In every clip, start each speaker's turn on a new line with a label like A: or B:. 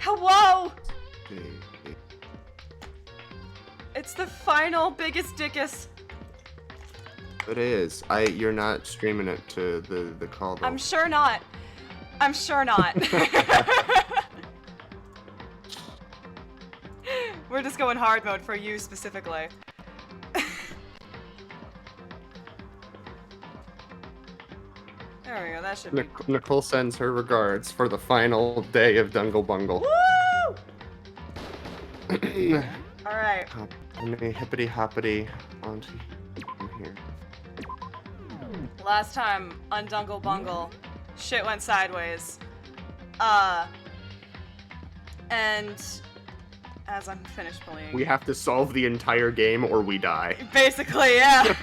A: Hello! It's the final biggest dickus.
B: It is. You're not streaming it to the call though.
A: I'm sure not. I'm sure not. We're just going hard mode for you specifically. There we go, that should be...
B: Nicole sends her regards for the final day of Dungle Bungle.
A: Woo! Alright.
B: Hippity hoppity onto here.
A: Last time on Dungle Bungle, shit went sideways. And as I'm finished bullying...
B: We have to solve the entire game or we die.
A: Basically, yeah.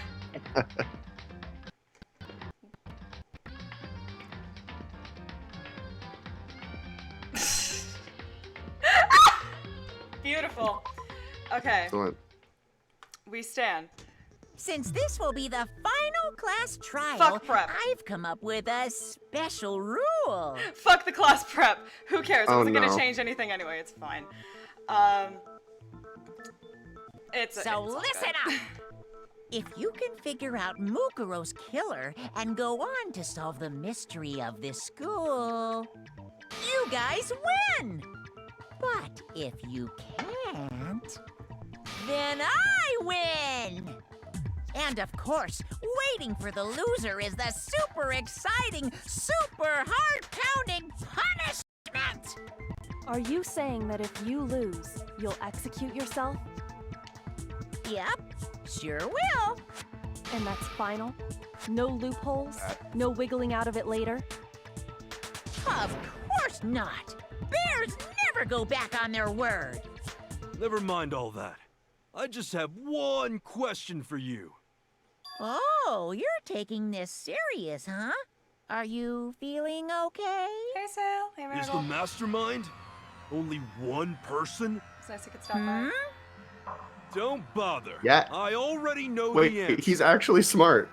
A: Beautiful. Okay.
B: Excellent.
A: We stand.
C: Since this will be the final class trial,
A: Fuck prep.
C: I've come up with a special rule.
A: Fuck the class prep. Who cares? It
B: Oh,
A: wasn't
B: no.
A: gonna change anything anyway. It's fine.
C: So listen up. If you can figure out Mukuro's killer and go on to solve the mystery of this school, you guys win. But if you can't, then I win. And of course, waiting for the loser is the super exciting, super hard-pounding punishment!
D: Are you saying that if you lose, you'll execute yourself?
C: Yep, sure will.
D: And that's final? No loopholes? No wiggling out of it later?
C: Of course not. Bears never go back on their word.
E: Never mind all that. I just have one question for you.
C: Oh, you're taking this serious, huh? Are you feeling okay?
A: Hey, Sale. Hey,
E: Is the
A: Marigold.
E: mastermind only one person?
A: It's nice you could stop by.
E: Don't bother.
B: Yeah.
E: I already know the
B: Wait,
E: answer.
B: he's actually smart.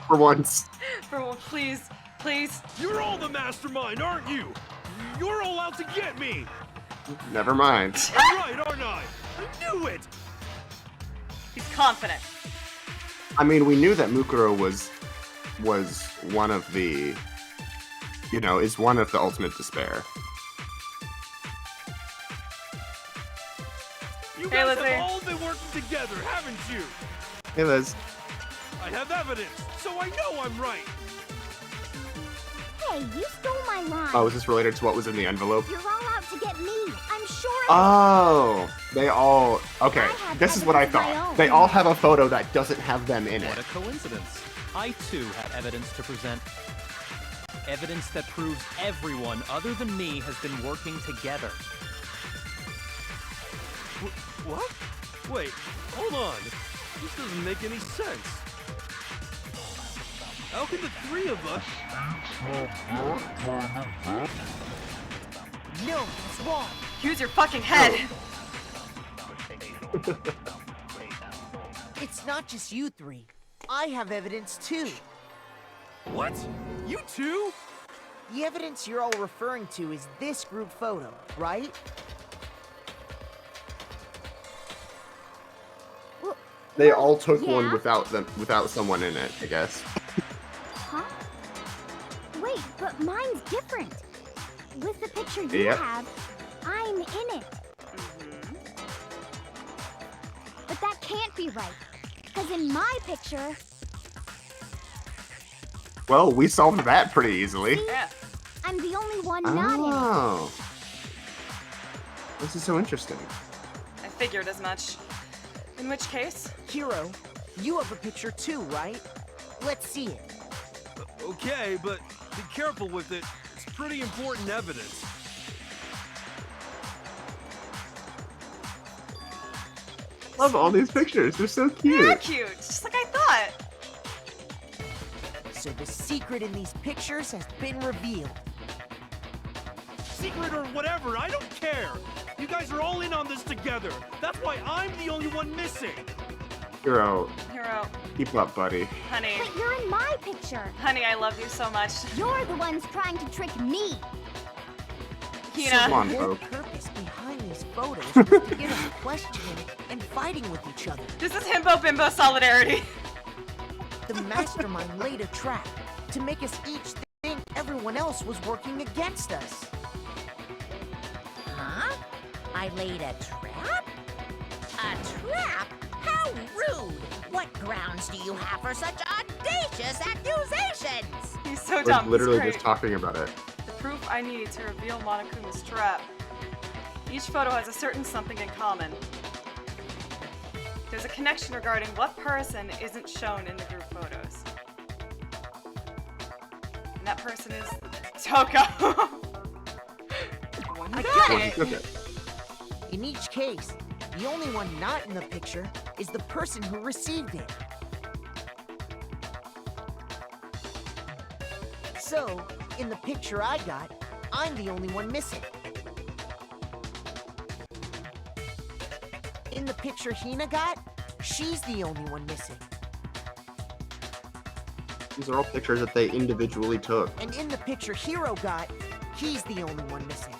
B: For once.
A: Please, please.
E: You're all the mastermind, aren't you? You're all out to get me.
B: Never mind.
E: I'm right, aren't I? I knew it.
A: He's confident.
B: I mean, we knew that Mukuro was one of the, is one of the ultimate despair.
E: You
A: Hey,
E: guys
A: Lizzie.
E: have all been working together, haven't you?
B: Hey, Liz.
E: I have evidence, so I know I'm right.
F: Hey, you stole my line.
B: Oh, is this related to what was in the envelope?
F: You're all out to get me. I'm sure.
B: Oh, they all... Okay,
F: I have
B: this is what I
F: evidence of my
B: thought.
F: own.
B: They all have a photo that doesn't have them in
G: What
B: it.
G: a coincidence. I too have evidence to present. Evidence that proves everyone other than me has been working together.
E: What? Wait, hold on. This doesn't make any sense. How can the three of us...
C: No, it's wrong.
A: Use your fucking head.
H: It's not just you three. I have evidence too.
E: What? You too?
H: The evidence you're all referring to is this group photo, right?
B: They all took one
F: Yeah.
B: without someone in it, I guess.
F: Huh? Wait, but mine's different. With the picture you
B: Yep.
F: have, I'm in it. But that can't be right. Because in my picture,
B: Well, we solved that pretty easily.
A: Yeah.
F: I'm the only one not in it.
B: Oh. This is so interesting.
A: I figured as much. In which case?
H: Hiro, you have a picture too, right? Let's see it.
E: Okay, but be careful with it. It's pretty important evidence.
B: Love all these pictures. They're so cute.
A: Yeah, cute. Just like I thought.
H: So the secret in these pictures has been revealed.
E: Secret or whatever, I don't care. You guys are all in on this together. That's why I'm the only one missing.
B: Hero,
A: Hero,
B: keep up, buddy.
A: honey.
F: But you're in my picture.
A: Honey, I love you so much.
F: You're the ones trying to trick me.
A: Hina.
B: Come on,
H: The whole
B: folks.
H: purpose behind these photos was to get us questioning and fighting with each other.
A: This is himbo bimbo solidarity.
H: The mastermind laid a trap to make us each think everyone else was working against us.
C: Huh? I laid a trap? A trap? How rude! What grounds do you have for such audacious accusations?
A: He's so
B: We're
A: dumb. He's
B: literally
A: great.
B: just talking about it.
A: The proof I need to reveal Monokuma's trap. Each photo has a certain something in common. There's a connection regarding what person isn't shown in the group photos. And that person is Toko. I get it.
B: Okay.
H: In each case, the only one not in the picture is the person who received it. So, in the picture I got, I'm the only one missing. In the picture Hina got, she's the only one missing.
B: These are all pictures that they individually took.
H: And in the picture Hiro got, he's the only one missing.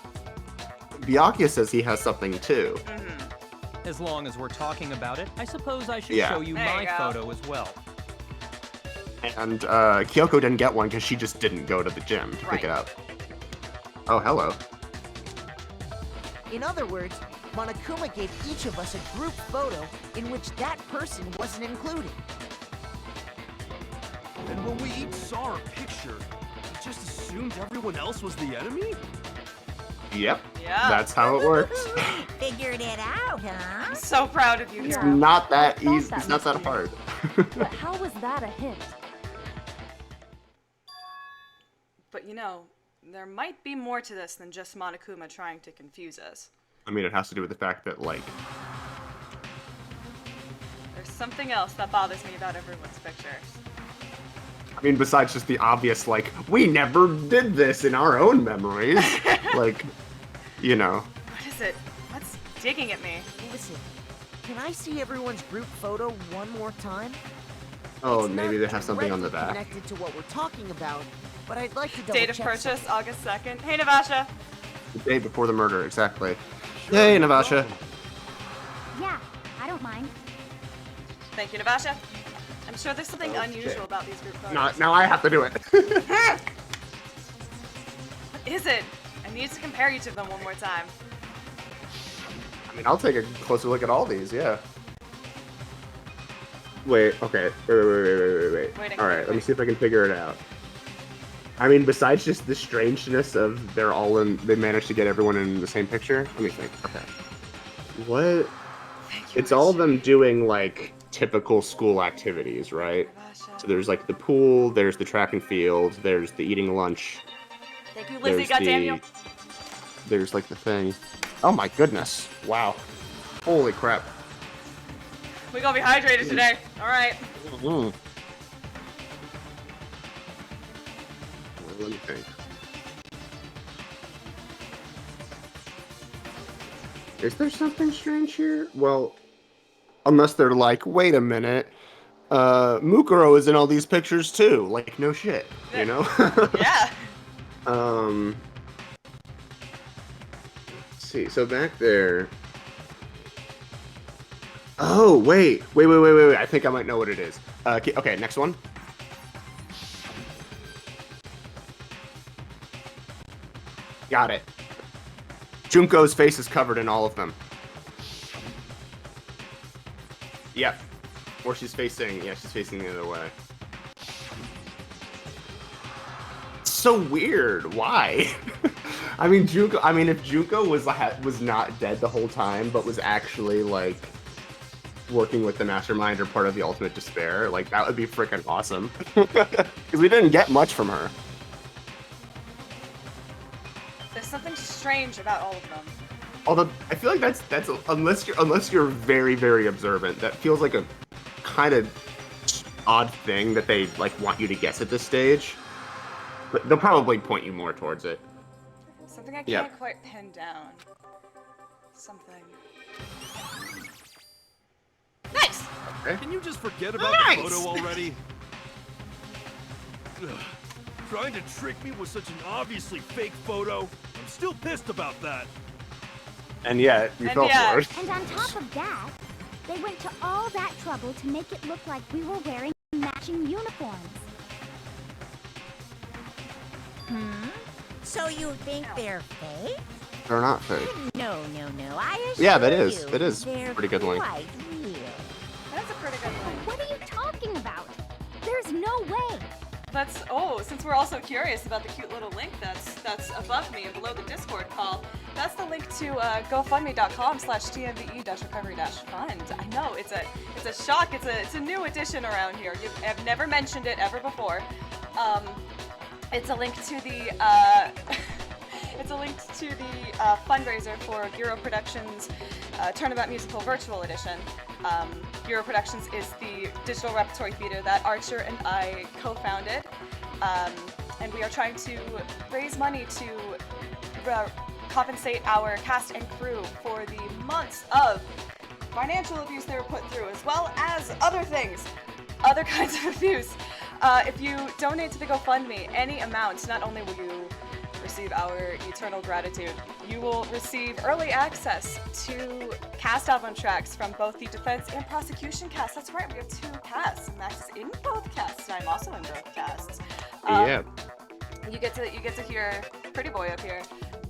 B: Byakuya says he has something too.
G: As long as we're talking about it, I suppose I should
B: Yeah.
G: show you
A: There you
G: my
A: go.
G: photo as well.
B: And Kyoko didn't get one because she just didn't go to the gym to pick it up. Oh, hello.
H: In other words, Monokuma gave each of us a group photo in which that person wasn't included.
E: And when we each saw our picture, we just assumed everyone else was the enemy?
B: Yep.
A: Yeah.
B: That's how it works.
C: Figured it out, huh?
A: I'm so proud of you.
B: It's
D: Yeah.
B: not that
D: I thought
B: easy.
D: that
B: It's not
D: was
B: that hard.
D: But how was that a hint?
A: But you know, there might be more to this than just Monokuma trying to confuse us.
B: I mean, it has to do with the fact that, like,
A: There's something else that bothers me about everyone's pictures.
B: I mean, besides just the obvious, like, we never did this in our own memories. Like, you know.
A: What is it? What's digging at me?
H: Listen, can I see everyone's group photo one more time?
B: Oh,
H: It's
B: maybe
H: not
B: they have something on the
H: directly
B: back.
H: connected to what we're talking about, but I'd like to double
A: Date of
H: check
A: purchase,
H: something.
A: August 2nd. Hey, Navasha.
B: The day before the murder, exactly. Yay, Navasha.
F: Yeah, I don't mind.
A: Thank you, Navasha. I'm sure there's something
B: Okay.
A: unusual about these group photos.
B: Now I have to do it.
A: What is it? I need to compare each of them one more time.
B: I mean, I'll take a closer look at all these, yeah. Wait, okay. Wait.
A: Waiting.
B: Alright, let me see if I can figure it out. I mean, besides just the strangeness of they managed to get everyone in the same picture. Let me think. Okay. What?
A: Thank you,
B: It's all of
A: Rich.
B: them doing, like, typical school activities, right?
A: Navasha.
B: So there's, like, the pool, there's the track and field, there's the eating lunch,
A: Thank you, Lizzie.
B: there's
A: Goddamn you.
B: there's, like, the thing. Oh my goodness. Wow. Holy crap.
A: We gonna be hydrated today. All right.
B: Mm. Let me think. Is there something strange here? Well, unless they're like, wait a minute, Mukuro is in all these pictures too. Like, no shit, you know?
A: Yeah.
B: Let's see. So back there. Oh, wait. I think I might know what it is. Okay, next one. Got it. Junko's face is covered in all of them. Yep. Or she's facing the other way. So weird. Why? I mean, if Junko was not dead the whole time, but was actually like working with the mastermind or part of the Ultimate Despair, like that would be freaking awesome. Because we didn't get much from her.
A: There's something strange about all of them.
B: Although I feel like that's unless you're very, very observant, that feels like a kind of odd thing that they like want you to guess at this stage. But they'll probably point you more towards it.
A: Something I can't
B: Yep.
A: quite pin down. Something. Nice!
B: Okay.
E: Can you just forget about
A: Nice!
E: the photo already? Ugh. Trying to trick me with such an obviously fake photo? I'm still pissed about that.
B: And yet, you fell for it.
F: And on top of that, they went to all that trouble to make it look like we were wearing matching uniforms.
C: So you think they're fake?
B: They're not fake.
C: No. I assure
B: Yeah, that is.
C: you,
B: That is
C: they're
B: pretty good link.
C: quite real.
A: That's a pretty good link.
F: What are you talking about? There's no way.
A: Since we're also curious about the cute little link that's above me and below the Discord call, that's the link to gofundme.com/tmve-recovery-fund. I know it's a shock. It's a new addition around here. I've never mentioned it ever before. It's a link to the fundraiser for Gyro Productions Turnabout Musical Virtual Edition. Gyro Productions is the digital repertory theater that Archer and I co-founded, and we are trying to raise money to compensate our cast and crew for the months of financial abuse they were put through, as well as other things, other kinds of abuse. If you donate to the GoFundMe any amount, not only will you receive our eternal gratitude, you will receive early access to cast album tracks from both the defense and prosecution cast. That's right, we have 2 casts. Max is in both casts, and I'm also in both casts.
B: Yeah.
A: You get to hear Pretty Boy up here,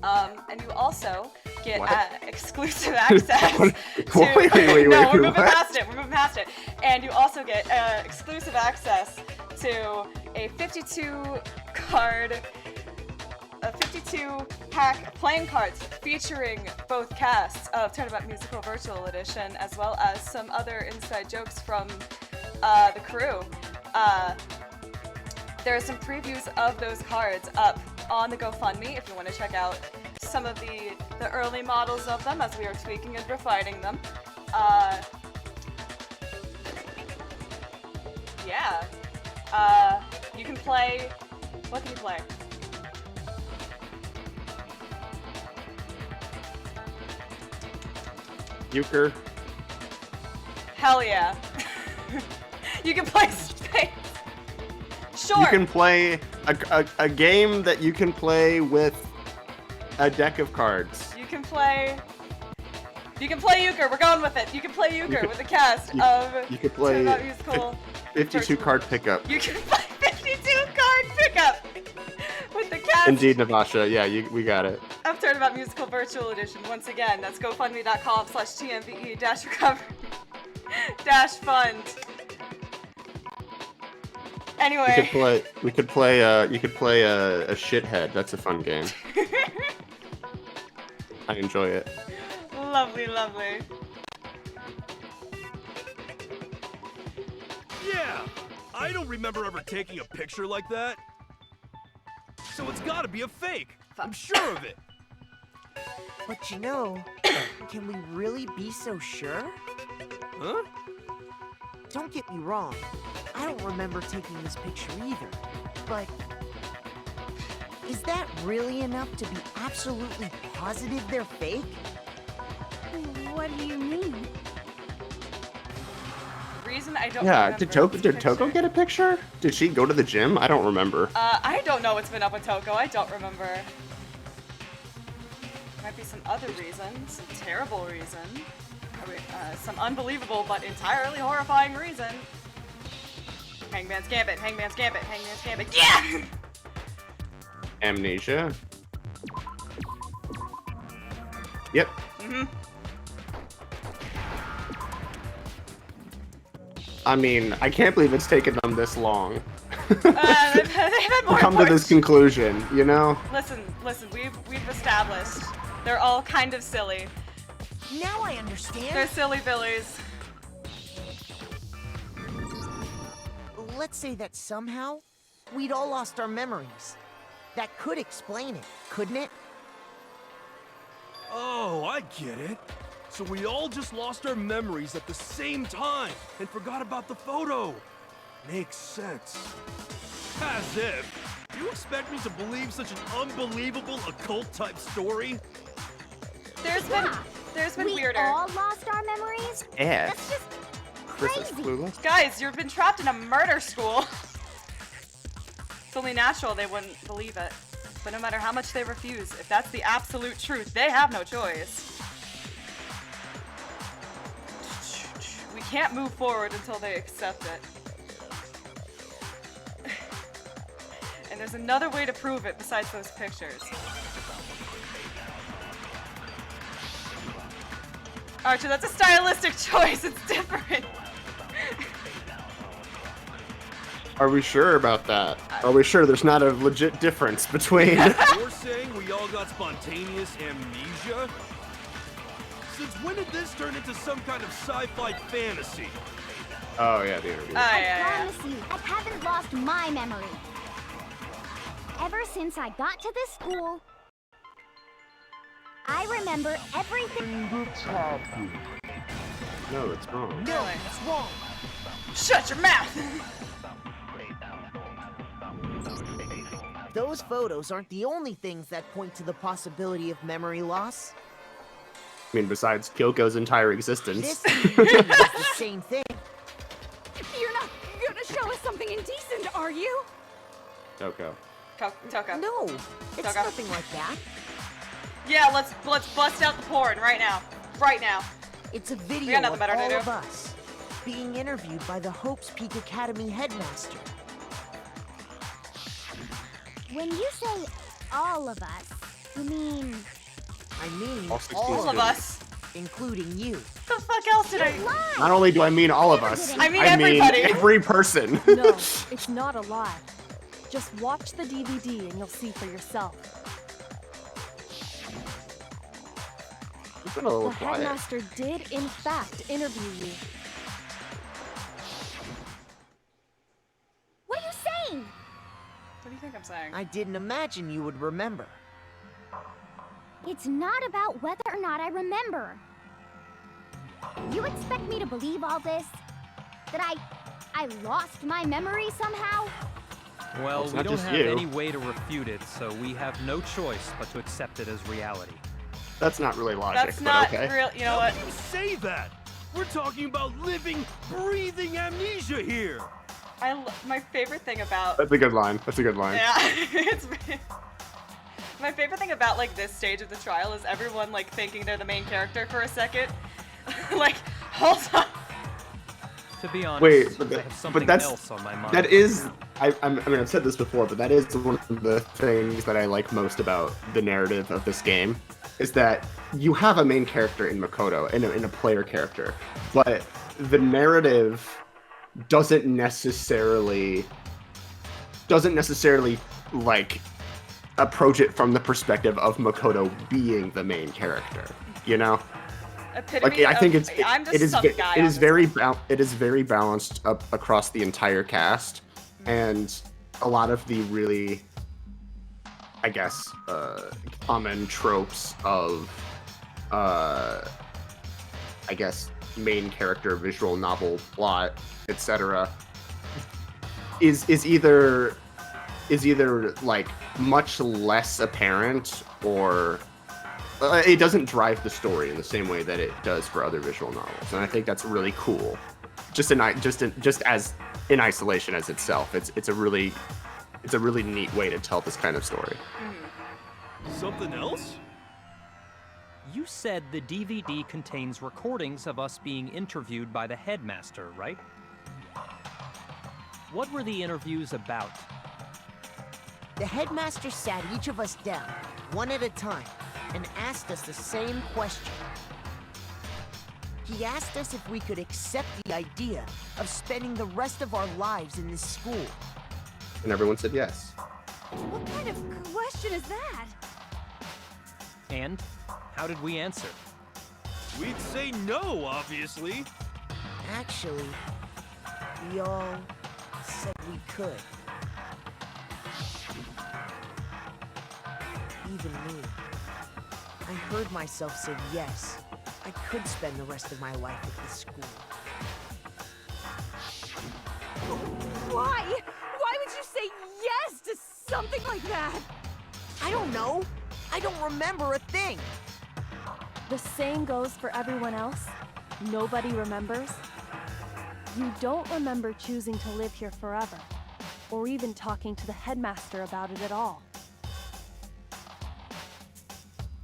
A: and you also get exclusive access to.
B: Wait,
A: No, we're moving
B: what?
A: past it. We're moving past it, and you also get exclusive access to a 52-pack playing cards featuring both casts of Turnabout Musical Virtual Edition, as well as some other inside jokes from the crew. There are some previews of those cards up on the GoFundMe if you want to check out some of the early models of them as we are tweaking and refining them. You can play. What can you play?
B: Euchre.
A: Hell yeah. You can play Space. Sure.
B: You can play a game that you can play with a deck of cards.
A: You can play Euchre. We're going with it. You can play Euchre with a cast of.
B: You could play
A: Turnabout Musical
B: 52 card pickup.
A: You can play 52 card pickup with the cast.
B: Indeed, Navasha. Yeah, we got it.
A: of Turnabout Musical Virtual Edition. Once again, that's gofundme.com/tmve-recovery-fund. Anyway.
B: You could play a shithead. That's a fun game. I enjoy it.
A: Lovely, lovely.
E: Yeah! I don't remember ever taking a picture like that. So it's gotta be a fake. I'm sure of it.
H: But you know, can we really be so sure?
E: Huh?
H: Don't get me wrong. I don't remember taking this picture either. But is that really enough to be absolutely positive they're fake?
F: What do you mean?
A: Reason I don't
B: Yeah,
A: remember
B: did Toko get a picture? Did she go to the gym? I don't remember.
A: I don't know what's been up with Toko. I don't remember. Might be some other reason, some terrible reason, some unbelievable but entirely horrifying reason. Hangman's Gambit, Hangman's Gambit, Hangman's Gambit. Yeah!
B: Amnesia. Yep.
A: Mhm.
B: I mean, I can't believe it's taken them this long.
A: They've had more
B: Come to this conclusion, you know?
A: Listen, we've established they're all kind of silly.
H: Now I understand.
A: They're silly billies.
H: Let's say that somehow we'd all lost our memories. That could explain it, couldn't it?
E: Oh, I get it. So we all just lost our memories at the same time and forgot about the photo. Makes sense. As if. You expect me to believe such an unbelievable occult-type story?
A: There's been
F: We
A: weirder.
F: all lost our memories?
B: Yeah.
F: That's just
B: Chris is
F: crazy.
B: clueless.
A: Guys, you've been trapped in a murder school. It's only natural they wouldn't believe it. But no matter how much they refuse, if that's the absolute truth, they have no choice. We can't move forward until they accept it. And there's another way to prove it besides those pictures. Archer, that's a stylistic choice. It's different.
B: Are we sure about that? Are we sure there's not a legit difference between...
E: You're saying we all got spontaneous amnesia? Since when did this turn into some kind of sci-fi fantasy?
B: Oh, yeah, the interview.
F: I promise you, I haven't lost my memory. Ever since I got to this school, I remember everything that's happened.
B: No, it's wrong.
H: No, it's wrong.
A: Shut your mouth!
H: Those photos aren't the only things that point to the possibility of memory loss.
B: I mean, besides Kyoko's entire existence.
H: This is the same thing.
D: You're not gonna show us something indecent, are you?
B: Kyoko.
A: Toko.
H: No, it's
A: Toka.
H: nothing like that.
A: Yeah, let's bust out the porn right now. Right now.
H: It's a
A: got
H: video
A: nothing
H: of
A: better to
H: all
A: do.
H: of us being interviewed by the Hope's Peak Academy headmaster.
F: When you say all of us, you mean
H: I mean,
B: All 16
A: All of us.
H: including you.
A: The fuck else did I...
F: lie?
B: Not only do I mean all of us,
A: I mean everybody.
B: every person.
D: No, it's not a lie. Just watch the DVD and you'll see for yourself.
B: It's been a little
D: The
B: quiet.
D: headmaster did, in fact, interview you.
F: What are you saying?
A: What do you think I'm saying?
H: I didn't imagine you would remember.
F: It's not about whether or not I remember. You expect me to believe all this? That I lost my memory somehow?
G: Well,
B: It's
G: we
B: not
G: don't
B: just
G: have
B: you.
G: any way to refute it, so we have no choice but to accept it as reality.
B: That's not really logic,
A: That's
B: but
A: not
B: okay.
A: real. You know
E: How
A: what?
E: can you say that? We're talking about living, breathing amnesia here.
A: My favorite thing about...
B: That's a good line. That's a good line.
A: Yeah, it's... My favorite thing about, like, this stage of the trial is everyone, like, thinking they're the main character for a second. Like, hold on.
G: To be honest,
B: Wait,
G: I have something
B: that's
G: else on my mind.
B: that is. I mean, I've said this before, but that is one of the things that I like most about the narrative of this game, is that you have a main character in Makoto, in a player character, but the narrative doesn't necessarily like approach it from the perspective of Makoto being the main character. You know.
A: Epitome
B: Like I think
A: of, I'm just some guy on this
B: it is very balanced up across the entire cast, and a lot of the really, I guess, common tropes of, I guess, main character, visual novel plot, etc. is either like much less apparent, or it doesn't drive the story in the same way that it does for other visual novels, and I think that's really cool. Just as in isolation as itself, it's a really neat way to tell this kind of story.
E: Something else?
G: You said the DVD contains recordings of us being interviewed by the headmaster, right? What were the interviews about?
H: The headmaster sat each of us down, one at a time, and asked us the same question. He asked us if we could accept the idea of spending the rest of our lives in this school.
B: And everyone said yes.
D: What kind of question is that?
G: And how did we answer?
E: We'd say no, obviously.
H: Actually, we all said we could. Even me. I heard myself say yes. I could spend the rest of my life at this school.
D: Why? Why would you say yes to something like that?
H: I don't know. I don't remember a thing.
D: The same goes for everyone else. Nobody remembers. You don't remember choosing to live here forever, or even talking to the headmaster about it at all.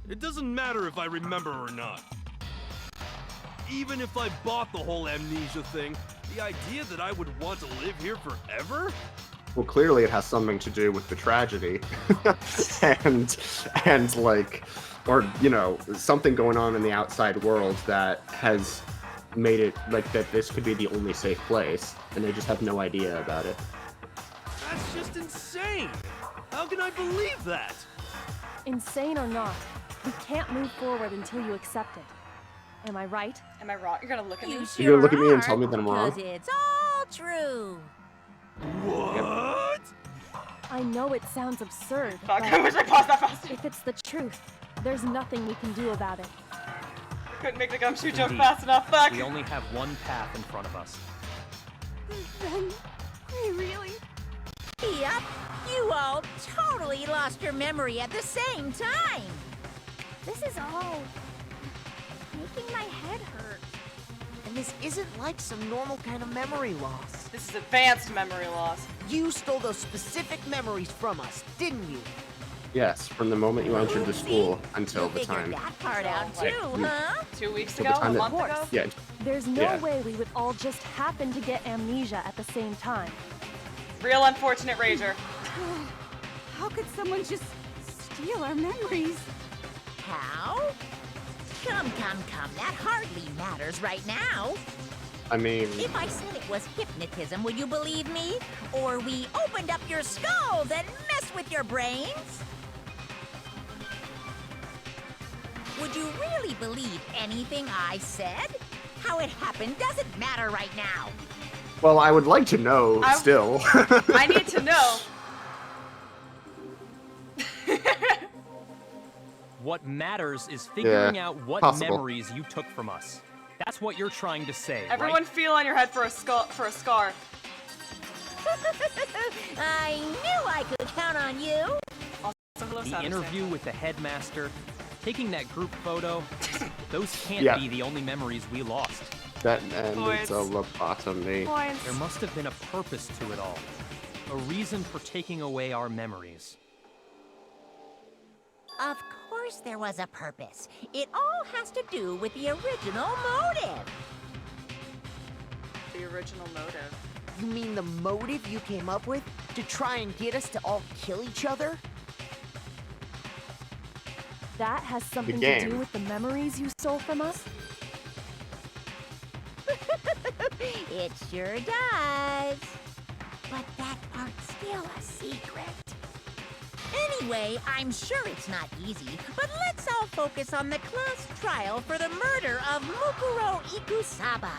E: It doesn't matter if I remember or not. Even if I bought the whole amnesia thing, the idea that I would want to live here forever?
B: Well, clearly it has something to do with the tragedy. and like, or, you know, something going on in the outside world that has made it like that this could be the only safe place, and they just have no idea about it.
E: That's just insane! How can I believe that?
D: Insane or not, we can't move forward until you accept it. Am I right?
A: Am I wrong? You're gonna look at me?
C: You
B: You're gonna look at me and
C: are,
B: tell me that I'm wrong?
C: because it's all true.
E: What?
D: I know it sounds absurd,
A: Fuck,
D: but
A: I wish I paused that faster.
D: if it's the truth, there's nothing we can do about it.
A: Couldn't make the gumshoe joke
G: Indeed.
A: fast enough. Fuck.
G: We only have one path in front of us.
F: Then, we really...
C: Yep, you all totally lost your memory at the same time.
F: This is all... making my head hurt.
H: And this isn't like some normal kind of memory loss.
A: This is advanced memory loss.
H: You stole those specific memories from us, didn't you?
B: Yes, from the moment you entered the school until
C: You
B: the
C: figured
B: time.
C: that part out
A: Like,
C: too, huh?
A: 2 weeks
B: Till
A: ago,
B: the time
A: a
B: that-
A: month ago.
B: Yeah,
D: There's no
B: Yeah.
D: way we would all just happen to get amnesia at the same time.
A: Real unfortunate rager.
F: How could someone just steal our memories?
C: How? Come, that hardly matters right now.
B: I mean,
C: If I said it was hypnotism, would you believe me? Or we opened up your skulls and messed with your brains? Would you really believe anything I said? How it happened doesn't matter right now.
B: well, I would like to know
A: I-
B: still.
A: I need to know.
G: What matters is figuring out what
B: possible.
G: memories you took from us. That's what you're trying to say,
A: Everyone
G: right?
A: feel on your head for a skull, for a scar.
C: I knew I could count on you.
A: So hello,
G: The
A: Saturday.
G: interview with the headmaster, taking that group photo, those can't
B: Yeah.
G: be the only memories we lost.
B: That and
A: Points.
B: it's a lobotomy.
A: Points.
G: There must have been a purpose to it all. A reason for taking away our memories.
C: Of course there was a purpose. It all has to do with the original motive.
A: The original motive.
H: You mean the motive you came up with to try and get us to all kill each other?
D: That has something to
B: game.
D: do with the memories you stole from us?
C: It sure does. But that part's still a secret. Anyway, I'm sure it's not easy, but let's all focus on the class trial for the murder of Mukuro Ikusaba.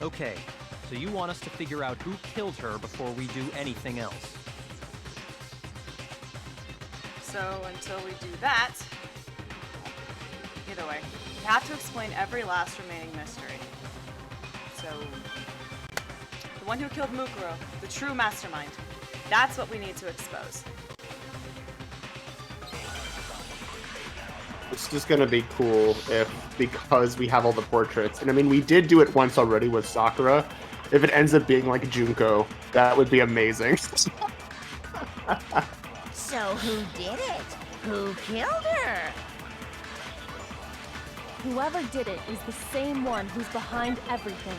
G: Okay, so you want us to figure out who killed her before we do anything else.
A: So until we do that, either way, we have to explain every last remaining mystery. So, the one who killed Mukuro, the true mastermind, that's what we need to expose.
B: It's just gonna be cool if, because we have all the portraits, and I mean, we did do it once already with Sakura. If it ends up being like Junko, that would be amazing.
C: So who did it? Who killed her?
D: Whoever did it is the same one who's behind everything.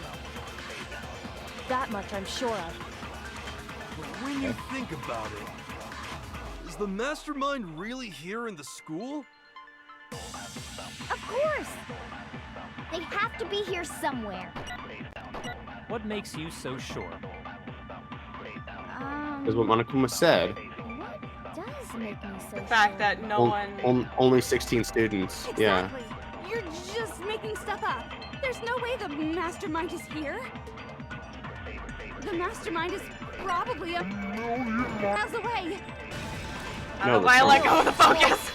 D: That much I'm sure of.
E: But when you think about it, is the mastermind really here in the school?
F: Of course! They have to be here somewhere.
G: What makes you so sure?
B: Is what Monokuma said.
F: What does make me so
A: The fact
F: sure?
A: that no one...
B: Only 16 students. Yeah.
F: Exactly. You're just making stuff up. There's no way the mastermind is here. The mastermind is probably a miles away.
A: I don't
B: No,
A: know why I
B: that's
A: let
B: not-
A: go of the focus.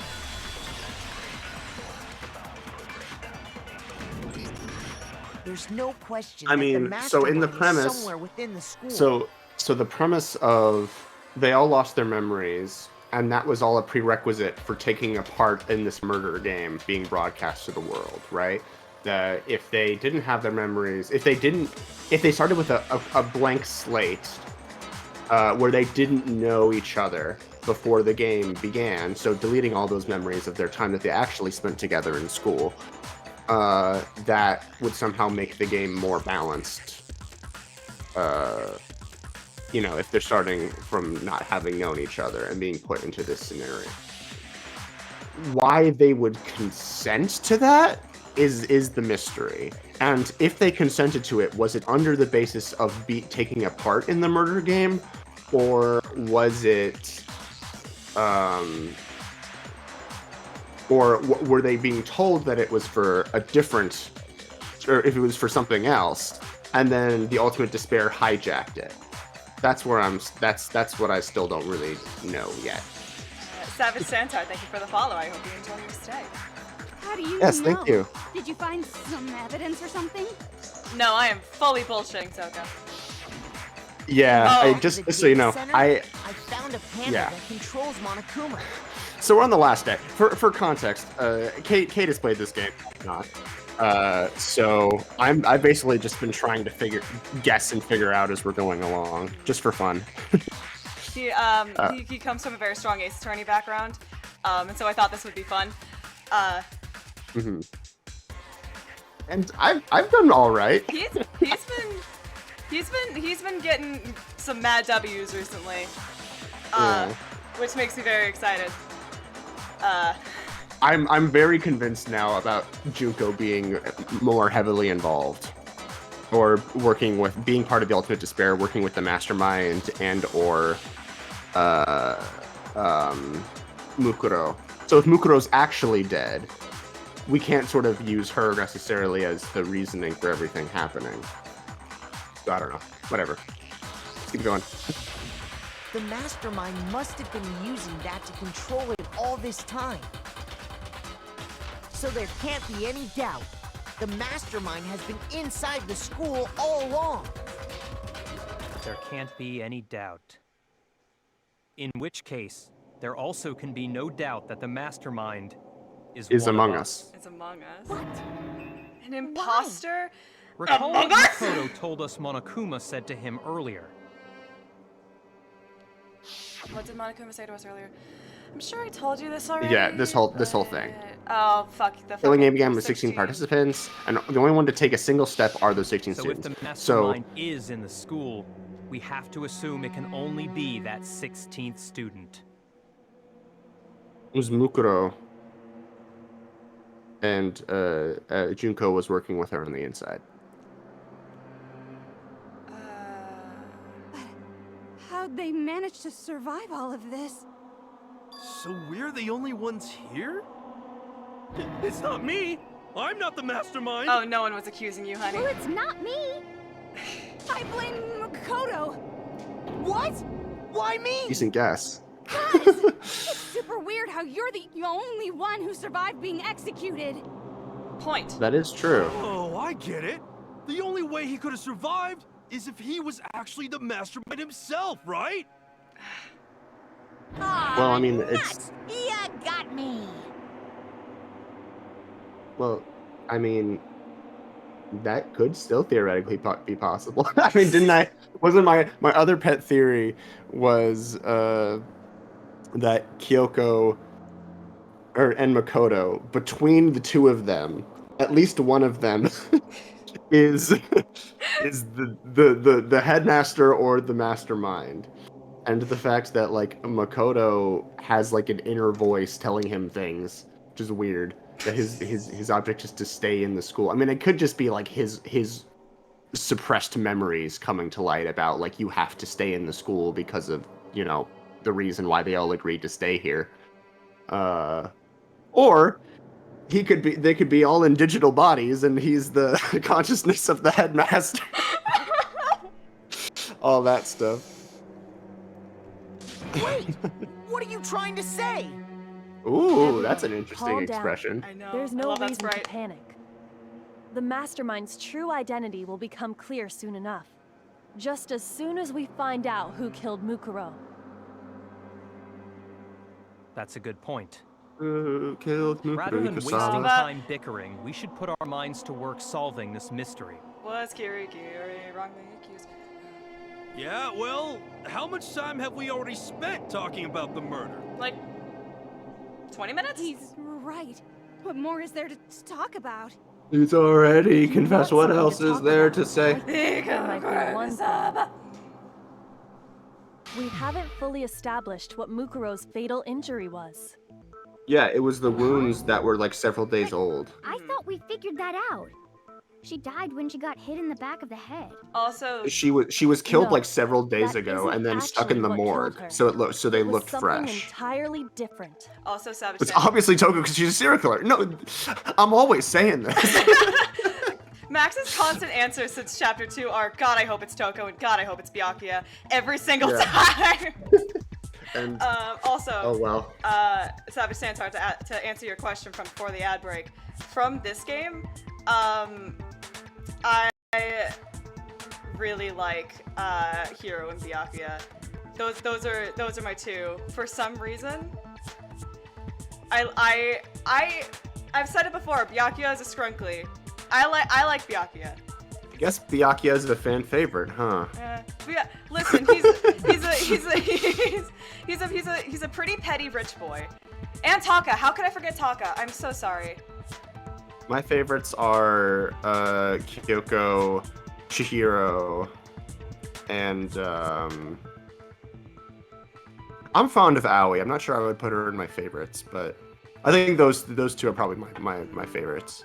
H: There's no question
B: I
H: that the
B: mean, so in the
H: mastermind is
B: premise-
H: somewhere within the school.
B: So the premise of they all lost their memories, and that was all a prerequisite for taking a part in this murder game being broadcast to the world, right? That if they didn't have their memories, if they started with a blank slate, where they didn't know each other, before the game began, so deleting all those memories of their time that they actually spent together in school, that would somehow make the game more balanced. You know, if they're starting from not having known each other and being put into this scenario. Why they would consent to that is the mystery. And if they consented to it, was it under the basis of taking a part in the murder game? Or was it... or were they being told that it was for a different... or if it was for something else, and then the Ultimate Despair hijacked it? That's where that's what I still don't really know yet.
A: Savage Santar, thank you for the follow. I hope you enjoy your stay.
F: How do you
B: Yes,
F: know?
B: thank you.
F: Did you find some evidence or something?
A: No, I am fully bullshitting Soko.
B: Yeah,
A: Oh.
B: just so you know,
H: I found a panda
B: Yeah.
H: that controls Monokuma.
B: So we're on the last day. For context, Kate has played this game, not. So I've basically just been trying to guess and figure out as we're going along, just for fun.
A: He comes from a very strong Ace Attorney background, and so I thought this would be fun.
B: Mm-hmm. And I've done all right.
A: He's been getting some mad W's recently, which makes me very excited.
B: I'm very convinced now about Junko being more heavily involved, or being part of the Ultimate Despair, working with the mastermind, and or Mukuro. So if Mukuro's actually dead, we can't sort of use her necessarily as the reasoning for everything happening. So I don't know. Whatever. Let's keep going.
H: The mastermind must have been using that to control it all this time. So there can't be any doubt. The mastermind has been inside the school all along.
G: There can't be any doubt. In which case, there also can be no doubt that the mastermind is one
B: among
G: of
B: us.
A: It's among us. What? An imposter?
G: Recall what
A: Among us?
G: Makoto told us Monokuma said to him earlier.
A: What did Monokuma say to us earlier? I'm sure I told you this already.
B: Yeah, this whole thing.
A: Oh, fuck. The
B: Killing game
A: fucking
B: began with 16 participants, and the only one to take a single step are those 16
G: So
B: students.
G: if the mastermind is in the school, we have to assume it can only be that 16th student.
B: It was Mukuro, and Junko was working with her on the inside.
F: How'd they manage to survive all of this?
E: So we're the only ones here? It's not me! I'm not the mastermind!
A: Oh, no one was accusing you, honey.
F: Well, it's not me. I blame Makoto.
H: What? Why me?
B: Decent guess.
F: It's super weird how you're the only one who survived being executed.
A: Point.
B: That is true.
E: Oh, I get it. The only way he could have survived is if he was actually the mastermind himself, right?
B: Well, I mean,
C: Nuts! You got me!
B: Well, I mean, that could still theoretically be possible. I mean, wasn't my other pet theory was that Kyoko and Makoto, between the two of them, at least one of them is the headmaster or the mastermind. And the fact that, like, Makoto has, like, an inner voice telling him things, which is weird. That his object is to stay in the school. I mean, it could just be, like, his suppressed memories coming to light about, like, you have to stay in the school because of, you know, the reason why they all agreed to stay here. Or they could be all in digital bodies, and he's the consciousness of the headmaster. All that stuff.
H: Wait! What are you trying to say?
B: Ooh, that's an interesting
D: Calm down.
B: expression.
A: I know.
D: There's
A: I
D: no
A: love that
D: reason to
A: sprite.
D: panic. The Mastermind's true identity will become clear soon enough. Just as soon as we find out who killed Mukuro.
G: That's a good point.
B: Killed
G: Rather than wasting
B: Mikasa.
G: time bickering, we should put our minds to work solving this mystery.
A: Was Kirigiri wrongly accused?
E: Yeah, well, how much time have we already spent talking about the murder?
A: Like 20 minutes?
I: He's right. What more is there to talk about?
B: He's already confessed.
D: What's
B: What
D: something
B: else
D: to
B: is
D: talk
B: there
D: about?
B: to say?
D: There might be one thing. We haven't fully established what Mukuro's fatal injury was.
B: Yeah, it was the wounds that were like several days old.
F: I thought we figured that out. She died when she got hit in the back of the head.
A: Also,
B: She was killed
D: No,
B: like several days
D: that
B: ago
D: isn't
B: and then stuck in the
D: actually what
B: morgue.
D: killed her.
B: So they
D: It was
B: looked
D: something
B: fresh.
D: entirely different.
A: also Savage
B: It's
A: Sam.
B: obviously Toko because she's a serial killer. No, I'm always saying this.
A: Max's constant answers since chapter 2 are, God, I hope it's Toko, and God, I hope it's Byakuya, every single
B: Yeah.
A: time.
B: And
A: Also,
B: oh well.
A: Savage Santar, to answer your question from before the ad break, from this game, I really like Hiro and Byakuya. Those are my two. For some reason, I've said it before. Byakuya is a scrunkly. I like Byakuya.
B: I guess Byakuya is a fan favorite, huh?
A: Yeah, listen, he's a pretty petty rich boy. And Taka, how could I forget Taka? I'm so sorry.
B: My favorites are Kyoko, Chihiro, and I'm fond of Aoi. I'm not sure I would put her in my favorites, but I think those two are probably my favorites.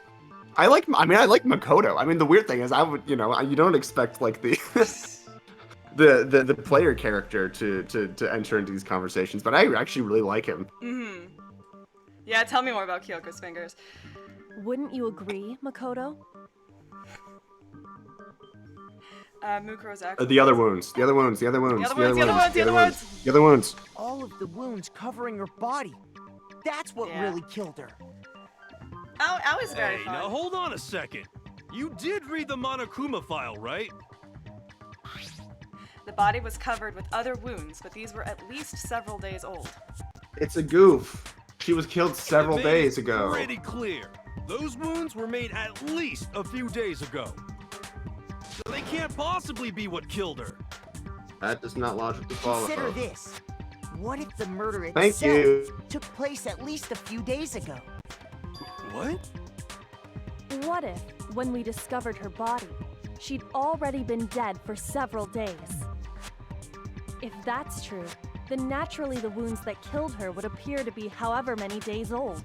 B: I like Makoto. I mean, the weird thing is, you don't expect like the the player character to enter into these conversations, but I actually really like him.
A: Mm-hmm. Yeah, tell me more about Kyoko's fingers.
D: Wouldn't you agree, Makoto?
A: Mukuro's actually.
B: The other wounds.
H: All of the wounds covering her body. That's what
A: Yeah.
H: really killed her.
A: Aoi's very
E: Hey,
A: fun.
E: now hold on a second. You did read the Monokuma file, right?
A: The body was covered with other wounds, but these were at least several days old.
B: It's a goof. She was killed several
E: It made
B: days
E: it
B: ago.
E: Pretty clear. Those wounds were made at least a few days ago. So they can't possibly be what killed her.
B: That does not logically follow.
H: Consider this. What if the murder
B: Thank
H: itself
B: you.
H: took place at least a few days ago?
E: What?
D: What if, when we discovered her body, she'd already been dead for several days? If that's true, then naturally the wounds that killed her would appear to be however many days old.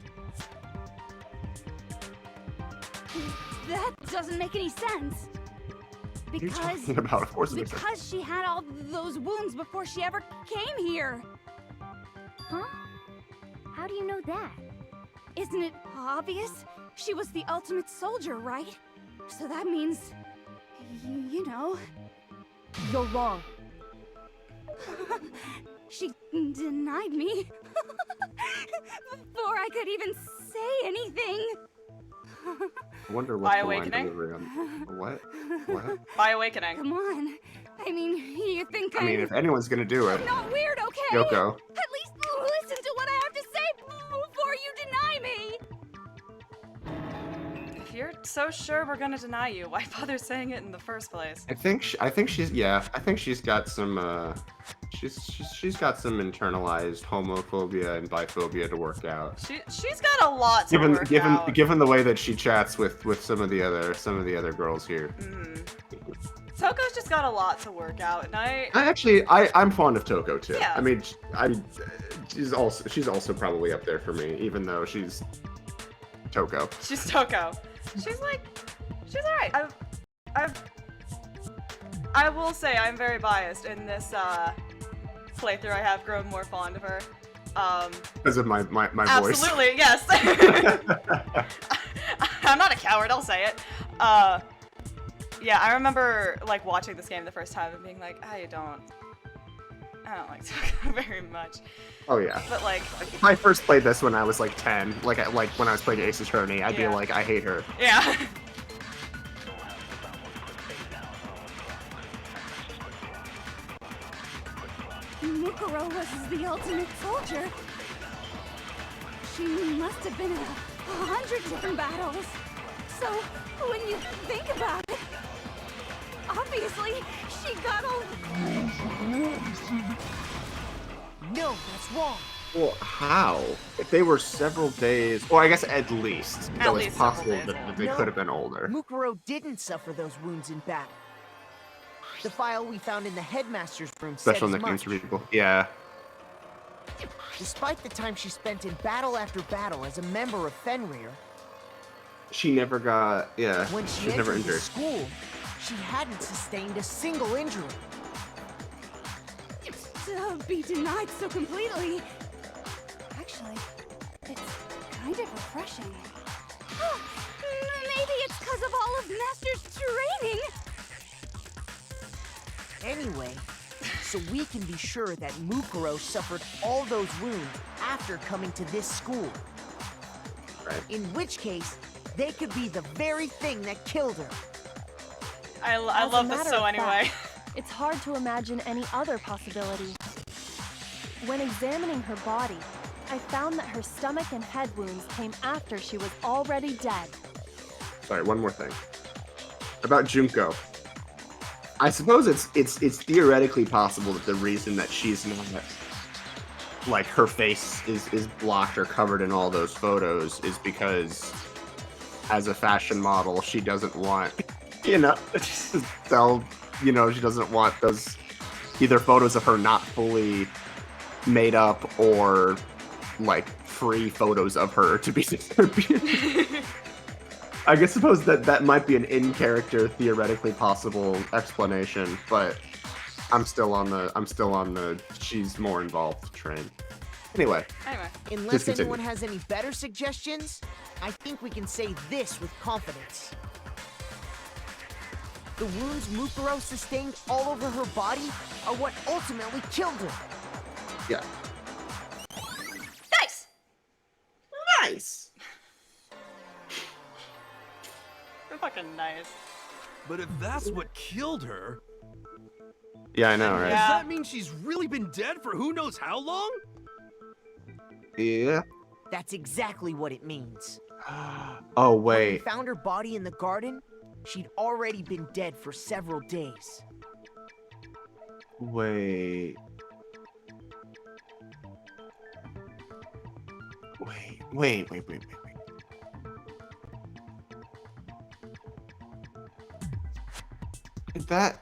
I: That doesn't make any sense.
B: What are you
I: Because
B: talking about? Of course it makes sense.
I: because she had all those wounds before she ever came here.
F: Huh? How do you know that?
I: Isn't it obvious? She was the ultimate soldier, right? So that means, you know,
D: You're wrong.
I: she denied me before I could even say anything.
B: I wonder
A: By
B: what the line
A: awakening?
B: delivery on. What? What?
A: By awakening.
I: Come on. I mean, you think
B: I mean, if anyone's gonna do it,
I: I'm not weird, okay?
B: Yoko.
I: At least listen to what I have to say before you deny me.
A: If you're so sure we're gonna deny you, why bother saying it in the first place?
B: I think she's got some she's got some internalized homophobia and biphobia to work out.
A: She's got a lot to work out.
B: Given the way that she chats with some of the other girls here.
A: Toko's just got a lot to work out, and
B: I'm fond of Toko too.
A: Yeah.
B: I mean, she's also probably up there for me, even though she's Toko.
A: She's Toko. She's alright. I will say I'm very biased in this playthrough. I have grown more fond of her.
B: Because of my voice.
A: Absolutely, yes. I'm not a coward, I'll say it. Yeah, I remember like watching this game the first time and being like, I don't like Toko very much.
B: Oh yeah.
A: But like,
B: If I first played this when I was like 10, like when I was playing Ace Attorney, I'd be
A: Yeah.
B: like, I hate her.
A: yeah.
I: Mukuro was the ultimate soldier. She must have been in 100 different battles. So, when you think about it, obviously Obviously, she got all...
H: No, that's wrong.
B: Well, how? If they were several days, well, I guess at least.
A: At
B: Though
A: least
B: it's
A: several
B: possible
A: days,
B: that they
H: No.
B: could have been older.
H: Mukuro didn't suffer those wounds in battle. The file we found in the headmaster's room said
B: Special
H: as
B: nicknames
H: much.
B: for people. Yeah.
H: Despite the time she spent in battle after battle as a member of Fenrir,
B: She never got, yeah.
H: when she
B: was never
H: entered the
B: injured.
H: school, she hadn't sustained a single injury.
I: To be denied so completely. Actually, it's kind of refreshing. Maybe it's because of all of Master's training.
H: Anyway, so we can be sure that Mukuro suffered all those wounds after coming to this school.
B: Right.
H: In which case, they could be the very thing that killed her.
A: I
D: As a
A: love this
D: matter
A: so
D: of
A: anyway.
D: fact, it's hard to imagine any other possibility. When examining her body, I found that her stomach and head wounds came after she was already dead.
B: Sorry, one more thing. About Junko. I suppose it's theoretically possible that the reason that she's not, like, her face is blocked or covered in all those photos is because as a fashion model, she doesn't want, she doesn't want those either photos of her not fully made up or like free photos of her to be distributed. I guess suppose that might be an in-character theoretically possible explanation, but I'm still on the she's more involved train. Anyway,
H: Unless
B: Just continue.
H: anyone has any better suggestions, I think we can say this with confidence. The wounds Mukuro sustained all over her body are what ultimately killed her.
B: yeah.
A: Nice!
B: Nice.
A: They're fucking nice.
E: But if that's what killed her,
B: Yeah, I know, right?
E: does
A: Yeah.
E: that mean she's really been dead for who knows how long?
B: Yeah.
H: That's exactly what it means.
B: Oh
H: When we
B: wait.
H: found her body in the garden, she'd already been dead for several days.
B: Wait. Wait. That.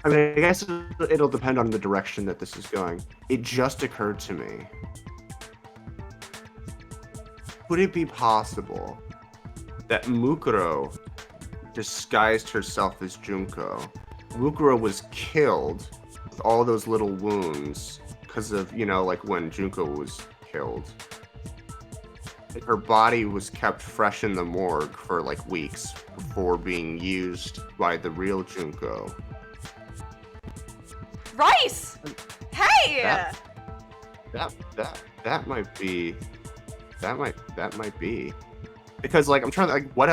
B: I mean, I guess it'll depend on the direction that this is going. It just occurred to me. Would it be possible that Mukuro disguised herself as Junko? Mukuro was killed with all those little wounds because of, like when Junko was killed. Her body was kept fresh in the morgue for like weeks before being used by the real Junko.
A: Rice! Hey!
B: That might be. That might be. Because I'm trying to what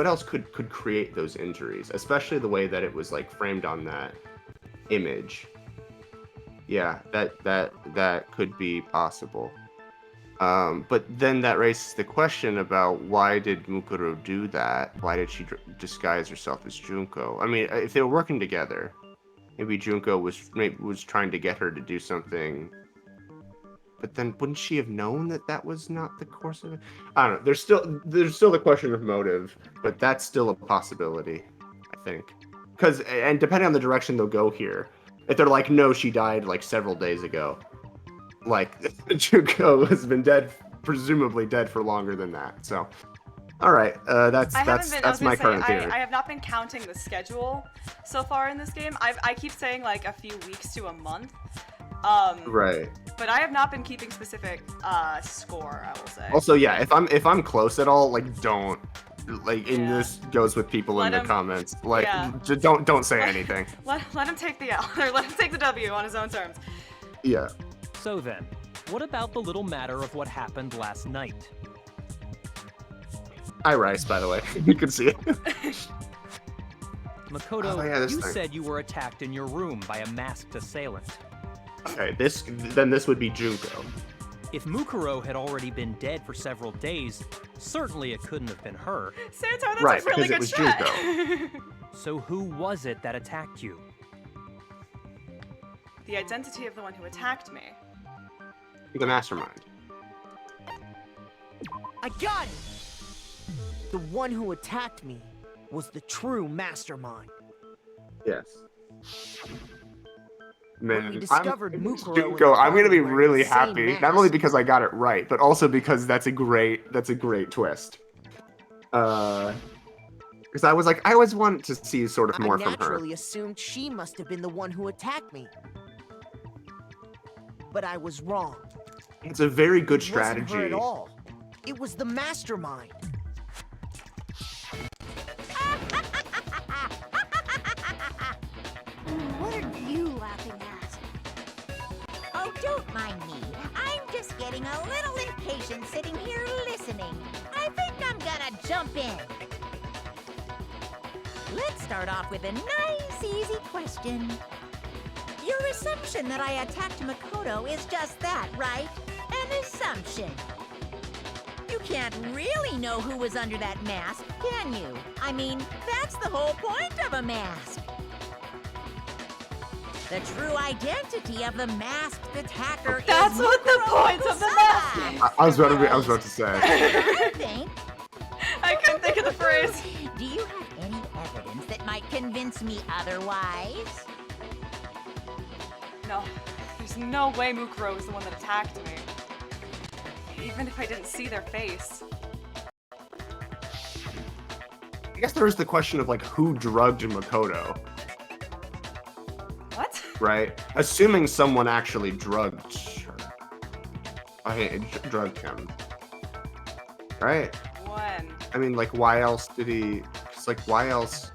B: else could create those injuries, especially the way that it was framed on that image. Yeah, that could be possible. But then that raises the question about why did Mukuro do that? Why did she disguise herself as Junko? I mean, if they were working together, maybe Junko was trying to get her to do something. But then wouldn't she have known that was not the course of it? I don't know. There's still the question of motive, but that's still a possibility, I think. And depending on the direction they'll go here, if they're like, no, she died several days ago, Junko has been presumably dead for longer than that. So, all right, that's my current theory.
A: I have not been counting the schedule so far in this game. I keep saying a few weeks to a month.
B: Right.
A: But I have not been keeping specific score, I will say.
B: Also, yeah, if I'm close at all, don't this goes with people in the comments. Just don't say anything.
A: Let him take the L, or let him take the W on his own terms.
B: Yeah.
G: So then, what about the little matter of what happened last night?
B: Hi, Rice, by the way. You can see it.
G: Makoto,
B: this
G: you
B: thing.
G: said you were attacked in your room by a masked assailant.
B: Okay, this would be Junko.
G: If Mukuro had already been dead for several days, certainly it couldn't have been her.
A: Santor, that's
B: Right,
A: a really
B: because
A: good
B: it was
A: strat.
G: So who was it that attacked you?
A: The identity of the one who attacked me.
B: The mastermind.
H: I got it! The one who attacked me was the true mastermind.
B: Yes.
H: When we discovered Mukuro in the
B: Junko, I'm gonna
H: party
B: be
H: wearing
B: really
H: the same
B: happy.
H: mask.
B: Not only because I got it right, but also because that's a great twist. Because I was like, I always wanted to see sort of more
H: I
B: from her.
H: naturally assumed she must have been the one who attacked me. But I was wrong.
B: It's a very good
H: It wasn't her
B: strategy.
H: at all. It was the mastermind.
I: What are you laughing at?
C: Oh, don't mind me. I'm just getting a little impatient sitting here listening. I think I'm gonna jump in. Let's start off with a nice, easy question. Your assumption that I attacked Makoto is just that, right? An assumption. You can't really know who was under that mask, can you? I mean, that's the whole point of a mask. The true identity of the masked attacker
A: That's
C: is
A: what the
C: Mukuro
A: point of the mask
C: Kusama.
A: is.
B: I was about to say.
C: I think.
A: I couldn't think of the phrase.
C: Do you have any evidence that might convince me otherwise?
A: No, there's no way Mukuro was the one that attacked me. Even if I didn't see their face.
B: I guess there is the question of like who drugged Makoto,
A: What?
B: right? Assuming someone actually drugged her. Drugged him. Right?
A: When?
B: I mean, like, why else did he? Cause, like, why else?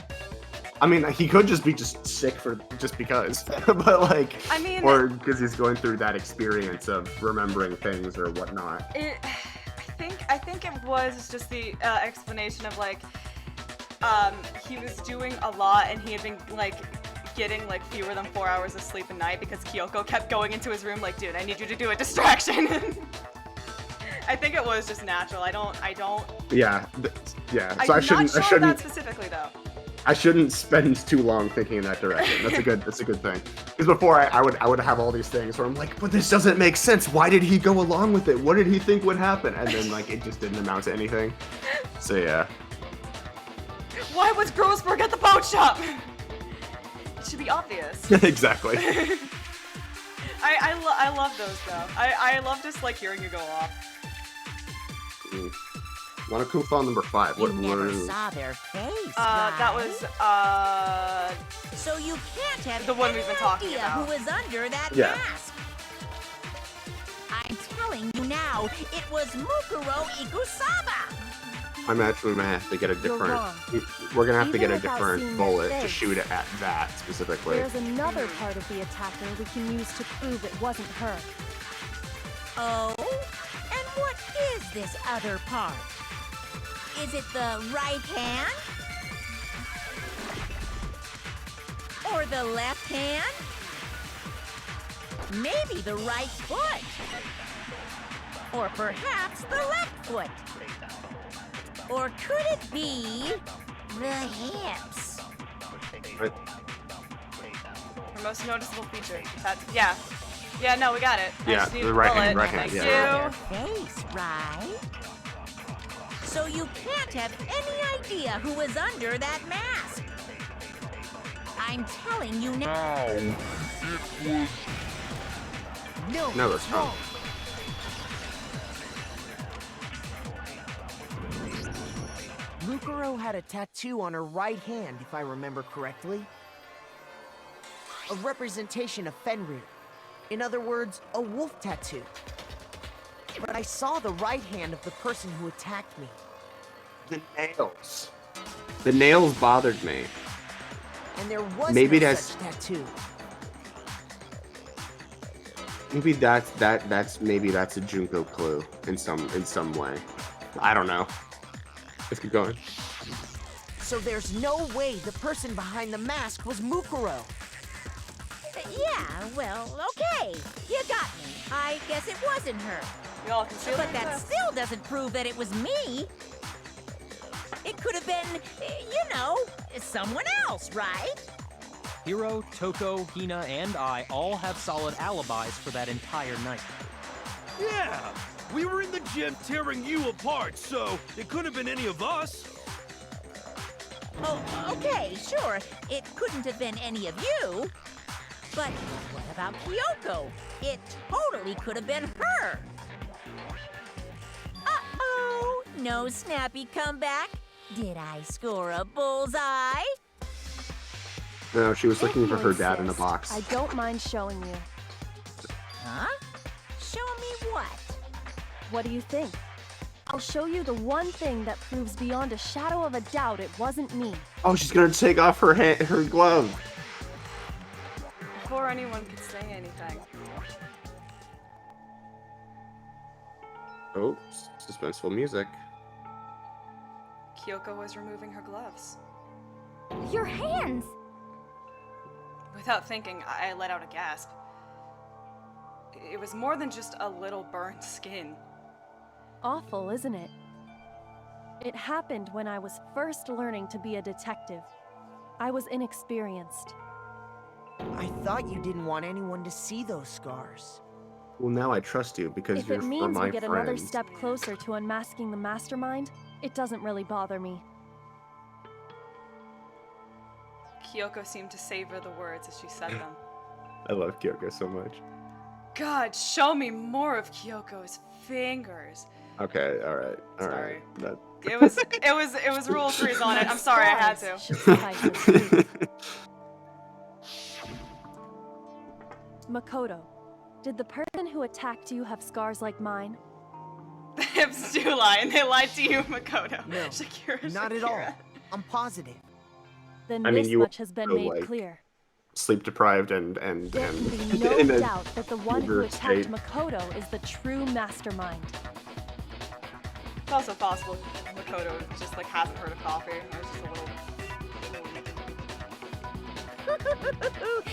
B: I mean, he could just be sick for just because, but like,
A: I mean,
B: or because he's going through that experience of remembering things or whatnot.
A: I think it was just the explanation of like, he was doing a lot and he had been like getting like fewer than 4 hours of sleep a night because Kyoko kept going into his room like, dude, I need you to do a distraction. I think it was just natural. I don't.
B: Yeah, yeah.
A: I'm
B: So
A: not sure that specifically though.
B: I shouldn't spend too long thinking in that direction. That's a good thing. Because before I would have all these things where I'm like, but this doesn't make sense. Why did he go along with it? What did he think would happen? And then like it just didn't amount to anything. So yeah.
A: Why was Grossberg at the boat shop? It should be obvious.
B: Exactly.
A: I love those though. I love just like hearing you go off.
B: Want to phone number 5?
C: You never saw their face,
A: That
C: right?
A: was
C: So you can't have
A: the one
C: any
A: we've been talking
C: idea
A: about.
C: who was under that
B: Yeah.
C: mask. I'm telling you now, it was Mukuro Ikusaba.
B: I'm actually gonna have to get a different.
D: wrong.
B: We're gonna have to
D: Even
B: get a
D: without
B: different
D: seeing their
B: bullet to
D: face.
B: shoot it at that specifically.
D: There's another part of the attacker we can use to prove it wasn't her.
C: Oh? And what is this other part? Is it the right hand? Or the left hand? Maybe the right foot? Or perhaps the left foot? Or could it be the hips?
B: Right.
A: Her most noticeable feature. Yeah. Yeah, no, we got it. I
B: Yeah,
A: just need
B: the
A: a
B: right
A: bullet.
B: hand, right hand,
A: Thank
B: yeah.
A: you.
C: Face, right? So you can't have any idea who was under that mask. I'm telling you now.
B: No, that's wrong.
H: Mukuro had a tattoo on her right hand, if I remember correctly. A representation of Fenrir. In other words, a wolf tattoo. But I saw the right hand of the person who attacked me.
B: The nails. The nails bothered me.
H: And there was
B: Maybe
H: no
B: that's-
H: such tattoo.
B: Maybe that's a Junko clue in some way. I don't know. Let's keep going.
H: So there's no way the person behind the mask was Mukuro.
C: Yeah, well, okay. You got me. I guess it wasn't her.
A: We all can see
C: But that still doesn't prove that it was me. It could have been, someone else, right?
G: Hiro, Toko, Hina, and I all have solid alibis for that entire night.
E: Yeah! We were in the gym tearing you apart, so it could have been any of us.
C: Oh, okay, sure. It couldn't have been any of you. But what about Kyoko? It totally could have been her. Uh-oh, no snappy comeback. Did I score a bullseye?
B: No, she was looking
D: If
B: for
D: you
B: her dad in a
D: insist,
B: box.
D: I don't mind showing you.
C: Huh? Show me what?
D: What do you think? I'll show you the one thing that proves beyond a shadow of a doubt it wasn't me.
B: Oh, she's gonna take off her her glove.
A: Before anyone could say anything.
B: Oh, suspenseful music.
A: Kyoko was removing her gloves.
F: Your hands!
A: Without thinking, I let out a gasp. It was more than just a little burned skin.
D: Awful, isn't it? It happened when I was first learning to be a detective. I was inexperienced.
H: I thought you didn't want anyone to see those scars.
B: Well, now I trust you because
D: If
B: you're
D: it means
B: my
D: we get
B: friend.
D: another step closer to unmasking the mastermind, it doesn't really bother me.
A: Kyoko seemed to savor the words as she said them.
B: I love Kyoko so much.
A: God, show me more of Kyoko's fingers.
B: Okay, all right.
A: Sorry.
B: That...
A: It was rule freeze on it. I'm sorry, I had to.
D: Should suffice your truth. Makoto, did the person who attacked you have scars like mine?
A: The hips do lie, and they lied to you, Makoto.
H: No,
A: Shakira,
H: not at all. I'm positive.
D: Then
B: I mean,
D: this
B: you
D: much has been
B: also,
D: made
B: like,
D: clear.
B: Sleep deprived and
D: There can be no
B: in a
D: doubt that the one who
B: fever
D: attacked
B: state.
D: Makoto is the true mastermind.
A: It's also possible Makoto just like hasn't heard of coffee. It was just a little.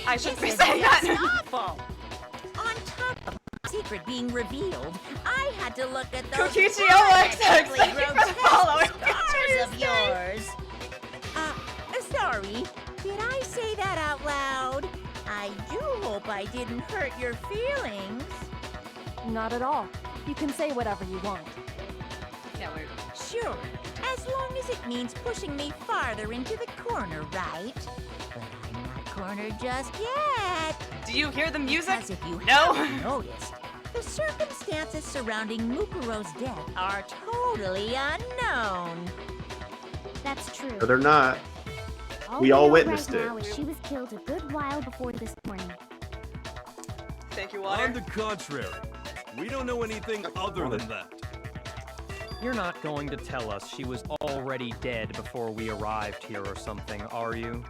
A: I shouldn't be
C: This is
A: saying
C: just
A: that.
C: awful. On top of the secret being revealed, I had to look at those
A: Kokichi OXX,
C: perfectly
A: thank you for
C: grotesque
A: following.
C: scars of
A: Curious
C: yours. Sorry, did I say that out loud? I do hope I didn't hurt your feelings.
D: Not at all. You can say whatever you want.
A: Can't wait.
C: Sure, as long as it means pushing me farther into the corner, right? But I'm not cornered just yet.
A: Do you hear the music?
C: Because if you
A: No.
C: haven't noticed, the circumstances surrounding Mukuro's death are totally unknown.
F: That's true.
B: No, they're not. We
F: we
B: all
F: know
B: witnessed
F: right
B: it.
F: now is she was killed a good while before this morning.
A: Thank you,
E: On
A: Water.
E: the contrary, we don't know anything other than that.
G: You're not going to tell us she was already dead before we arrived here or something, are you?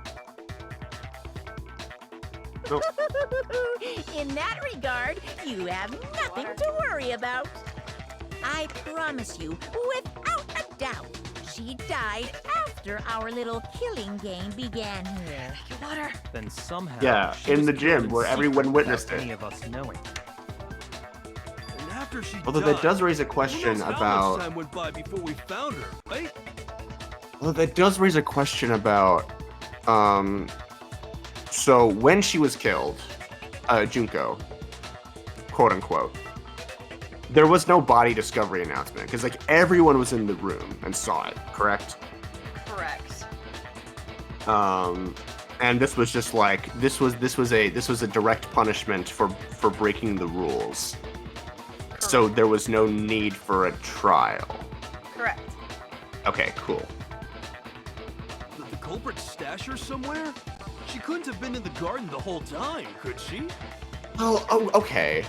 B: Nope.
C: In that regard, you have nothing to worry about. I promise you, without a doubt, she died after our little killing game began here.
A: Water.
G: Then somehow
B: Yeah,
G: she
B: in
G: was
B: the
G: killed
B: gym
G: in
B: where
G: secret
B: everyone
G: without
B: witnessed it.
G: any of us knowing.
E: And after she
B: Although
E: died,
B: that does raise a
E: who
B: question
E: knows how much
B: about.
E: time went by before we found her, right?
B: Well, that does raise a question about. So when she was killed, Junko, quote unquote, there was no body discovery announcement because like everyone was in the room and saw it, correct?
A: Correct.
B: And this was just like this was a direct punishment for breaking the rules. So there was no need for a trial.
A: Correct.
B: Okay, cool.
E: Did the culprit stash her somewhere? She couldn't have been in the garden the whole time, could she?
B: Oh, okay.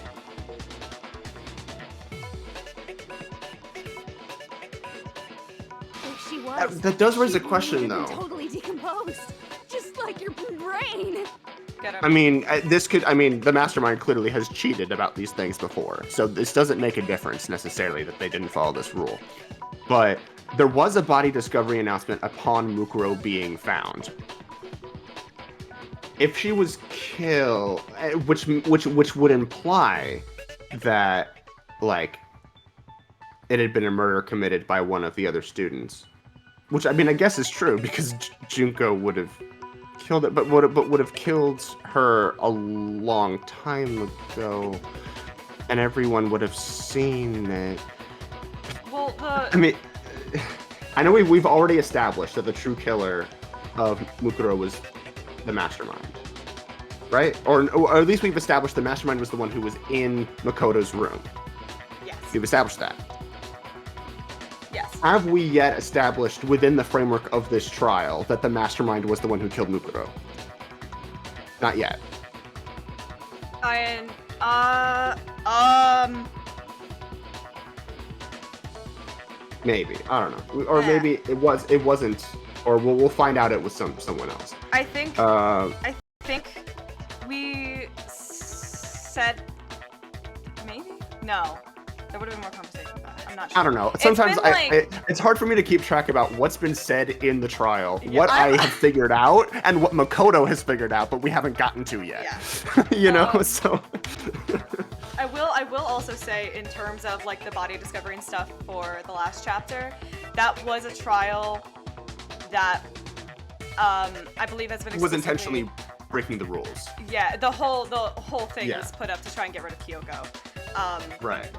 I: If she was,
B: That does raise a
I: she
B: question,
I: would have
B: though.
I: been totally decomposed, just like your brain.
A: Get
B: I mean, the mastermind clearly has cheated about these things before, so this doesn't make a difference necessarily that they didn't follow this rule. But there was a body discovery announcement upon Mukuro being found. If she was killed, which would imply that, like, it had been a murder committed by one of the other students. which I mean I guess is true because Junko would have killed it, but would have killed her a long time ago, and everyone would have seen it.
A: Well,
B: I mean, I know we've already established that the true killer of Mukuro was the mastermind, right? Or at least we've established the mastermind was the one who was in Makoto's room.
A: Yes.
B: We've established that.
A: Yes.
B: Have we yet established within the framework of this trial that the mastermind was the one who killed Mukuro? Not yet. Maybe. I don't know. Or maybe it wasn't, or we'll find out it was someone else.
A: I think we said maybe? No. There would have been more conversation about it. I'm not sure.
B: I don't know. Sometimes it's hard for me to keep track about what's been said in the trial, what I have figured out, and what Makoto has figured out, but we haven't gotten to yet.
A: Yeah.
B: You know, so.
A: I will also say, in terms of like the body discovery and stuff for the last chapter, that was a trial that I believe has been
B: was intentionally breaking the rules.
A: Yeah, the whole thing was put up to try and get rid of Kyoko.
B: Right.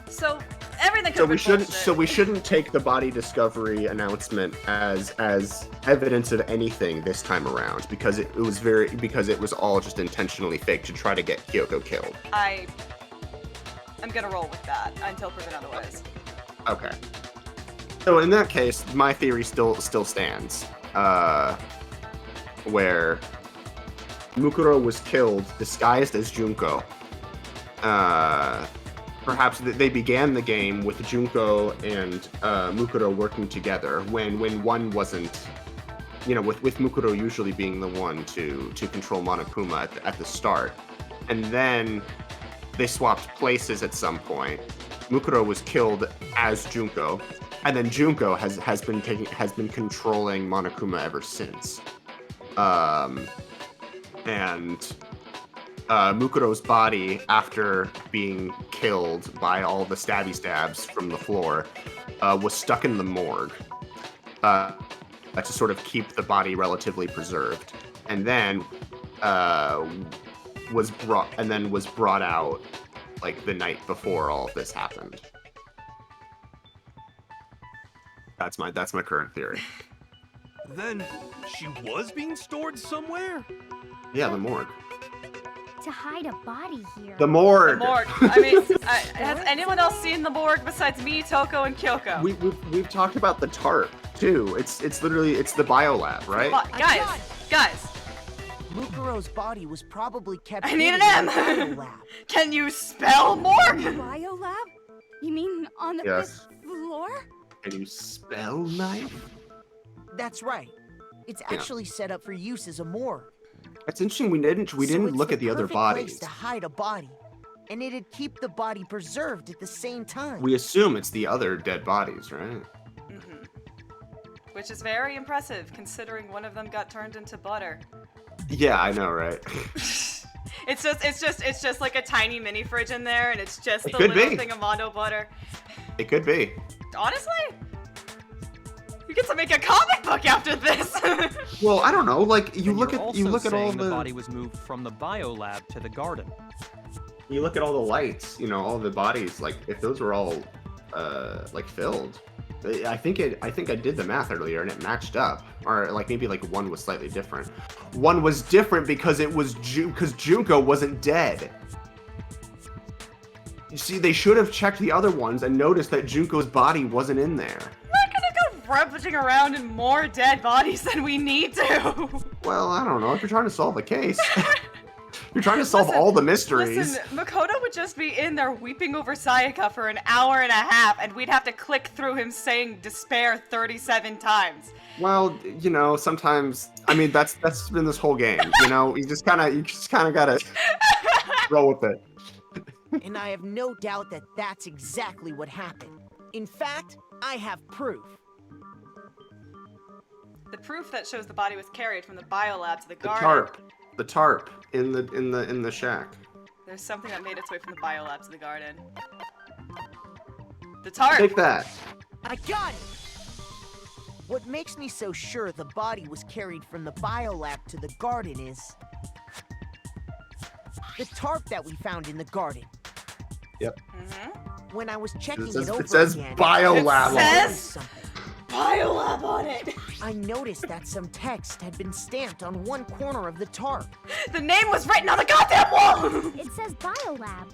A: So everything could have been bullshit.
B: So we shouldn't take the body discovery announcement as evidence of anything this time around because it was all just intentionally fake to try to get Kyoko killed.
A: I'm gonna roll with that until proven otherwise.
B: Okay. So in that case, my theory still stands. Where Mukuro was killed disguised as Junko. Perhaps they began the game with Junko and Mukuro working together when one wasn't, with Mukuro usually being the one to control Monokuma at the start. And then they swapped places at some point. Mukuro was killed as Junko, and then Junko has been controlling Monokuma ever since. Mukuro's body, after being killed by all the stabby stabs from the floor, was stuck in the morgue to sort of keep the body relatively preserved, and then was brought out like the night before all of this happened. That's my current theory.
E: Then she was being stored somewhere?
B: Yeah, the morgue.
F: To hide a body here.
B: The morgue.
A: The morgue. I mean, has anyone else seen the morgue besides me, Toko, and Kyoko?
B: We've talked about the tarp too. It's literally the biolab, right?
A: Guys.
H: Mukuro's body was probably kept.
A: I need an
H: in
A: M.
H: the biolab.
A: Can you spell morgue?
I: Biolab? You mean on the fifth floor?
B: Can you spell knife?
H: That's right. It's actually set up for use as a morgue.
B: That's interesting. We didn't look at the other bodies.
H: Place to hide a body, and it'd keep the body preserved at the same time.
B: We assume it's the other dead bodies, right?
A: Mm-hmm. Which is very impressive, considering one of them got turned into butter.
B: Yeah, I know, right?
A: It's just like a tiny mini fridge in there, and it's just the little thing of Mondo butter.
B: It could be.
A: Honestly, you get to make a comic book after this.
B: Well, I don't know. Like you
G: and
B: look
G: at
B: all
G: the body was moved from the biolab to the garden.
B: You look at all the lights. All the bodies. Like if those were all like filled. I think I did the math earlier and it matched up, or like maybe like one was slightly different. One was different because it was because Junko wasn't dead. You see, they should have checked the other ones and noticed that Junko's body wasn't in there.
A: We're gonna go rummaging around in more dead bodies than we need to.
B: Well, I don't know. If you're trying to solve a case, you're trying to solve all the mysteries.
A: Listen, Makoto would just be in there weeping over Sayaka for an hour and a half, and we'd have to click through him saying despair 37 times.
B: Well, sometimes, I mean, that's been this whole game. You just kind of gotta roll with it.
H: And I have no doubt that that's exactly what happened. In fact, I have proof.
A: The proof that shows the body was carried from the biolab to the garden.
B: The tarp in the shack.
A: There's something that made its way from the biolab to the garden. The tarp.
B: Take that.
H: I got it. What makes me so sure the body was carried from the biolab to the garden is the tarp that we found in the garden.
B: Yep.
H: When I was checking
B: It
H: over
B: says
H: again,
B: biolab.
A: It
H: I
A: says-
H: noticed something.
A: Biolab on it!
H: I noticed that some text had been stamped on one corner of the tarp.
A: The name was written on the goddamn wall!
F: It says biolab.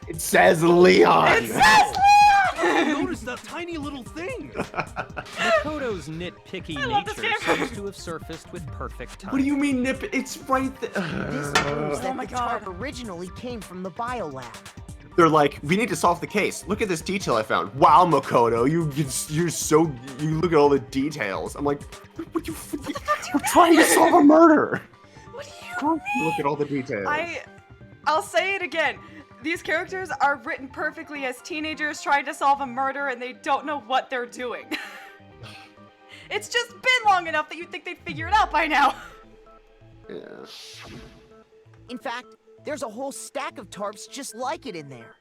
B: It says Leon.
A: It says
E: I
A: Leon!
E: noticed that tiny little thing.
G: Makoto's nitpicky
A: I love this
G: nature
A: character.
G: seems to have surfaced with perfect timing.
B: What do you mean, Nip? It's right
H: This
B: there.
H: proves that
A: my
H: the tarp
A: God.
H: originally came from the biolab.
B: They're like, we need to solve the case. Look at this detail I found. Wow, Makoto, you look at all the details. I'm like, we're trying to solve a murder.
A: What do
B: Of course you look at all the details.
A: I'll say it again. These characters are written perfectly as teenagers trying to solve a murder and they don't know what they're doing. It's just been long enough that you'd think they'd figure it out by now.
B: Yeah.
H: In fact, there's a whole stack of tarps just like it in there.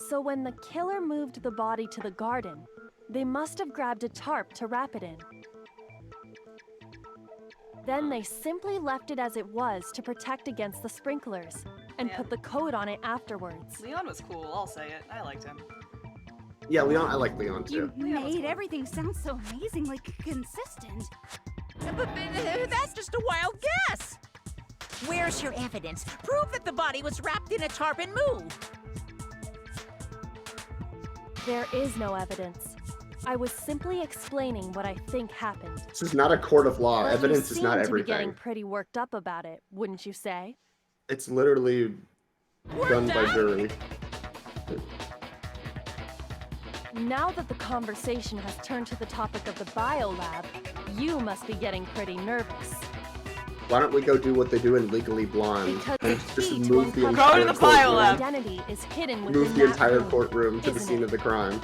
D: So when the killer moved the body to the garden, they must have grabbed a tarp to wrap it in. Then they simply left it as it was to protect against the sprinklers, and
A: Yeah.
D: put the coat on it afterwards.
A: Leon was cool, I'll say it. I liked him.
B: Yeah, Leon, I like Leon
I: You
B: too.
I: made everything sound so amazingly consistent.
C: But that's just a wild guess. Where's your evidence? Prove that the body was wrapped in a tarp and moved.
D: There is no evidence. I was simply explaining what I think happened.
B: This is not a court of law.
D: But you
B: Evidence is not
D: seem to be getting
B: everything.
D: pretty worked up about it, wouldn't you say?
B: It's literally done by jury.
D: Now that the conversation has turned to the topic of the biolab, you must be getting pretty nervous.
B: Why don't we go do what they do in Legally Blonde
D: Because
B: and
D: the
B: just
D: key to
B: move the
D: uncover
A: Go to
B: entire
A: the
D: the
A: biolab.
B: courtroom,
D: identity is hidden within
B: move the
D: that
B: entire
D: room,
B: courtroom to the
D: isn't
B: scene
D: it?
B: of the crime.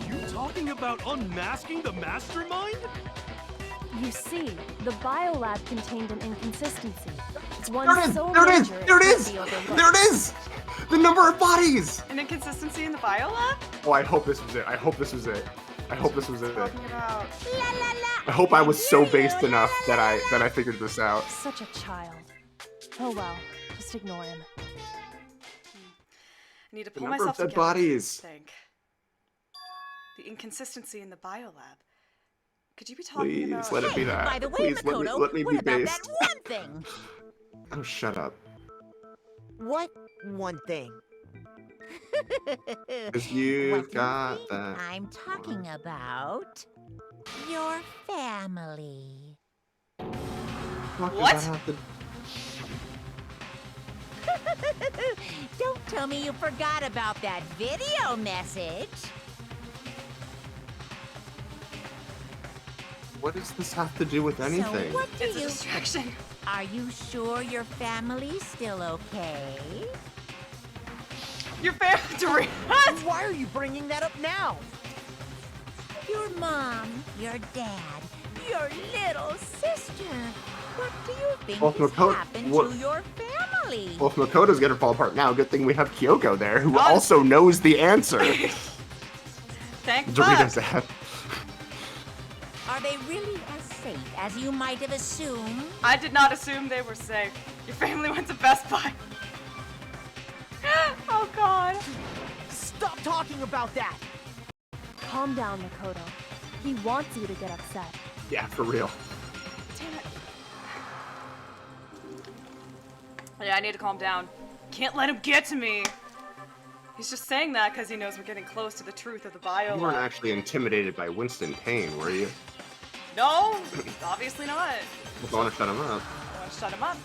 E: You talking about unmasking the mastermind?
D: You see, the biolab contained an inconsistency. One
B: There it is!
D: so
B: There it is!
D: major
B: There it
D: can't
B: is!
D: be overlooked.
B: There it is! The number of bodies!
A: An inconsistency in the biolab?
B: Oh, I hope this was it. I hope this was it. I hope this was it.
A: Talking about...
B: I hope I was so based enough that I figured this out.
D: Such a child. Oh well, just ignore him.
A: I need to
B: The
A: pull
B: number of
A: myself
B: dead
A: together.
B: bodies.
A: Think. The inconsistency in the biolab. Could you be talking
B: Please
A: about...
B: let it be that.
C: By the way,
B: Please
C: Makoto,
B: let me
C: what
B: be
C: about
B: based.
C: that one thing?
B: Oh, shut up.
H: What one thing?
B: Because you've
C: What do you
B: got
C: think
B: that.
C: I'm talking about your family.
B: Talking
A: What?
B: about the-
C: Don't tell me you forgot about that video message.
B: What does this have to do with anything?
C: So what do
A: It's a
C: you...
A: distraction.
C: Are you sure your family's still okay?
A: Your family...
H: Why are you bringing that up now?
C: Your mom, your dad, your little sister. What do you think
B: Well,
C: has
B: Makoto-
C: happened
B: what-
C: to your family?
B: Well, if Makoto's gonna fall apart now, good thing we have Kyoko there, who
A: God.
B: also knows the answer.
A: Thank
B: Doritos
A: fuck.
B: have.
C: Are they really as safe as you might have assumed?
A: I did not assume they were safe. Your family went to Best Buy. Oh god.
H: Stop talking about that!
D: Calm down, Makoto. He wants you to get upset.
B: Yeah, for real.
A: Damn it. Yeah, I need to calm down. Can't let him get to me. He's just saying that because he knows we're getting close to the truth of the bio.
B: You weren't actually intimidated by Winston Payne, were you?
A: No, obviously not.
B: I want to shut him up.
A: I want to shut him up.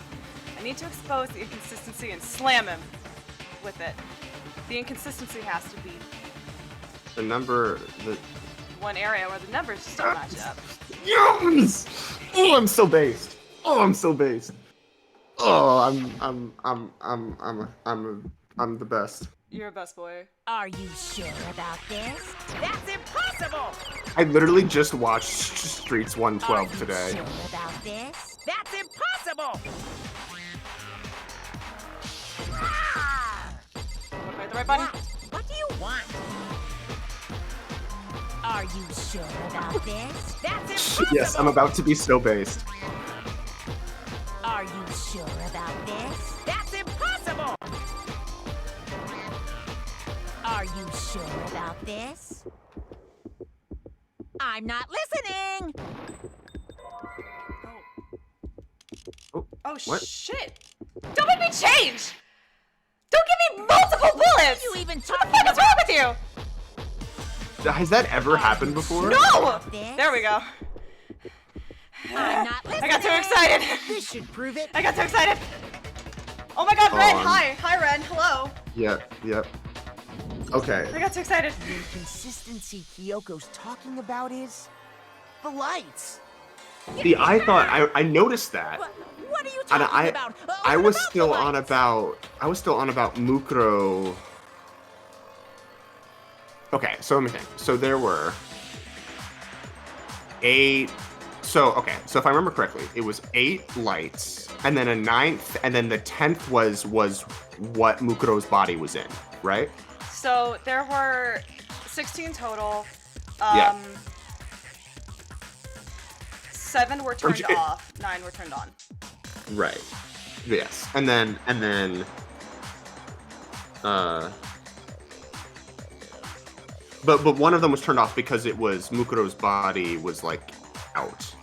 A: I need to expose the inconsistency and slam him with it. The inconsistency has to be
B: The number, the
A: one area where the numbers just don't match up.
B: yes! Oh, I'm so based. Oh, I'm so based. Oh, I'm the best.
A: You're a best boy.
C: Are you sure about this? That's impossible!
B: I literally just watched Streets
C: Are
B: 112
C: you
B: today.
C: sure about this? That's impossible!
A: Wanna fight the right button?
C: What do you want? Are you sure about this? That's impossible!
B: Yes, I'm about to be so based.
C: Are you sure about this? That's impossible! Are you sure about this? I'm not listening!
A: Oh,
B: What?
A: shit! Don't make me change! Don't give me multiple bullets!
C: You even
A: What the fuck is wrong with you?
B: Has that ever happened before?
A: No!
C: This?
A: There we go.
C: I'm not listening!
A: I got too excited!
H: This should prove it.
A: I got too excited! Oh my god, Ren!
B: On.
A: Hi! Hi, Ren! Hello!
B: Yep. Okay.
A: I got too excited.
H: The inconsistency Kyoko's talking about is the lights.
B: See, I thought I noticed that.
C: What are you
B: And
C: talking about?
B: I
C: What
B: was
C: about
B: still
C: the
B: on
C: lights?
B: about Mukuro. Okay, so let me think. So there were 8. So if I remember correctly, it was 8 lights, and then a 9th, and then the 10th was what Mukuro's body was in, right?
A: So there were 16 total.
B: Yeah.
A: 7 were turned
B: Okay.
A: off, 9 were turned on.
B: Right. Yes. And then but one of them was turned off because it was Mukuro's body was like out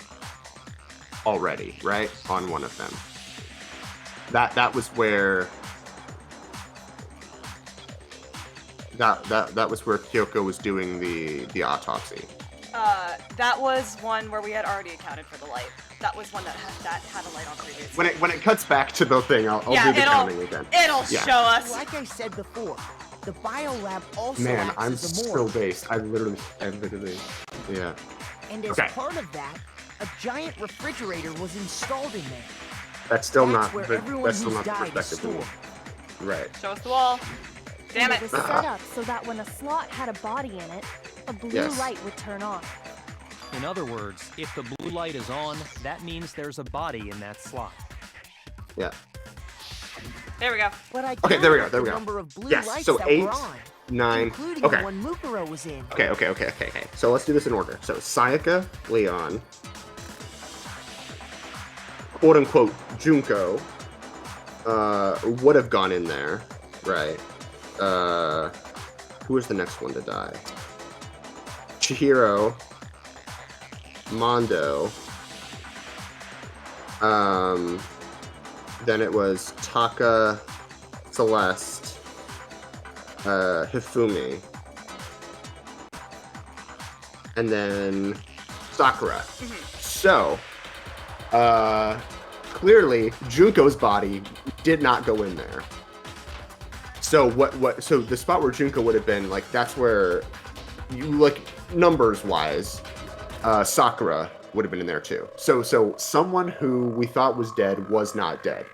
B: already, right? On one of them. That was where that was where Kyoko was doing the autopsy.
A: That was one where we had already accounted for the light. That was one that had a light on previously.
B: When it cuts back to the thing, I'll do the counting again.
A: It'll
B: Yeah.
A: show us.
H: Like I said before, the biolab also
B: Man,
H: acts
B: I'm
H: as a
B: so
H: morgue.
B: based. I literally, yeah.
H: And as
B: Okay.
H: part of that, a giant refrigerator was installed in there.
B: That's still
H: That's
B: not
H: where
B: the,
H: everyone
B: that's still
H: who's
B: not the
H: died is
B: perspective we need.
H: stored.
B: Right.
A: Show us the wall. Damn
D: And
A: it.
D: it was set up so that when a slot had a body in it, a blue
B: Yes.
D: light would turn on.
G: In other words, if the blue light is on, that means there's a body in that slot.
B: Yeah.
A: There we go.
H: But I
B: Okay, there we go,
H: counted
B: there we
H: the
B: go.
H: number of blue
B: Yes,
H: lights
B: so
H: that
B: 8,
H: were on,
B: 9.
H: including
B: Okay.
H: the one Mukuro was in.
B: Okay. So let's do this in order. So Sayaka, Leon, quote unquote Junko, would have gone in there, right? Who was the next one to die? Chihiro, Mondo. Then it was Taka, Celeste, Hifumi, and then Sakura. So, clearly Junko's body did not go in there. So so the spot where Junko would have been, like, that's where you, like, numbers wise, Sakura would have been in there too. So someone who we thought was dead was not dead.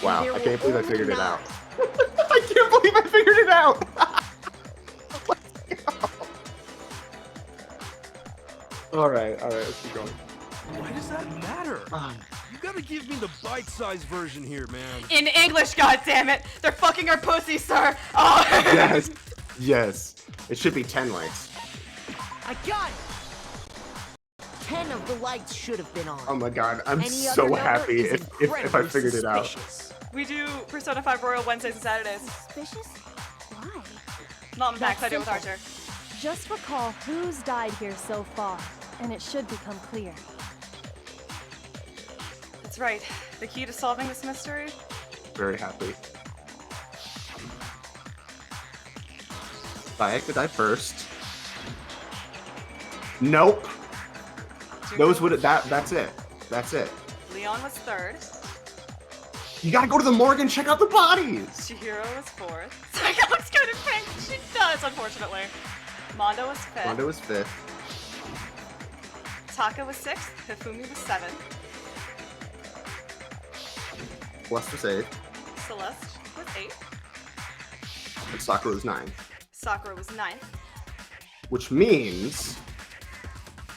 B: Wow,
H: There
B: I can't believe I
H: were
B: figured it
H: only
B: out. I can't believe I figured it out. All right, let's keep going.
E: Why does that matter? You gotta give me the bite-sized version here, man.
A: In English, goddammit! They're fucking our pussy, sir! Oh!
B: Yes. It should be 10 lights.
H: I got it! 10 of the lights should have been on.
B: Oh my god, I'm
H: Any
B: so
H: other number
B: happy
H: is
B: if I
H: incredibly
B: figured it out.
H: suspicious.
A: We do Persona 5 Royal Wednesdays and Saturdays.
I: Suspicious? Why?
A: Not in
D: That's
A: packs, I do it with
D: simple.
A: Archer.
D: Just recall who's died here so far, and it should become clear.
A: That's right. The key to solving this mystery?
B: Very happy. Sayaka died first. Nope. Those would that's it. That's it.
A: Leon was 3rd.
B: You gotta go to the morgue and check out the bodies.
A: Chihiro was 4th. Sayaka looks good in pink. She does, unfortunately. Mondo was 5th.
B: Mondo was 5th.
A: Taka was 6th. Hifumi was 7th.
B: Celeste was 8th.
A: Celeste was 8th.
B: And Sakura was 9th.
A: Sakura was 9th.
B: Which means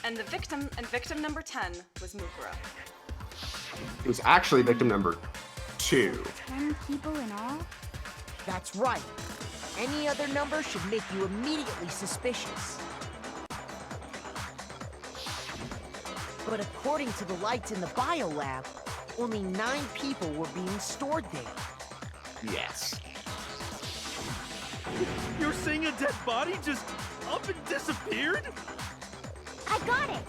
A: And the victim number 10 was Mukuro.
B: it was actually victim number 2.
F: 10 people in all?
H: That's right. Any other number should make you immediately suspicious. But according to the lights in the biolab, only 9 people were being stored there.
B: Yes.
E: You're saying a dead body just up and disappeared?
F: I got it!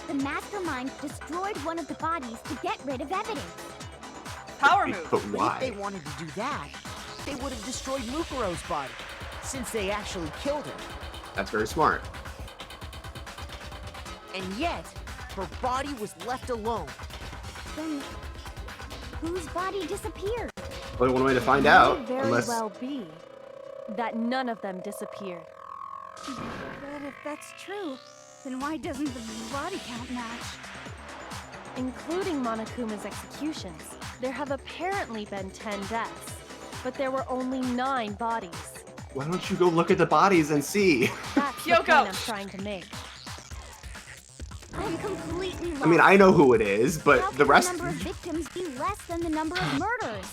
F: The mastermind destroyed one of the bodies to get rid of evidence.
A: Power move.
B: But
H: But
B: why?
H: if they wanted to do that, they would have destroyed Mukuro's body, since they actually killed her.
B: That's very smart.
H: And yet, her body was left alone.
F: Then, whose body disappeared?
B: Only one way to find
D: It
B: out,
D: may very
B: unless
D: well be that none of them disappeared.
I: But if that's true, then why doesn't the body count match?
D: Including Monokuma's executions, there have apparently been 10 deaths, but there were only 9 bodies.
B: why don't you go look at the bodies and see?
D: That's the
A: Kyoko.
D: point I'm trying to make.
F: I'm completely lost.
B: I mean, I know who it is, but
F: How
B: the
F: can
B: rest.
F: the number of victims be less than the number of murders?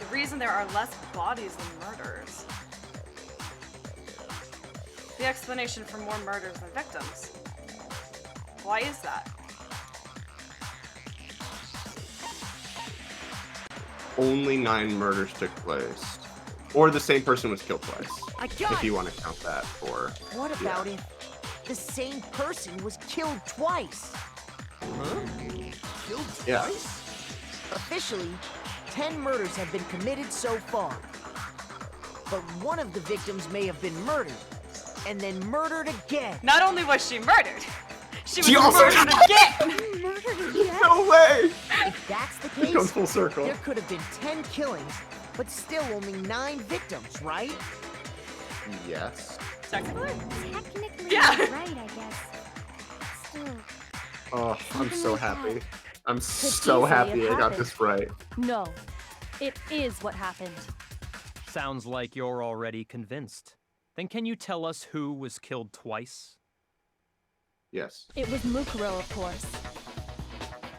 A: The reason there are less bodies than murders. The explanation for more murders than victims. Why is that?
B: Only 9 murders took place, or the same person was killed twice.
H: I got
B: If you
H: it.
B: want to count that for.
H: What about if the same person was killed twice?
E: Killed
B: Yeah.
E: twice?
H: Officially, 10 murders have been committed so far. But one of the victims may have been murdered, and then murdered again.
A: Not only was she murdered, she was
B: She also-
A: murdered again!
F: Murdered again?
B: No way!
H: If that's the
B: It goes
H: case,
B: full circle.
H: there could have been 10 killings, but still only 9 victims, right?
B: Yes.
A: Technically?
F: Technically,
A: Yeah.
F: you're right, I guess. Still,
B: Oh, I'm
F: Something
B: so
F: like
B: happy.
F: that.
B: I'm
D: Could
B: so
D: easily
B: happy
D: have
B: I got
D: happened.
B: this right.
D: No, it is what happened.
G: Sounds like you're already convinced. Then can you tell us who was killed twice?
B: Yes.
D: It was Mukuro, of course.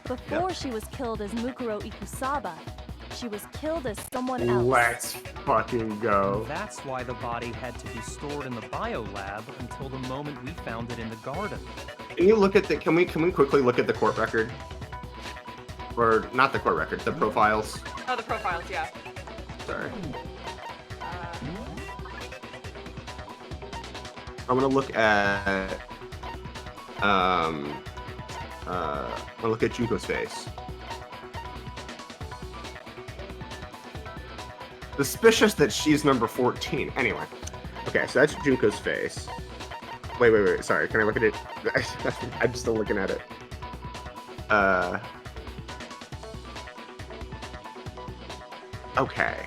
D: Before she was killed as Mukuro Ikusaba, she was killed as someone else.
B: Let's fucking go.
G: That's why the body had to be stored in the biolab until the moment we found it in the garden.
B: Can you look at the? Can we quickly look at the court record? Or not the court record, the profiles.
A: Oh, the profiles, yeah.
B: Sorry.
A: Uh,
B: I'm gonna look at. I'm gonna look at Junko's face. Suspicious that she's number 14. Anyway. Okay, so that's Junko's face. Wait. Sorry, can I look at it? I'm still looking at it. Okay.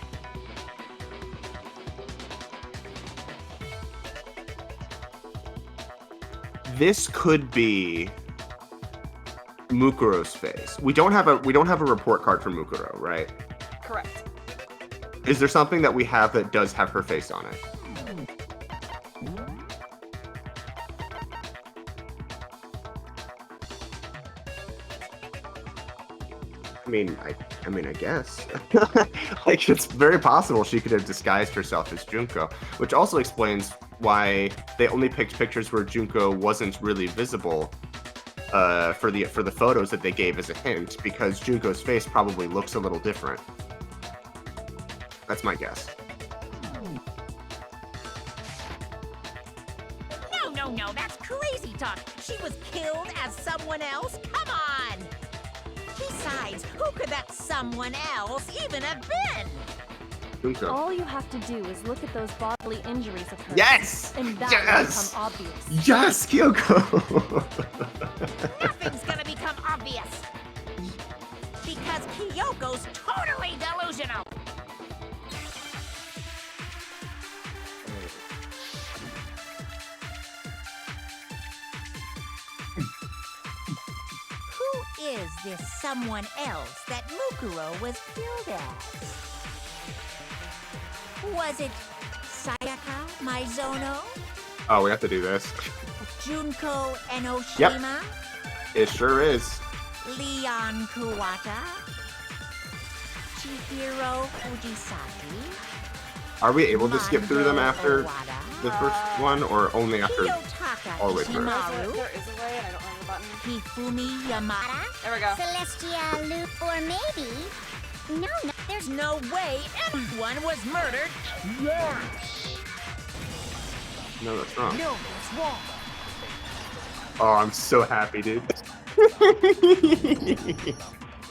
B: This could be Mukuro's face. We don't have a report card for Mukuro, right?
A: correct.
B: Is there something that we have that does have her face on it? I mean, I guess. Like, it's very possible she could have disguised herself as Junko, which also explains why they only picked pictures where Junko wasn't really visible for the photos that they gave as a hint, because Junko's face probably looks a little different. That's my guess.
C: No, that's crazy talk. She was killed as someone else? Come on! Besides, who could that someone else even have been?
B: Junko.
D: All you have to do is look at those bodily injuries of hers.
B: Yes!
D: And that
B: Yes!
D: will become obvious.
B: Yes, Kyoko!
C: Nothing's gonna become obvious. Because Kyoko's totally delusional. Who is this someone else that Mukuro was killed as? Was it Sayaka Maizono?
B: Oh, we have to do this.
C: Junko Enoshima?
B: It sure is.
C: Leon Kuwata? Toshihiro Fujisaki.
B: Are we able to skip through them after
C: Owada,
B: the first one, or only after
C: Kiyotaka
B: all the way through?
C: Ishimaru,
A: There is a way, and I don't remember the button.
C: Hifumi Yamada.
A: There we go.
F: Celestia Loop, or maybe... No,
C: There's no way anyone was murdered.
B: No, that's wrong.
H: No, that's wrong.
B: Oh, I'm so happy, dude.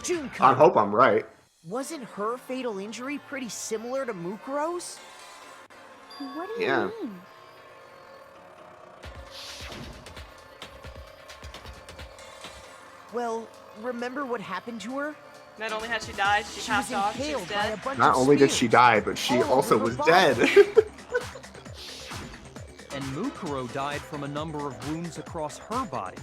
H: Junko.
B: I hope I'm right.
H: Wasn't her fatal injury pretty similar to Mukuro's?
F: what do you
B: Yeah.
F: mean?
H: Well, remember what happened to her?
A: Not only had she died, she
H: She was
A: passed off, she's
H: impaled by a
A: dead.
H: bunch
B: Not
H: of
B: only did
H: spears.
B: she die, but she
H: All
B: also
H: over her
B: was
H: body.
B: dead.
G: And Mukuro died from a number of wounds across her body.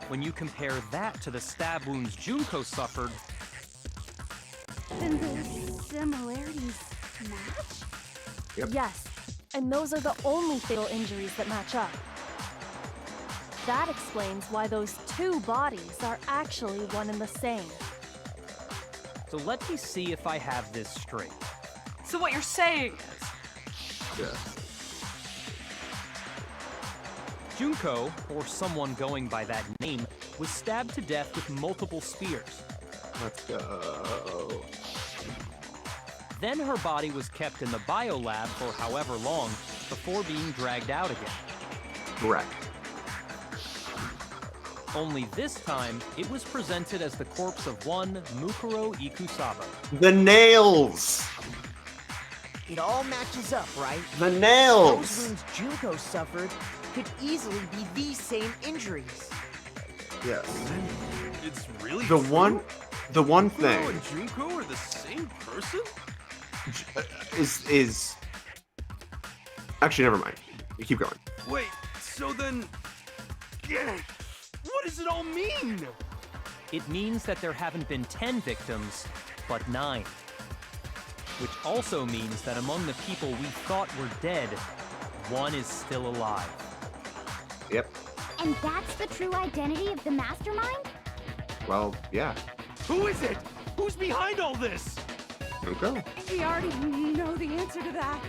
G: When you compare that to the stab wounds Junko suffered,
I: Then the similarities match?
B: Yep.
D: Yes, and those are the only fatal injuries that match up. That explains why those two bodies are actually one and the same.
G: so let me see if I have this straight.
A: So what you're saying is,
B: Yeah.
G: Junko, or someone going by that name, was stabbed to death with multiple spears.
B: Let's go.
G: Then her body was kept in the biolab for however long before being dragged out again.
B: Correct.
G: Only this time, it was presented as the corpse of one Mukuro Ikusaba.
B: The nails!
H: It all matches up, right?
B: The
H: Those
B: nails!
H: wounds Junko suffered could easily be these same injuries.
B: Yes.
E: It's really
B: The
E: true?
B: one
E: Kuro
B: thing
E: and Junko are the same person?
B: is actually, never mind. You keep going.
E: Wait, so then... Yeah, what does it all mean?
G: It means that there haven't been 10 victims, but 9. Which also means that among the people we thought were dead, one is still alive.
B: Yep.
F: And that's the true identity of the mastermind?
B: Well, yeah.
E: Who is it? Who's behind all this?
B: Junko.
I: We already know the answer to that.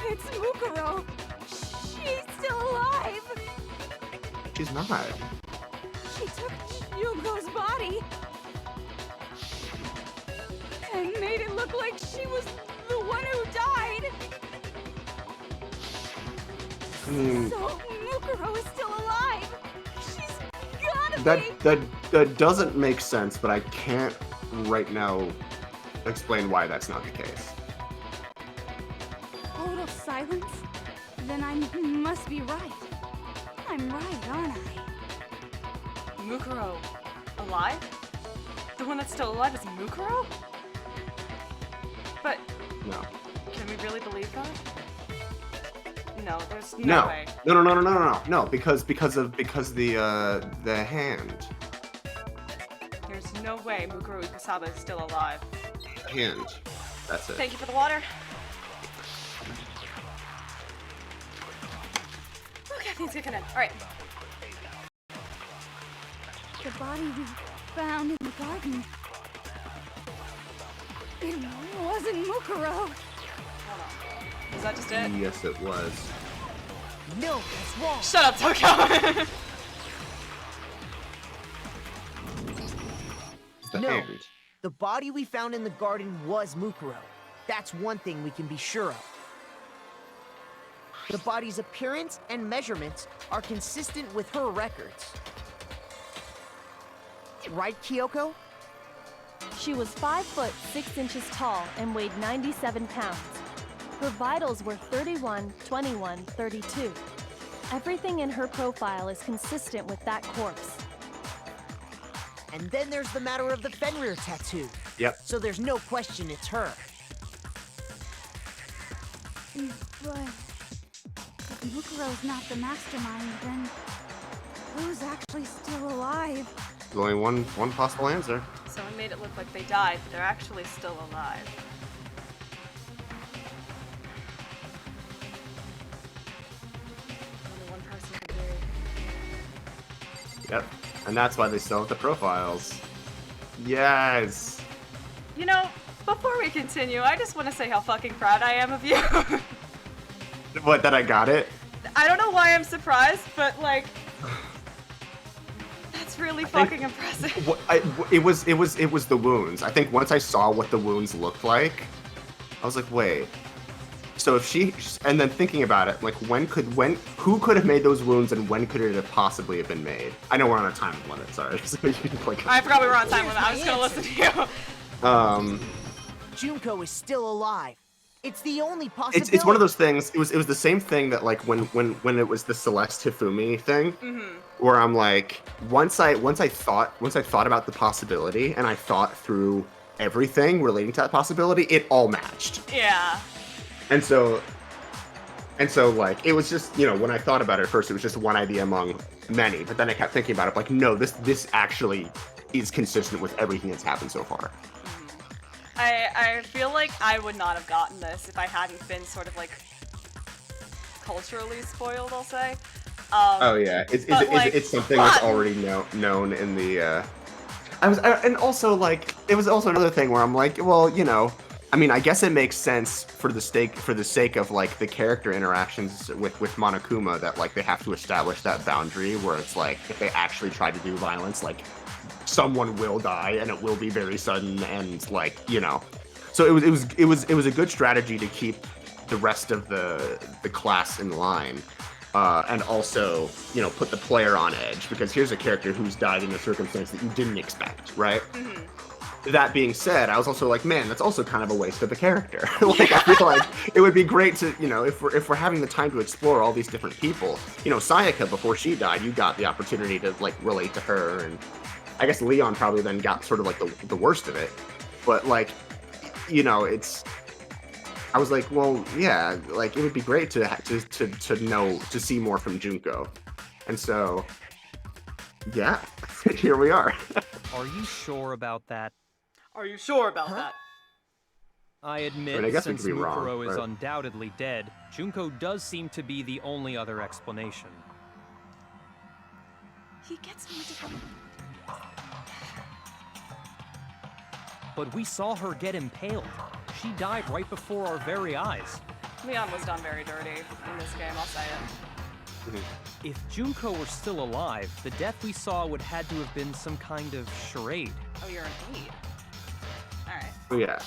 I: It's Mukuro. She's still alive.
B: She's not.
I: She took Junko's body and made it look like she was the one who died.
B: I mean,
I: So Mukuro is still alive. She's gotta
B: that doesn't make sense, but I can't right now explain why that's not the case.
I: Total silence? Then I must be right. I'm right, aren't I?
A: Mukuro alive? The one that's still alive is Mukuro? But
B: No.
A: can we really believe that? No, there's no,
B: No.
A: way.
B: No, because the hand.
A: There's no way Mukuro Ikusaba is still alive.
B: Hand. That's it.
A: Thank you for the water. Okay, things kicking in. Alright.
I: The body we found in the garden. It wasn't Mukuro.
A: Hold on. Is that just it?
B: Yes, it was.
H: No, that's wrong.
A: Shut up, Tokyo!
B: It's the
H: No.
B: hand.
H: The body we found in the garden was Mukuro. That's one thing we can be sure of. The body's appearance and measurements are consistent with her records. Right, Kyoko?
D: She was 5 foot 6 inches tall and weighed 97 pounds. Her vitals were 31, 21, 32. Everything in her profile is consistent with that corpse.
H: And then there's the matter of the Fenrir tattoo.
B: Yep.
H: So there's no question it's her.
I: But if Mukuro's not the mastermind, then who's actually still alive?
B: There's only one possible answer.
A: Someone made it look like they died, but they're actually still alive. Only one person could do.
B: Yep. And that's why they still have the profiles. Yes.
A: You know, before we continue, I just want to say how fucking proud I am of you.
B: What, that I got it?
A: I don't know why I'm surprised, but like, that's really fucking impressive.
B: It was the wounds. I think once I saw what the wounds looked like, I was like, wait. So if she, and then thinking about it, like who could have made those wounds and when could it have possibly have been made? I know we're on a time limit, sorry.
A: I forgot we were on time limit. I was just gonna listen to you.
H: Junko is still alive. It's the only possibility.
B: It's one of those things. It was the same thing that like when it was the Celeste Hifumi thing, where I'm like, once I thought about the possibility and I thought through everything relating to that possibility, it all matched.
A: Yeah.
B: And so like it was just, you know, when I thought about it at first, it was just one idea among many. But then I kept thinking about it, like, no, this actually is consistent with everything that's happened so far.
A: I feel like I would not have gotten this if I hadn't been sort of like culturally spoiled, I'll say.
B: Oh yeah, it's something that's already known in the. And also like it was also another thing where I'm like, well, you know, I mean, I guess it makes sense for the sake of like the character interactions with Monokuma that like they have to establish that boundary where it's like if they actually try to do violence, like someone will die and it will be very sudden and like, you know. So it was a good strategy to keep the rest of the class in line. And also, you know, put the player on edge because here's a character who's died in a circumstance that you didn't expect, right? That being said, I was also like, man, that's also kind of a waste of a character. Like, I feel like it would be great to, you know, if we're having the time to explore all these different people. You know, Sayaka, before she died, you got the opportunity to like relate to her, and I guess Leon probably then got sort of like the worst of it. But like, you know, I was like, well, yeah, like it would be great to know, to see more from Junko, and so, yeah, here we are.
G: Are you sure about that?
A: Are you sure about that?
G: I admit,
B: I guess
G: since
B: we could be wrong,
G: Mukuro is
B: but-
G: undoubtedly dead, Junko does seem to be the only other explanation.
A: He gets me to.
G: But we saw her get impaled. She died right before our very eyes.
A: Leon was done very dirty in this game, I'll say it.
G: If Junko were still alive, the death we saw would had to have been some kind of charade.
A: Oh, you're an aide. Alright.
B: Oh, yeah,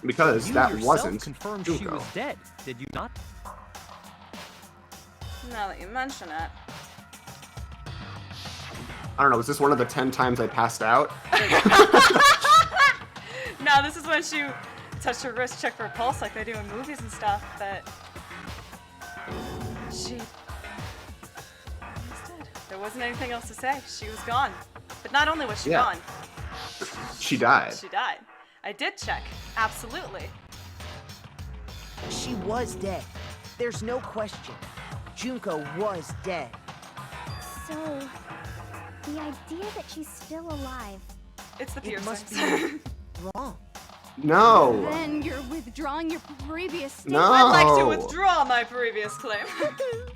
B: because
G: You
B: that
G: yourself
B: wasn't
G: confirmed
B: Junko.
G: she was dead, did you not?
A: Now that you mention it.
B: I don't know, was this one of the 10 times I passed out?
A: No, this is when she touched her wrist, checked for a pulse like they do in movies and stuff, but she was dead. There wasn't anything else to say. She was gone. But not only was she gone,
B: She died.
A: she died. I did check. Absolutely.
H: She was dead. There's no question. Junko was dead.
F: So, the idea that she's still alive.
A: It's the
H: It
A: piercings.
H: must be wrong.
B: No.
I: Then you're withdrawing your previous statement.
B: No.
A: I'd like to withdraw my previous claim.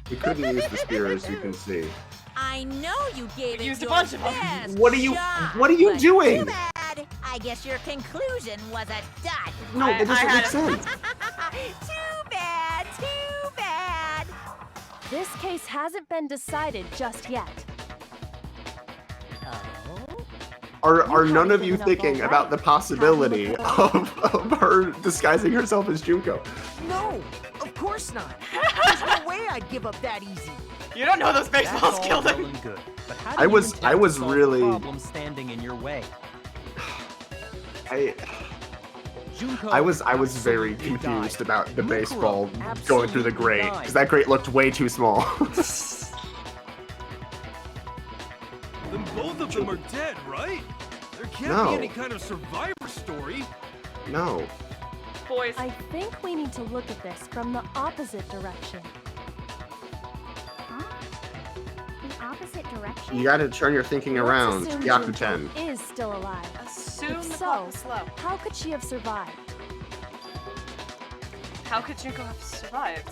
B: We couldn't use the spear, as you can see.
C: I know you gave it
A: used a
C: your
A: bunch of them.
C: best
B: What are you
C: shot, but
B: doing?
C: Too bad. I guess your conclusion was a dud.
B: No,
A: I
B: that doesn't
A: had
B: make
A: it.
B: sense.
C: Too bad. Too bad.
D: This case hasn't been decided just yet.
B: Are none of
D: haven't
B: you
D: given up
B: thinking
D: already.
B: about the possibility of her disguising herself as Junko?
H: No, of course not. There's no way I'd give up that easy.
A: You don't know those
G: That's
A: baseballs
G: all
A: killed
G: well
A: him.
G: and good. But how
B: I
G: do you
B: was-
G: intend
B: I
G: to
B: was
G: solve
B: really-
G: the problem standing in your way? Junko
B: I was very
G: absolutely
B: confused
G: died.
B: about the
G: Mukuro
B: baseball going through the
G: absolutely
B: grate,
G: died.
B: because that grate looked way too small.
E: Then both of them are dead, right? There can't
B: No.
E: be any kind of survivor story.
B: No.
A: Boys,
D: I think we need to look at this from the opposite direction.
F: Huh? The opposite direction?
B: You gotta turn your thinking around.
D: Let's assume
B: Yakuten.
D: Junko is still alive.
A: assume
D: If
A: the
D: so,
A: clock was slow.
D: how could she have survived?
A: How could Junko have survived?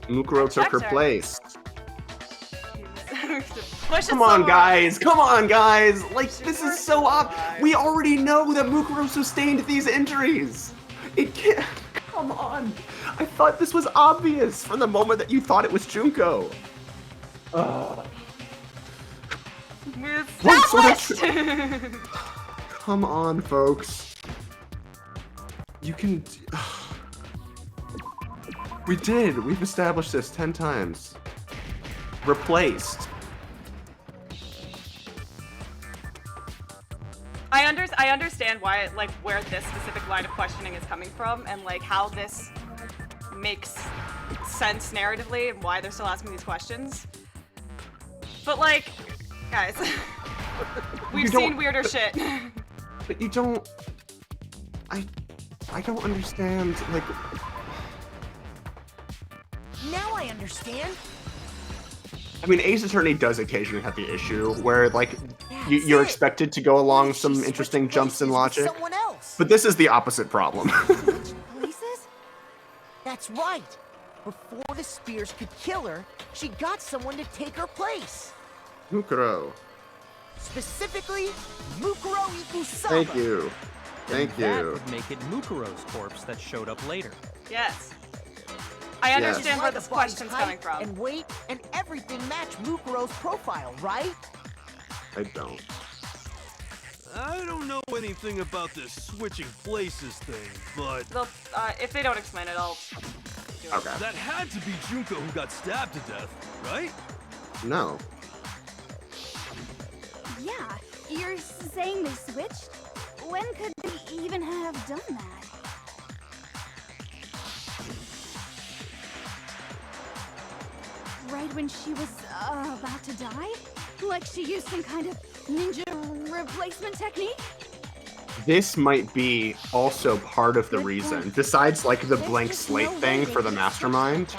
B: Mukuro took her
A: checked her.
B: place.
A: She was Push it
B: Come on,
A: so
B: guys. Come on, guys. Like,
A: She
B: this is
A: worked
B: so
A: so
B: ob-
A: hard.
B: We already know that Mukuro sustained these injuries. It can't. Come on. I thought this was obvious from the moment that you thought it was Junko.
A: We
B: What sort of
A: established!
B: Come on, folks. You can. We did. We've established this 10 times. Replaced.
A: I understand why, like, where this specific line of questioning is coming from, and like how this makes sense narratively, and why they're still asking these questions. But like, guys, we've seen weirder shit.
B: But you don't. I don't understand. Like.
H: Now I understand.
B: I mean, Ace Attorney does occasionally have the issue where, like,
H: That's
B: you're
H: it.
B: expected to go along
H: She
B: some
H: switched
B: interesting jumps in
H: places with
B: logic.
H: Someone else.
B: But this is the opposite problem.
I: Places?
H: That's right. Before the spears could kill her, she got someone to take her place.
B: Mukuro.
H: Specifically, Mukuro Ikusaba.
B: Thank you. Thank
G: And that
B: you.
G: would make it Mukuro's corpse that showed up later.
A: Yes. I understand where
H: Why
A: this
H: the body's
A: question's
H: height
A: coming from.
H: And weight and everything match Mukuro's profile, right?
B: I don't.
E: I don't know anything about this switching places thing, but
A: They'll, if they don't explain it, I'll do it.
B: Okay.
E: that had to be Junko who got stabbed to death, right?
B: No.
I: Yeah, you're saying they switched? When could they even have done that? Right when she was about to die? Like she used some kind of ninja replacement technique?
B: This might be also part of the reason, besides like the blank slate thing for the mastermind,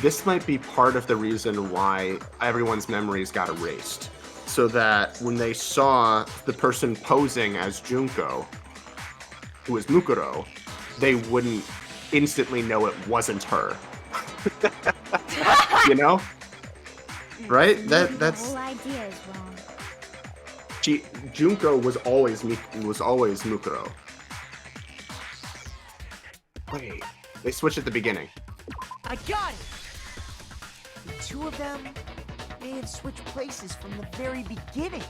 B: this might be part of the reason why everyone's memories got erased. So that when they saw the person posing as Junko, who was Mukuro, they wouldn't instantly know it wasn't her. You know? Right?
F: The
B: That's
F: whole idea is wrong.
B: Junko was always Mukuro. Wait, they switched at the beginning.
H: I got it. The two of them may have switched places from the very beginning.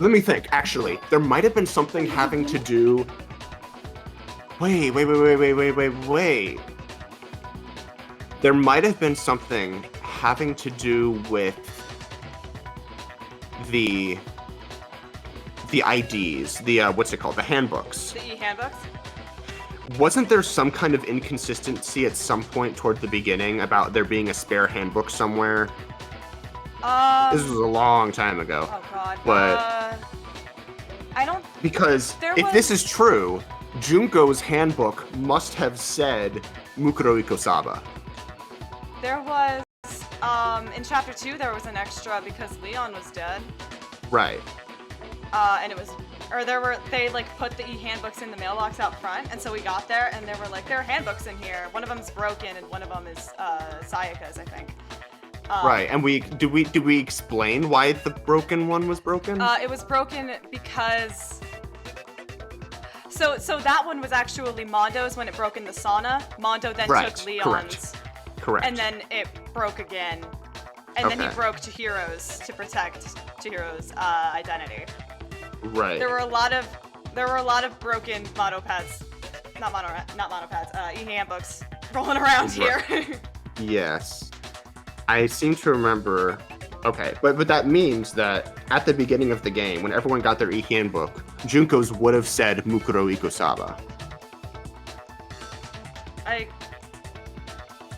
B: Let me think. Actually, there might have been something having to do. Wait. There might have been something having to do with the IDs, the what's it called, the handbooks.
A: The e-handbooks?
B: Wasn't there some kind of inconsistency at some point toward the beginning about there being a spare handbook somewhere? This was a long time ago.
A: Oh god.
B: But
A: I don't.
B: because if this is true, Junko's handbook must have said Mukuro Ikosaba.
A: There was in chapter 2 there was an extra because Leon was dead.
B: Right.
A: And it was, or they like put the e-handbooks in the mailbox out front, and so we got there, and there were like, there are handbooks in here. One of them's broken, and one of them is Sayaka's, I think.
B: Right, and did we explain why the broken one was broken?
A: It was broken because, so that one was actually Mondo's when it broke in the sauna. Mondo then took Leon's.
B: Correct.
A: And then it broke again. And then he
B: Okay.
A: broke Chihiro's to protect Chihiro's identity.
B: Right.
A: There were a lot of broken monopads, not monopads, e-handbooks rolling around here.
B: Yes. I seem to remember. Okay, but that means that at the beginning of the game, when everyone got their e-handbook, Junko's would have said Mukuro Ikosaba.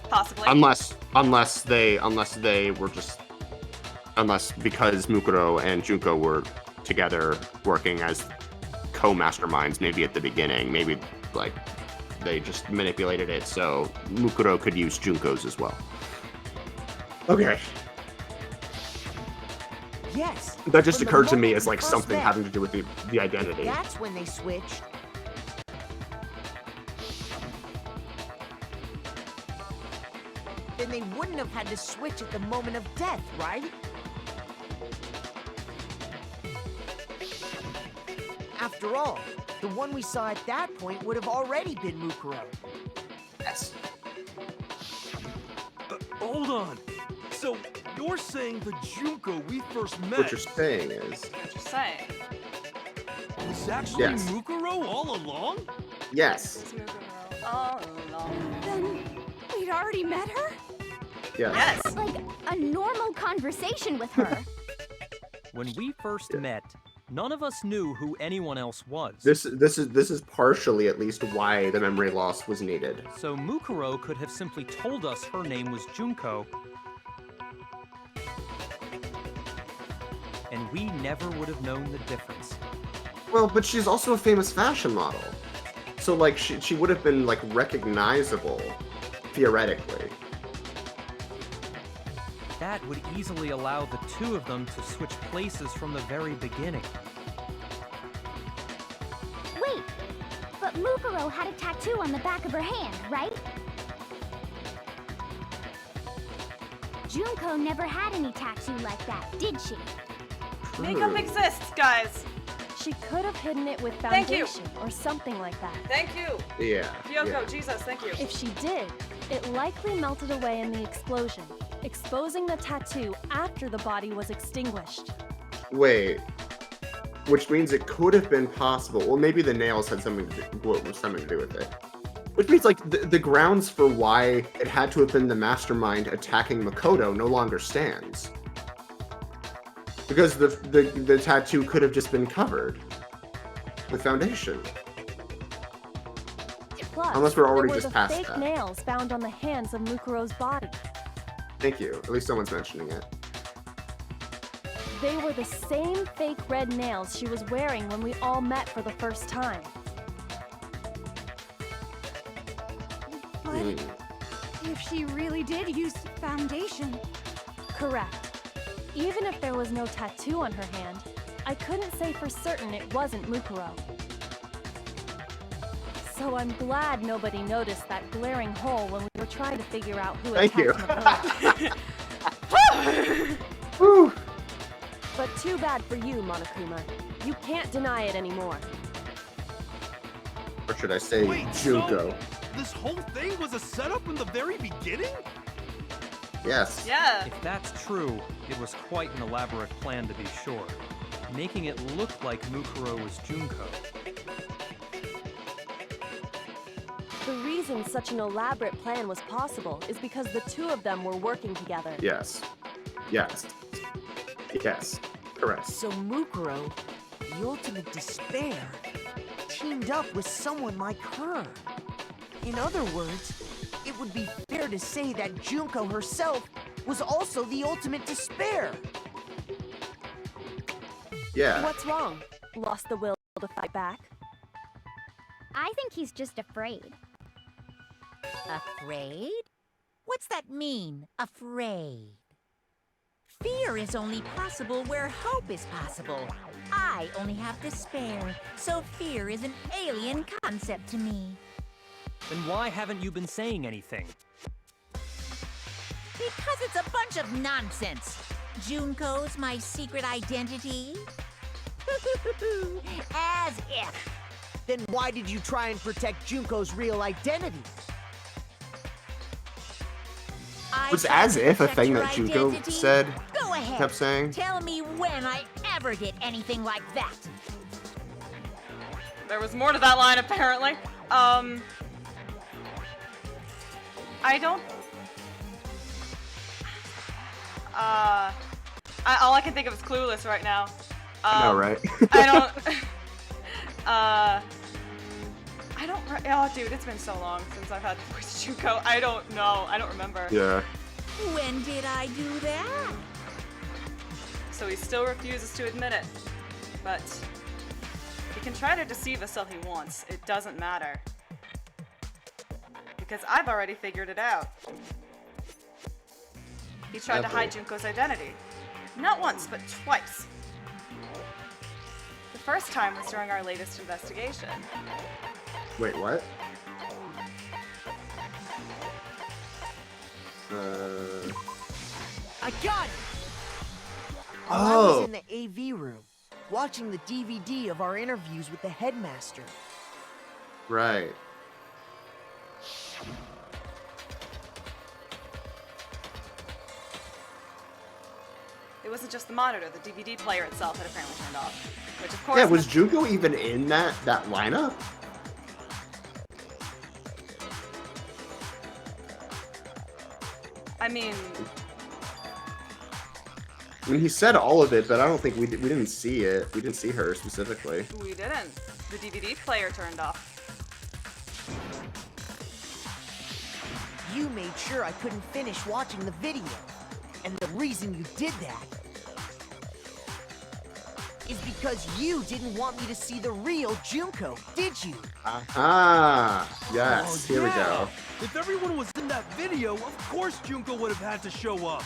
A: Possibly.
B: Unless because Mukuro and Junko were together working as co-masterminds, maybe at the beginning, maybe like they just manipulated it so Mukuro could use Junko's as well. Okay.
H: Yes.
B: That just
H: from the
B: occurred to me
H: moment
B: as like
H: we first
B: something
H: met.
B: having to do with the identity.
H: That's when they switched. Then they wouldn't have had to switch at the moment of death, right? After all, the one we saw at that point would have already been Mukuro.
B: Yes.
E: Hold on. So, you're saying the Junko we first met
B: What you're saying is,
A: What you're saying?
E: was actually
B: Yes.
E: Mukuro all along?
B: yes,
A: It's Mukuro all along.
I: Then we'd already met her?
B: yes.
A: Yes.
F: Like a normal conversation with her.
G: When we first met, none of us knew who anyone else was.
B: This is partially at least why the memory loss was needed.
G: So Mukuro could have simply told us her name was Junko, and we never would have known the difference.
B: Well, but she's also a famous fashion model, so like she would have been like recognizable, theoretically.
G: That would easily allow the two of them to switch places from the very beginning.
F: Wait, but Mukuro had a tattoo on the back of her hand, right? Junko never had any tattoo like that, did she?
A: Makeup exists, guys.
D: She could have hidden it with
A: Thank you.
D: foundation or something like that.
A: Thank you.
B: Yeah.
A: Kyoko,
B: yeah.
A: Jesus, thank you.
D: If she did, it likely melted away in the explosion, exposing the tattoo after the body was extinguished.
B: Wait. Which means it could have been possible. Well, maybe the nails had something to do with it. Which means like the grounds for why it had to have been the mastermind attacking Makoto no longer stands. Because the tattoo could have just been covered with foundation.
D: Plus,
B: Unless we're already
D: there were
B: just
D: the
B: past
D: fake
B: that.
D: nails found on the hands of Mukuro's body.
B: Thank you. At least someone's mentioning it.
D: They were the same fake red nails she was wearing when we all met for the first time.
I: But
B: Hmm.
I: if she really did use foundation,
D: Correct. Even if there was no tattoo on her hand, I couldn't say for certain it wasn't Mukuro. So I'm glad nobody noticed that glaring hole when we were trying to figure out who
B: Thank you.
D: attacked Makoto.
B: Whew.
D: But too bad for you, Monokuma. You can't deny it anymore.
B: Or should I say
E: Wait,
B: Junko?
E: so this whole thing was a setup in the very beginning?
B: Yes.
A: Yeah.
G: If that's true, it was quite an elaborate plan to be sure, making it look like Mukuro was Junko.
D: The reason such an elaborate plan was possible is because the two of them were working together.
B: Yes. Yes. Yes. Correct.
H: So Mukuro, the ultimate despair, teamed up with someone like her. In other words, it would be fair to say that Junko herself was also the ultimate despair.
B: Yeah.
D: What's wrong? Lost the will to fight back?
F: I think he's just afraid.
C: Afraid? What's that mean, afraid? Fear is only possible where hope is possible. I only have despair, so fear is an alien concept to me.
G: Then why haven't you been saying anything?
C: Because it's a bunch of nonsense. Junko's my secret identity? As if.
H: Then why did you try and protect Junko's real identity?
C: I
B: Was
C: tried
B: as
C: to
B: if a
C: protect
B: thing
C: your
B: that Junko
C: identity?
B: said,
C: Go ahead.
B: kept saying.
C: Tell me when I ever did anything like that.
A: There was more to that line, apparently. I don't... all I can think of is Clueless right now.
B: No, right?
A: I don't... Oh, dude, it's been so long since I've had the voice of Junko. I don't know. I don't remember.
B: Yeah.
C: When did I do that?
A: So he still refuses to admit it. But he can try to deceive us all he wants. It doesn't matter. Because I've already figured it out. He tried to hide Junko's identity. Not once, but twice. The first time was during our latest investigation.
B: Wait, what?
H: I got it! I was
B: Oh.
H: in the AV room. watching the DVD of our interviews with the headmaster.
B: Right.
A: It wasn't just the monitor, the DVD player itself had apparently turned off. Which of course...
B: Yeah, was Junko even in that lineup?
A: I mean,
B: he said all of it, but I don't think we didn't see it. We didn't see her specifically.
A: we didn't. The DVD player turned off.
H: You made sure I couldn't finish watching the video. And the reason you did that is because you didn't want me to see the real Junko, did you?
B: Ah, yes.
E: Oh,
B: Here we
E: yeah.
B: go.
E: If everyone was in that video, of course Junko would have had to show up.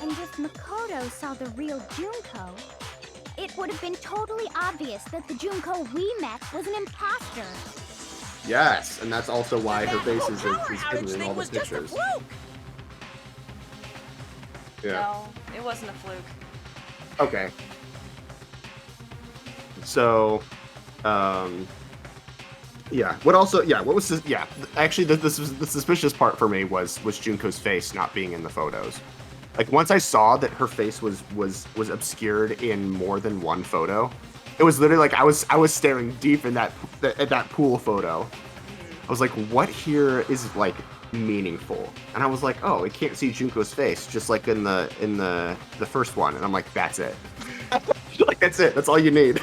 F: And if Makoto saw the real Junko, it would have been totally obvious that the Junko we met was an imposter.
B: Yes, and that's also why her face is
C: power
B: hidden
C: outage
B: in
C: thing
B: all the
C: was just a
B: pictures.
C: fluke.
B: Yeah.
A: No, it wasn't a fluke.
B: Okay. So, yeah. What also? Yeah. What was this? Yeah. Actually, the suspicious part for me was Junko's face not being in the photos. Like once I saw that her face was obscured in more than one photo, it was literally like I was staring deep in at that pool photo. I was like, what here is like meaningful? And I was like, oh, it can't see Junko's face, just like in the first one. And I'm like, that's it. Like that's it. That's all you need.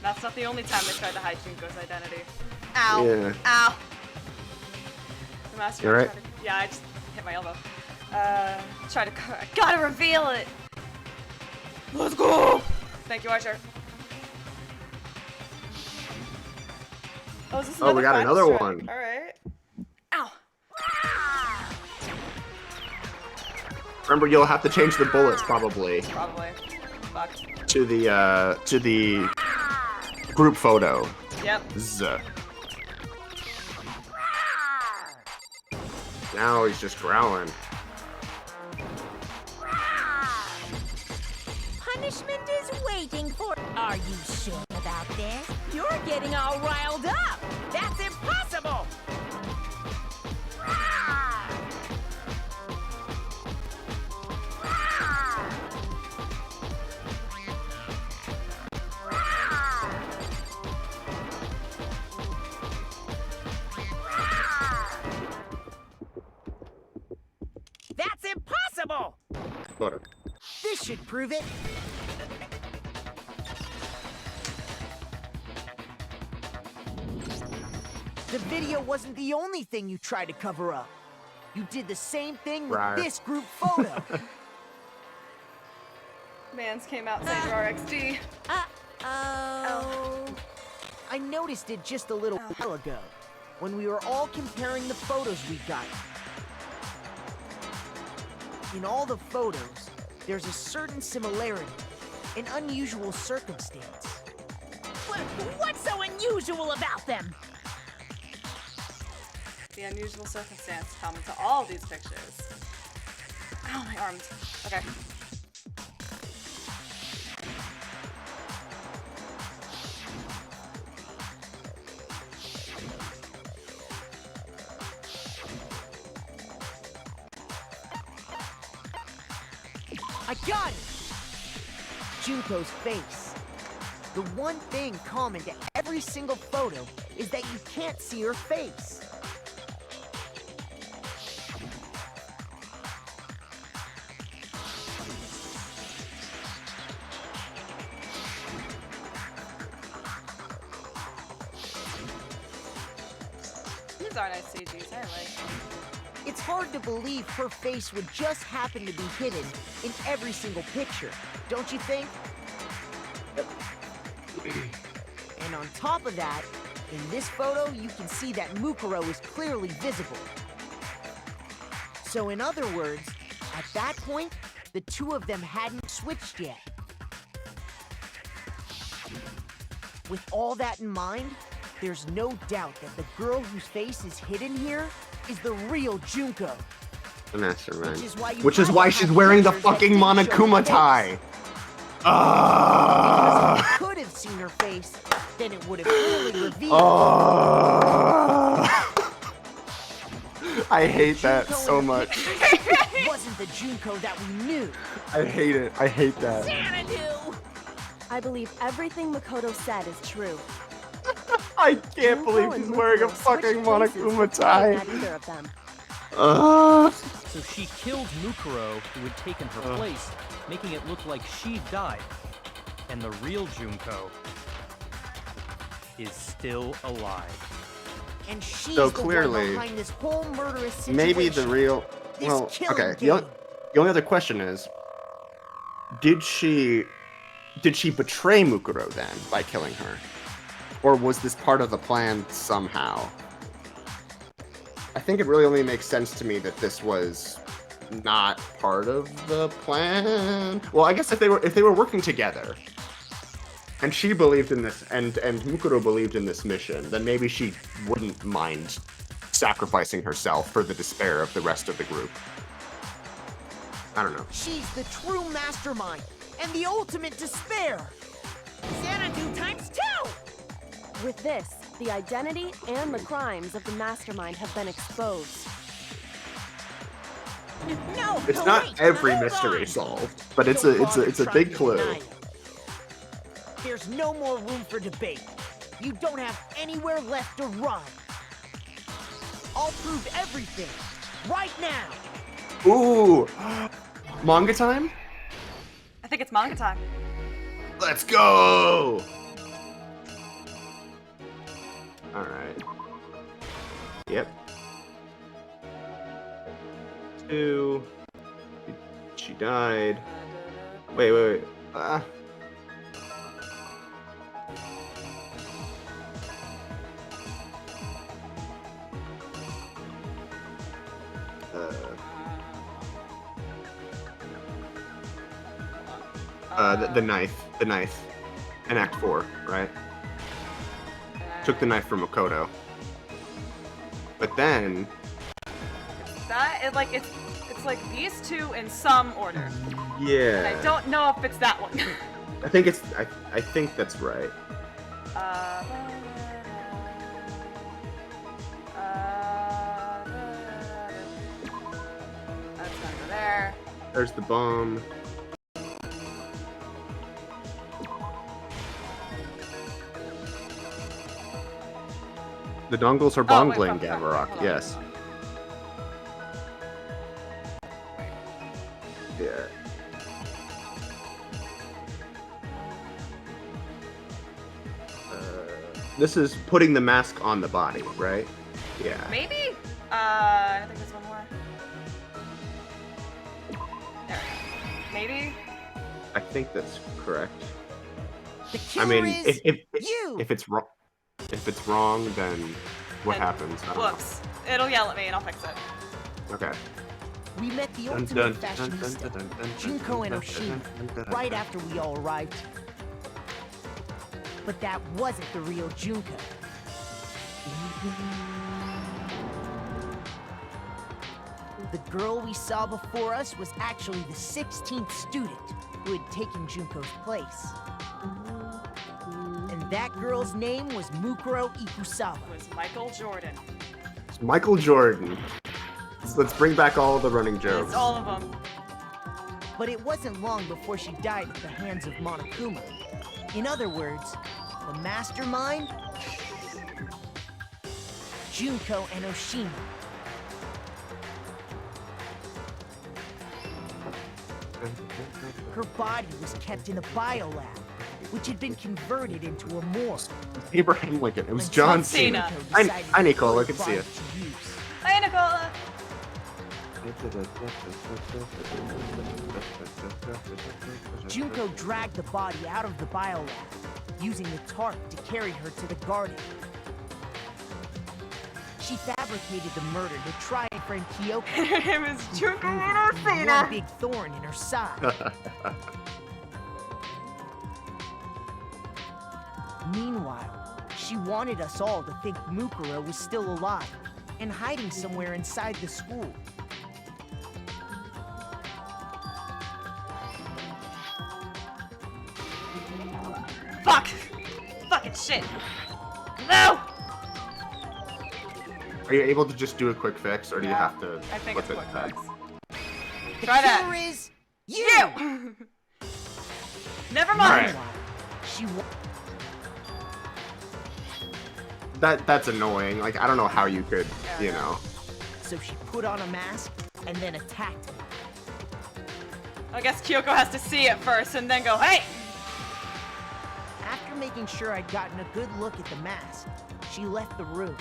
A: That's not the only time they tried to hide Junko's identity. Ow.
B: Yeah.
A: Ow. The master.
B: You alright?
A: Yeah, I just hit my elbow. I gotta reveal it. Let's go. Thank you, Archer. Oh, is this
B: Oh, we got
A: final
B: another
A: strike?
B: one.
A: All right. Ow.
B: Remember, you'll have to change the bullets probably
A: Probably. Fuck.
B: to the group photo.
A: Yep.
B: Z. Now he's just growling.
C: Punishment is waiting for... Are you sure about this? You're getting all riled up. That's impossible. That's impossible.
B: Photo.
H: This should prove it. The video wasn't the only thing you tried to cover up. You did the same thing with
B: Right.
H: this group photo.
A: Mans came out saying RXD.
C: Uh-oh.
H: I noticed it just a little while ago, when we were all comparing the photos we got. In all the photos, there's a certain similarity, an unusual circumstance.
C: What's so unusual about them?
A: The unusual circumstance common to all these pictures. Ow, my arms. Okay.
H: I got it! Junko's face. The one thing common to every single photo is that you can't see her face.
A: These are nice CGs, I like them.
H: It's hard to believe her face would just happen to be hidden in every single picture, don't you think? And on top of that, in this photo, you can see that Mukuro is clearly visible. So in other words, at that point, the two of them hadn't switched yet. With all that in mind, there's no doubt that the girl whose face is hidden here is the real Junko.
B: The mastermind.
H: Which is why you
B: Which is
H: had
B: why
H: to
B: she's
H: have
B: wearing the
H: pictures that
B: fucking
H: didn't show her
B: Monokuma
H: face.
B: tie.
H: Because if you could have seen her face, then it would have clearly revealed.
B: I hate that
H: Junko
B: so
H: in the
B: much.
H: picture wasn't the Junko that we knew.
B: I hate it. I hate that.
C: Xanadu!
D: I believe everything Makoto said is true.
B: I can't
D: Junko
B: believe
D: and
B: he's wearing a
D: Mukuro
B: fucking
D: switched places
B: Monokuma
D: for
B: tie.
D: killing either of them.
G: So she killed Mukuro, who had taken her place, making it look like she'd died. And the real Junko is still alive.
H: And she's
B: So
H: the
B: clearly,
H: one behind this whole murderous situation.
B: maybe the real.
H: This
B: Well,
H: killing
B: okay.
H: game.
B: The only other question is, did she betray Mukuro then by killing her, or was this part of the plan somehow? I think it really only makes sense to me that this was not part of the plan. Well, I guess if they were working together, and she believed in this, and Mukuro believed in this mission, then maybe she wouldn't mind sacrificing herself for the despair of the rest of the group. I don't know.
H: She's the true mastermind and the ultimate despair.
C: Xanadu times 2!
D: With this, the identity and the crimes of the mastermind have been exposed.
C: No,
B: It's
C: no,
B: not
C: wait,
B: every
C: hold
B: mystery
C: on.
B: solved, but it's
H: Don't
B: a
H: bother
B: big
H: trying to
B: clue.
H: deny it. There's no more room for debate. You don't have anywhere left to run. I'll prove everything right now.
B: Ooh, manga time?
A: I think it's manga time.
B: Let's go! Alright. Yep. 2. She died. Wait. The knife. In Act 4, right? Took the knife from Makoto. But then...
A: It's like these two in some order.
B: Yeah.
A: And I don't know if it's that one.
B: I think it's... I think that's right.
A: That's gonna go there.
B: There's the bomb. The dongles are
A: Oh, wait,
B: bongling,
A: fuck,
B: Gavarok.
A: hold on.
B: Yes. Yeah. This is putting the mask on the body, right? Yeah.
A: Maybe? I think there's one more. There. Maybe?
B: I think that's correct.
H: The
B: I
H: killer
B: mean,
H: is you.
B: if it's wrong, then what
A: Then
B: happens? I don't know.
A: Whoops. It'll yell at me and I'll fix it.
B: Okay.
H: We met the
B: Dun,
H: ultimate
B: dun, dun, dun,
H: fashionista,
B: dun, dun, dun,
H: Junko and
B: dun,
H: Oshima,
B: dun, dun, dun, dun,
H: right
B: dun.
H: after we all arrived. But that wasn't the real Junko. The girl we saw before us was actually the 16th student who had taken Junko's place. And that girl's name was Mukuro Ikusawa.
A: It was Michael Jordan.
B: It's Michael Jordan. Let's bring back all the running jokes.
A: It's all of them.
H: But it wasn't long before she died at the hands of Monokuma. In other words, the mastermind, Junko and Oshima. Her body was kept in a biolab, which had been converted into a morgue.
B: Abraham Lincoln. It was
H: Until
B: John
A: Cena.
B: Cena.
H: Junko decided
B: I
H: to
B: Nicole, I
H: put
B: can see
H: her
B: it.
H: body to use.
A: Hi, Nicola.
H: Junko dragged the body out of the biolab, using the tarp to carry her to the garden. She fabricated the murder to try and frame Kyoko.
A: Her name is Junko
H: One
A: Cena.
H: big thorn in her side. Meanwhile, she wanted us all to think Mukuro was still alive and hiding somewhere inside the school.
A: shit. No!
B: Are you able to just do a quick fix, or do you have to
A: I think
B: flip
A: it's
B: it
A: quick
B: back?
A: fix.
H: The
A: Try that.
H: killer is you.
A: You! Never mind.
B: Alright.
H: She wa-
B: That's annoying. Like, I don't know how you could, you know.
H: So she put on a mask and then attacked me.
A: I guess Kyoko has to see it first and then go, hey!
H: After making sure I'd gotten a good look at the mask, she left the room.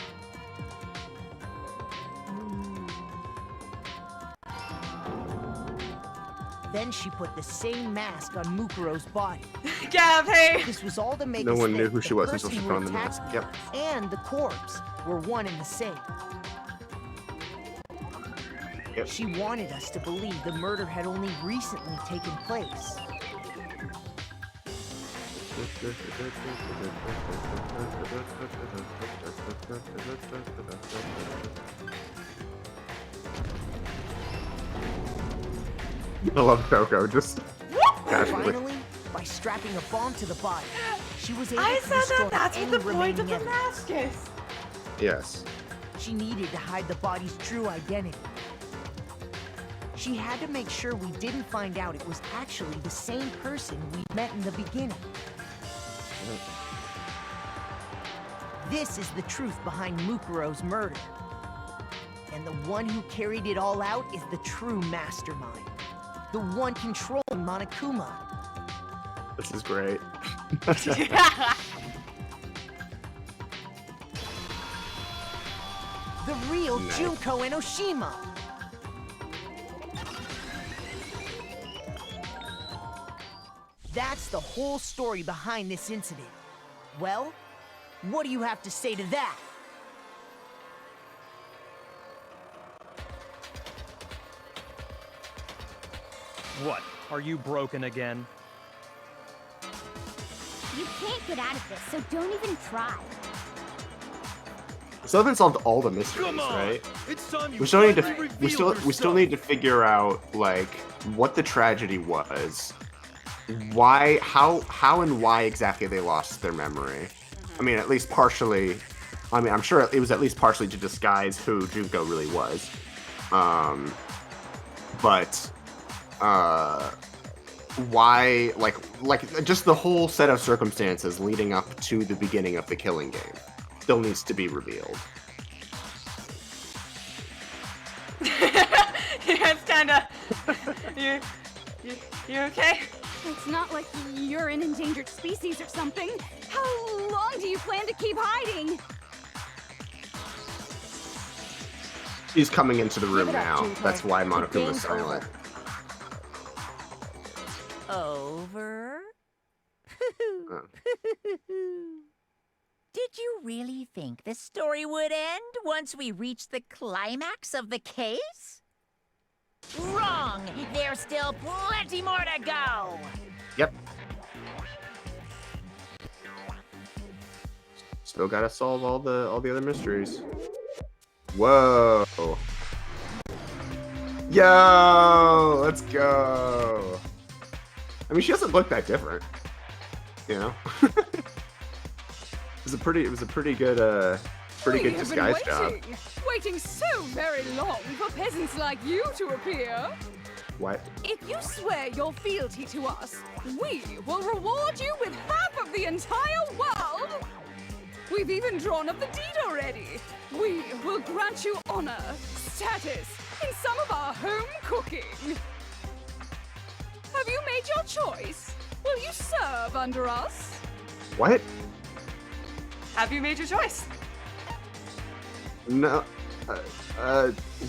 H: Then she put the same mask on Mukuro's body.
A: Gav, hey!
H: This was all to make
B: No
H: us
B: one knew
H: think
B: who
H: the
B: she was until
H: person
B: she
H: who
B: put on the
H: attacked
B: mask.
H: me
B: Yep.
H: and the corpse were one and the same.
B: Yep.
H: She wanted us to believe the murder had only recently taken place.
B: I love Coco, just casually.
H: Finally, by strapping a bomb to the body, she was able
A: I
H: to
A: said
H: destroy
A: that that's
H: any
A: what the point
H: remaining
A: of the
H: evidence.
A: mask is.
B: Yes.
H: She needed to hide the body's true identity. She had to make sure we didn't find out it was actually the same person we met in the beginning. This is the truth behind Mukuro's murder. And the one who carried it all out is the true mastermind. The one controlling Monokuma.
B: This is great.
H: The real
B: Nice.
H: Junko Enoshima. That's the whole story behind this incident. Well, what do you have to say to that?
G: What? Are you broken again?
F: You can't get out of this, so don't even try.
B: We still haven't solved all the mysteries,
E: Come on!
B: right?
E: It's time you
B: We still need to
E: finally
B: we still
E: reveal
B: need to figure out like what the tragedy was, why, how and why exactly they lost their memory. I mean, at least partially. I mean, I'm sure it was at least partially to disguise who Junko really was. But why, like just the whole set of circumstances leading up to the beginning of the Killing Game still needs to be revealed.
A: Yeah, it's kinda... You okay?
I: It's not like you're an endangered species or something. How long do you plan to keep hiding?
B: She's coming into the room
D: it up,
B: now.
D: Junko.
B: That's why
D: The
B: Monokuma's
D: game's
B: silent.
C: Over? Did you really think the story would end once we reached the climax of the case? Wrong! There's still plenty more to go!
B: Yep. Still gotta solve all the other mysteries. Whoa. Yo, let's go. I mean, she doesn't look that different, you know. It was a pretty good disguise job.
I: Waiting so very long for peasants like you to appear.
B: What?
I: If you swear your fealty to us, we will reward you with half of the entire world. We've even drawn up the deed already. We will grant you honor, status, in some of our home cooking. Have you made your choice? Will you serve under us?
B: What?
A: Have you made your choice?
B: No.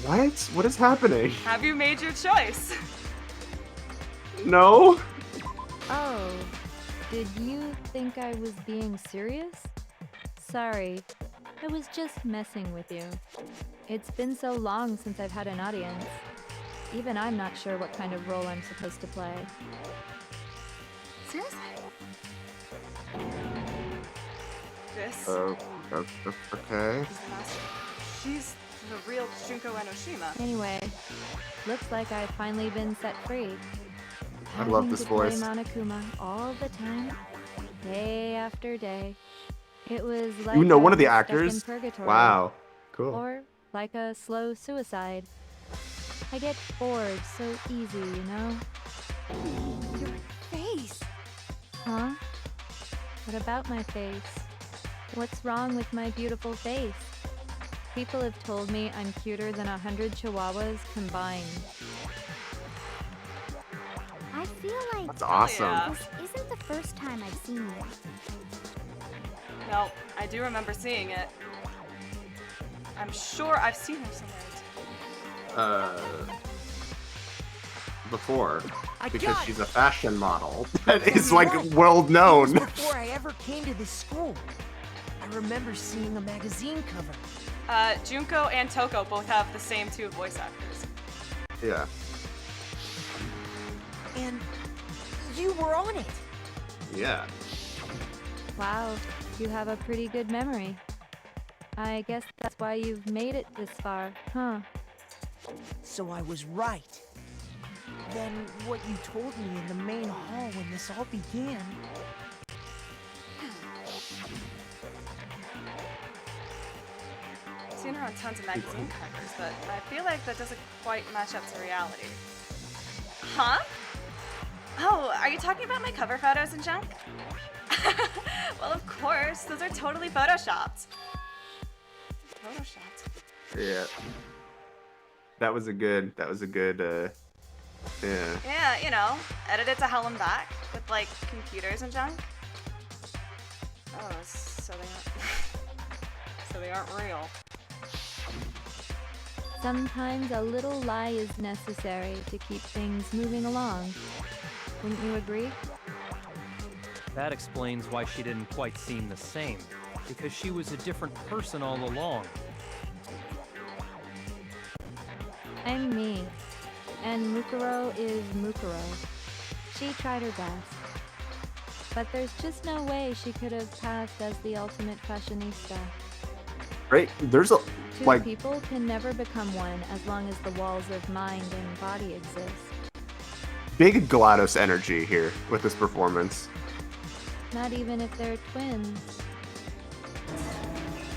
B: What? What is happening?
A: Have you made your choice?
B: No.
J: Oh, did you think I was being serious? Sorry, I was just messing with you. It's been so long since I've had an audience. Even I'm not sure what kind of role I'm supposed to play.
A: Seriously? This
B: Okay.
A: is the master. She's the real Junko Enoshima.
J: Anyway, looks like I've finally been set free.
B: I love
J: Having
B: this
J: to play
B: voice.
J: Monokuma all the time, day after day. It was like
B: You know one
J: I
B: of the
J: was stuck in
B: actors?
J: purgatory.
B: Wow. Cool.
J: Or like a slow suicide. I get bored so easy, you know?
I: Your face.
J: Huh? What about my face? What's wrong with my beautiful face? People have told me I'm cuter than 100 chihuahuas combined.
F: I feel like
B: That's awesome.
A: yeah.
F: this isn't the first time I've seen you.
A: No, I do remember seeing it. I'm sure I've seen her somewhere.
B: Before.
H: I
B: Because
H: got
B: she's
H: it.
B: a fashion model. That is like world known.
H: Before I ever came to this school, I remember seeing a magazine cover.
A: Junko and Toko both have the same two voice actors.
B: Yeah.
H: And you were on it.
B: Yeah.
J: Wow, you have a pretty good memory. I guess that's why you've made it this far, huh?
H: So I was right. Then what you told me in the main hall when this all began.
A: I've seen her on tons of magazine covers, but I feel like that doesn't quite match up to reality. Huh? Oh, are you talking about my cover photos and junk? Well, of course, those are totally photoshopped. Photoshopped.
B: Yeah. That was a good, yeah.
A: Yeah, you know, edited to hell and back with like computers and junk. Oh, so they aren't real.
J: Sometimes a little lie is necessary to keep things moving along. Wouldn't you agree?
G: That explains why she didn't quite seem the same, because she was a different person all along.
J: I'm me. And Mukuro is Mukuro. She tried her best. But there's just no way she could have passed as the ultimate fashionista.
B: Right? There's a,
J: Two
B: like,
J: people can never become one as long as the walls of mind and body exist.
B: big GLaDOS energy here with this performance.
J: Not even if they're twins.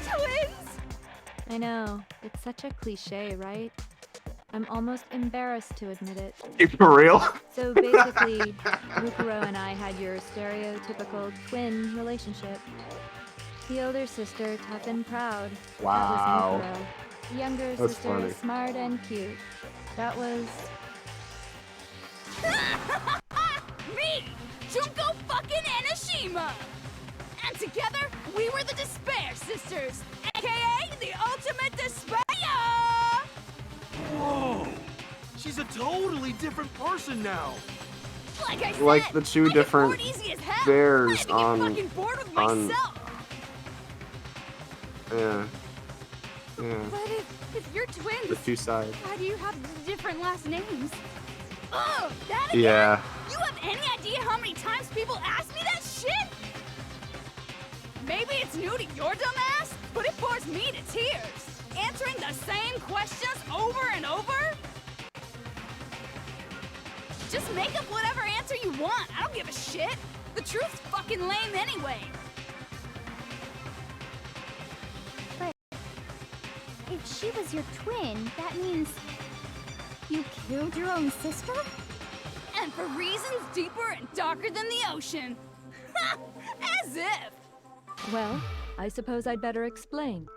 I: Twins?
J: I know, it's such a cliche, right? I'm almost embarrassed to admit it.
B: For real?
J: So basically, Mukuro and I had your stereotypical twin relationship. The older sister, tough and proud.
B: Wow.
J: That was Mukuro. The younger
B: That's
J: sister,
B: funny.
J: smart and cute. That was...
I: Me! Junko fucking Enoshima! And together, we were the Despair Sisters, aka the Ultimate Despair!
E: Whoa! She's a totally different person now.
I: Like I said,
B: Like the two
I: I get
B: different
I: bored easy as hell.
B: bears
I: I had to get
B: on-
I: fucking bored with
B: on-
I: myself.
B: Yeah. Yeah.
I: But if you're
B: The
I: twins,
B: two sides.
I: why do you have different last names? Oh, that again?
B: Yeah.
I: You have any idea how many times people ask me that shit? Maybe it's new to your dumb ass, but it bores me to tears. Answering the same questions over and over? Just make up whatever answer you want. I don't give a shit. The truth's fucking lame anyway.
F: If she was your twin, that means you killed your own sister?
I: And for reasons deeper and darker than the ocean. Ha! As if!
J: Well, I suppose I'd better explain.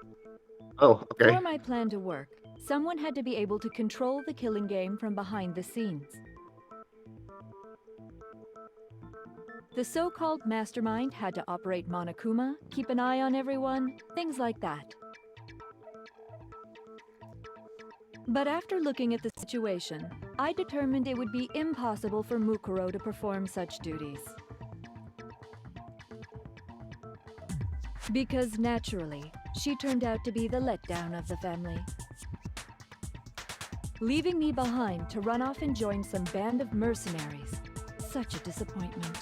B: Oh, okay.
J: For my plan to work, someone had to be able to control the killing game from behind the scenes. The so-called mastermind had to operate Monokuma, keep an eye on everyone, things like that. But after looking at the situation, I determined it would be impossible for Mukuro to perform such duties. Because naturally, she turned out to be the letdown of the family. Leaving me behind to run off and join some band of mercenaries. Such a disappointment.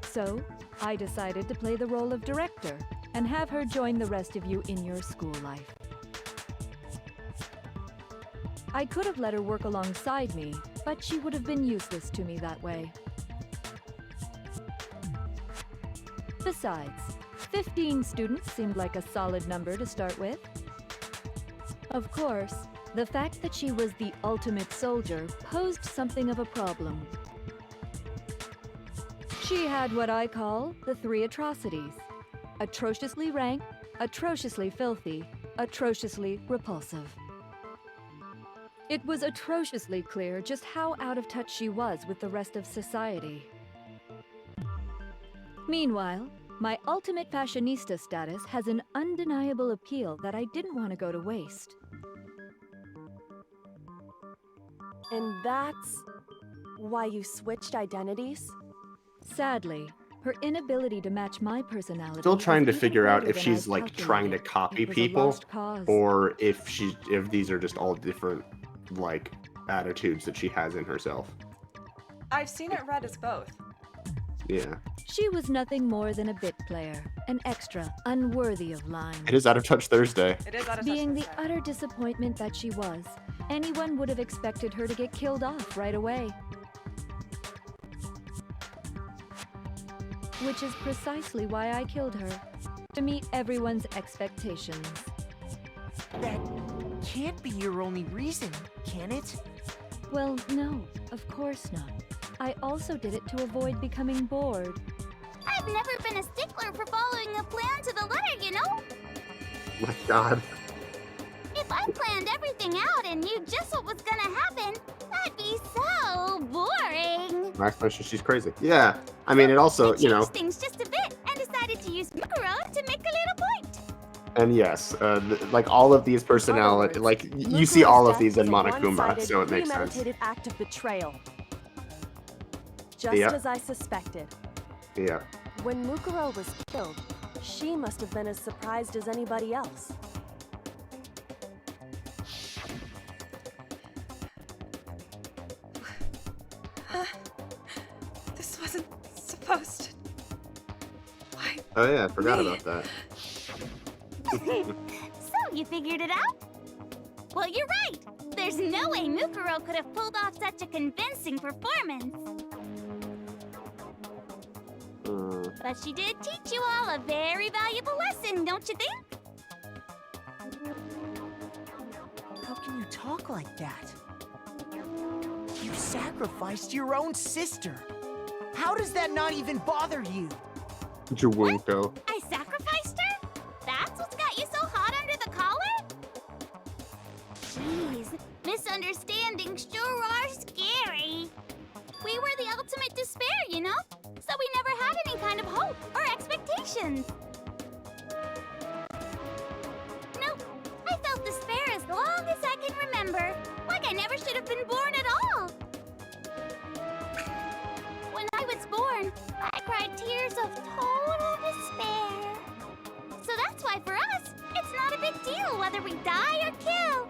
J: So, I decided to play the role of director and have her join the rest of you in your school life. I could have let her work alongside me, but she would have been useless to me that way. Besides, 15 students seemed like a solid number to start with. Of course, the fact that she was the ultimate soldier posed something of a problem. She had what I call the 3 atrocities: atrociously rank, atrociously filthy, atrociously repulsive. It was atrociously clear just how out of touch she was with the rest of society. Meanwhile, my ultimate fashionista status has an undeniable appeal that I didn't want to go to waste.
D: And that's why you switched identities?
J: Sadly, her inability to match my personality.
B: Still trying to
J: was even
B: figure out
J: greater
B: if
J: than
B: she's
J: I'd
B: like trying to
J: calculated.
B: copy
J: It was a
B: people,
J: lost cause.
B: or if these are just all different like attitudes that she has in herself.
A: I've seen it read as both.
B: Yeah.
J: She was nothing more than a bit player, an extra, unworthy of line.
B: It is Out of Touch Thursday.
A: It is out of
J: Being
A: touch
J: the
A: Thursday.
J: utter disappointment that she was, anyone would have expected her to get killed off right away. Which is precisely why I killed her, to meet everyone's expectations.
H: That can't be your only reason, can it?
J: Well, no, of course not. I also did it to avoid becoming bored.
F: I've never been a stickler for following a plan to the letter, you know?
B: My God.
F: If I planned everything out and knew just what was gonna happen, that'd be so boring.
B: My explanation, she's crazy. Yeah. I mean, it also,
F: I
B: you know,
F: changed things just a bit and decided to use Mukuro to make a little point.
B: and yes, like all of these personality,
D: In other
B: like
D: words,
B: you see
D: Mukuro's
B: all of
D: death
B: these in
D: was a
B: Monokuma,
D: one-sided,
B: so it makes sense.
D: premeditated act of betrayal. Just
B: Yeah.
D: as I suspected.
B: Yeah.
D: When Mukuro was killed, she must have been as surprised as anybody else.
A: This wasn't supposed to... Why?
B: Oh yeah, I forgot
A: Me?
B: about that.
F: So, you figured it out? Well, you're right. There's no way Mukuro could have pulled off such a convincing performance. But she did teach you all a very valuable lesson, don't you think?
H: How can you talk like that? You sacrificed your own sister. How does that not even bother you?
B: Junko.
F: I sacrificed her? That's what's got you so hot under the collar? Jeez, misunderstandings sure are scary. We were the ultimate despair, you know? So we never had any kind of hope or expectations. Nope, I felt despair as long as I can remember. Like I never should have been born at all. When I was born, I cried tears of total despair. So that's why for us, it's not a big deal whether we die or kill.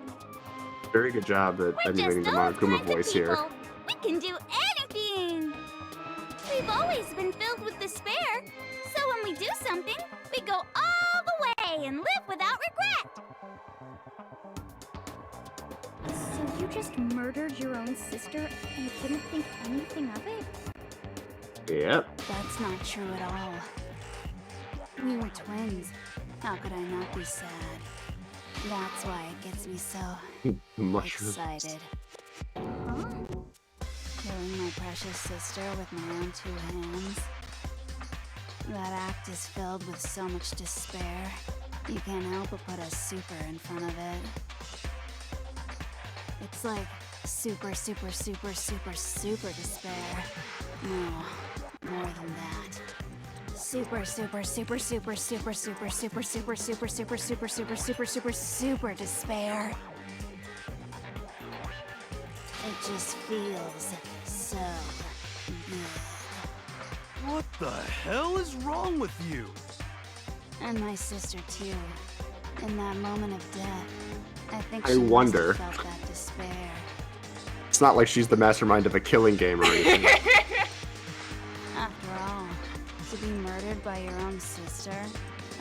B: Very good job at
F: We're just
B: emulating the
F: those
B: Monokuma
F: kinds of
B: voice here.
F: people. We can do anything. We've always been filled with despair. So when we do something, we go all the way and live without regret. So you just murdered your own sister and you didn't think anything of it?
B: Yep.
F: That's not true at all. We were twins. How could I not be sad? That's why it gets me so
B: Mushroom.
F: excited. Huh? Killing my precious sister with my own 2 hands. That act is filled with so much despair. You can't help but put a super in front of it. It's like super, super, super, super, super despair. No, more than that. Super, super, super, super, super, super, super, super, super, super, super, super, super, super, super despair. It just feels so good.
E: What the hell is wrong with you?
F: And my sister too. In that moment of death, I think
B: I
F: she
B: wonder.
F: must have felt that despair.
B: It's not like she's the mastermind of a killing game or anything.
F: After all, to be murdered by your own sister,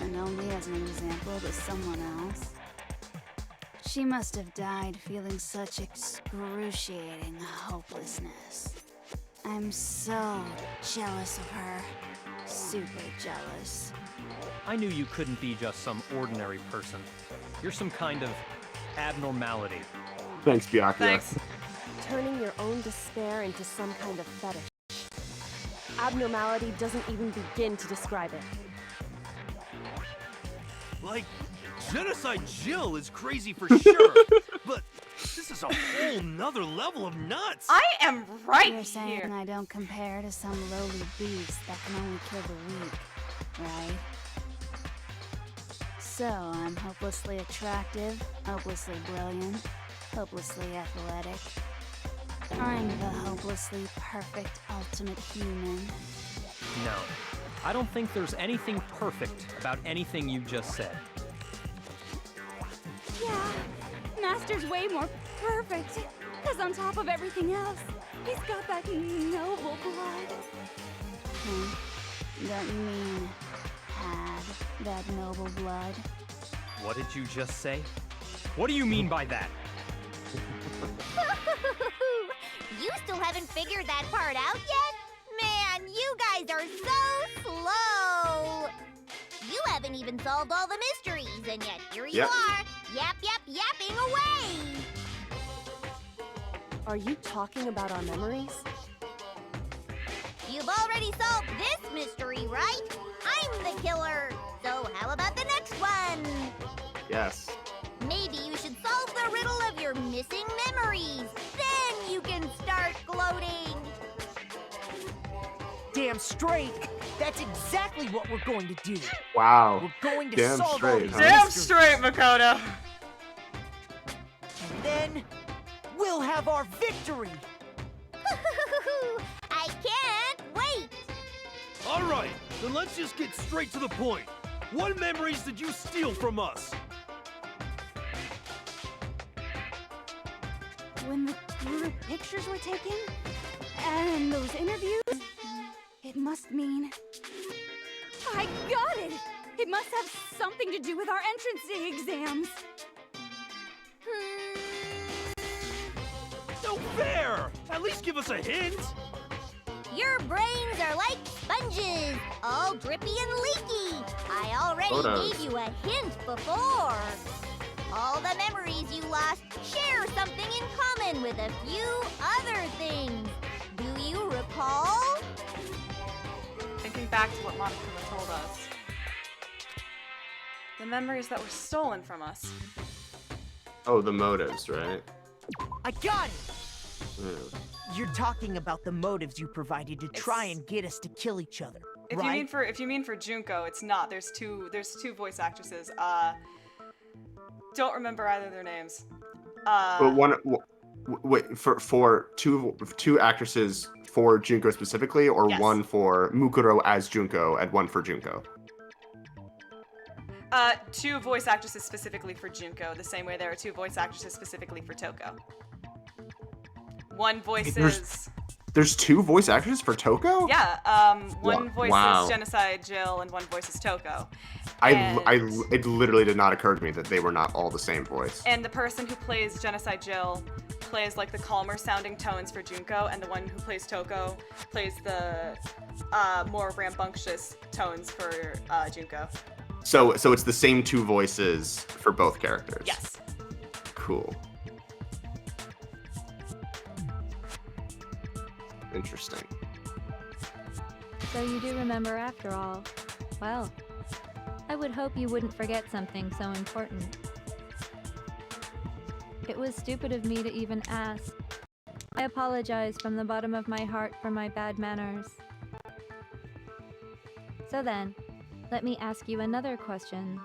F: and only as an example to someone else. She must have died feeling such excruciating hopelessness. I'm so jealous of her.
K: super jealous.
G: I knew you couldn't be just some ordinary person. You're some kind of abnormality.
B: Thanks, Byakuya.
A: Thanks.
D: Turning your own despair into some kind of fetish. Abnormality doesn't even begin to describe it.
E: Like, Genocide Jill is crazy for sure, but this is a whole nother level of nuts.
A: I am right
K: You're saying
A: here.
K: I don't compare to some lowly beast that can only kill the weak, right? So I'm hopelessly attractive, hopelessly brilliant, hopelessly athletic. I'm the hopelessly perfect ultimate human.
G: No, I don't think there's anything perfect about anything you just said.
I: Yeah, Master's way more perfect. Because on top of everything else, he's got that noble blood.
K: Don't you mean had that noble blood?
G: What did you just say? What do you mean by that?
F: You still haven't figured that part out yet? Man, you guys are so slow! You haven't even solved all the mysteries, and yet here you are, yapping away!
D: Are you talking about our memories?
F: You've already solved this mystery, right? I'm the killer! So how about the next one?
B: Yes.
F: Maybe you should solve the riddle of your missing memories. Then you can start gloating.
H: Damn straight. That's exactly what we're going to do.
B: Wow.
H: We're going to
B: Damn
H: solve all
B: straight,
H: these
B: huh?
A: Damn
H: mysteries.
A: straight, Makoto.
H: And then we'll have our victory.
F: I can't wait.
E: All right, then let's just get straight to the point. What memories did you steal from us?
I: When the group pictures were taken, and those interviews, it must mean... I got it! It must have something to do with our entrance exams.
E: No fair! At least give us a hint!
F: Your brains are like sponges, all drippy and leaky. I already
B: Photos.
F: gave you a hint before. All the memories you lost share something in common with a few other things. Do you recall?
A: Thinking back to what Monokuma told us. The memories that were stolen from us.
B: Oh, the motives, right?
H: I got it.
B: Yeah.
H: You're talking about the motives you provided to try and get us to kill each other,
A: If
H: right?
A: you mean for Junko, it's not. There's two voice actresses. Don't remember either of their names.
B: But wait, for two actresses for Junko specifically, or
A: Yes.
B: one for Mukuro as Junko and one for Junko?
A: Two voice actresses specifically for Junko, the same way there are two voice actresses specifically for Toko. One voices...
B: There's two voice actresses for Toko?
A: Yeah, one voices
B: Wow.
A: Genocide Jill and one voices Toko.
B: It literally did not occur to me that they were not all the same voice.
A: And the person who plays Genocide Jill plays like the calmer sounding tones for Junko, and the one who plays Toko plays the more rambunctious tones for Junko.
B: So it's the same two voices for both characters?
A: Yes.
B: Cool. Interesting.
J: So you do remember after all. Well, I would hope you wouldn't forget something so important. It was stupid of me to even ask. I apologize from the bottom of my heart for my bad manners. So then, let me ask you another question.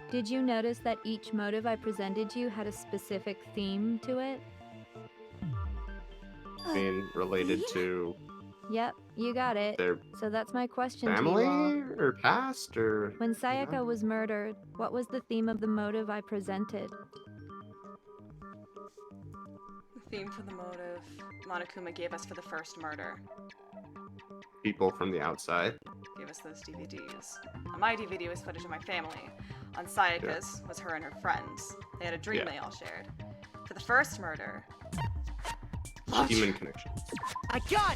J: Did you notice that each motive I presented you had a specific theme to it?
B: Being related to
J: Yep, you got it.
B: their
J: So that's my question to
B: family
J: you all.
B: or past or...
J: When Sayaka was murdered, what was the theme of the motive I presented?
A: The theme for the motive Monokuma gave us for the first murder.
B: People from the outside.
A: Gave us those DVDs. On my DVD was footage of my family. On Sayaka's was her and her friends. They had a dream
B: Yeah.
A: they all shared. For the first murder...
B: Human connection.
H: I got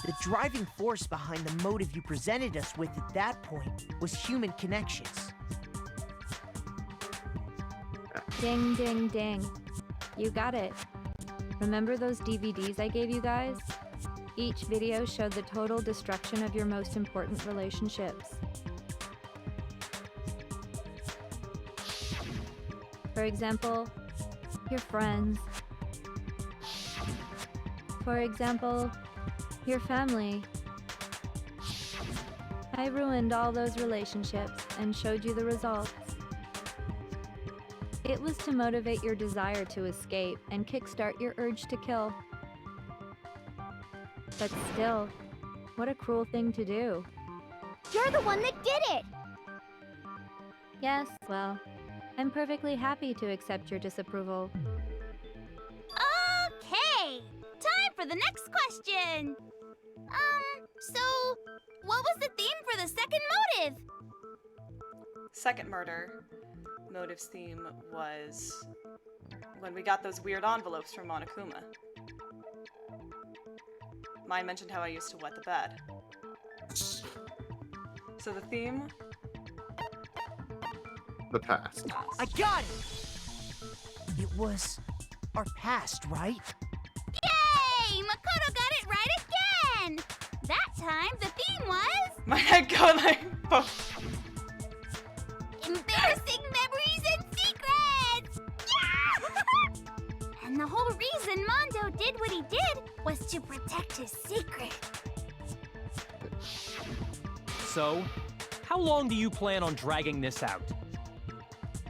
H: it. The driving force behind the motive you presented us with at that point was human connections.
J: Ding, ding, ding. You got it. Remember those DVDs I gave you guys? Each video showed the total destruction of your most important relationships. For example, your friends. For example, your family. I ruined all those relationships and showed you the results. It was to motivate your desire to escape and kickstart your urge to kill. But still, what a cruel thing to do.
F: You're the one that did it!
J: Yes, well, I'm perfectly happy to accept your disapproval.
F: Okay! Time for the next question! So, what was the theme for the second motive?
A: Second murder. Motive's theme was when we got those weird envelopes from Monokuma. Mine mentioned how I used to wet the bed. So the theme?
B: The past.
H: I got it! It was our past, right?
F: Yay! Makoto got it right again! That time, the theme was...
A: My head going like...
F: embarrassing memories and secrets! Yeah! And the whole reason Mondo did what he did was to protect his secret.
G: So, how long do you plan on dragging this out?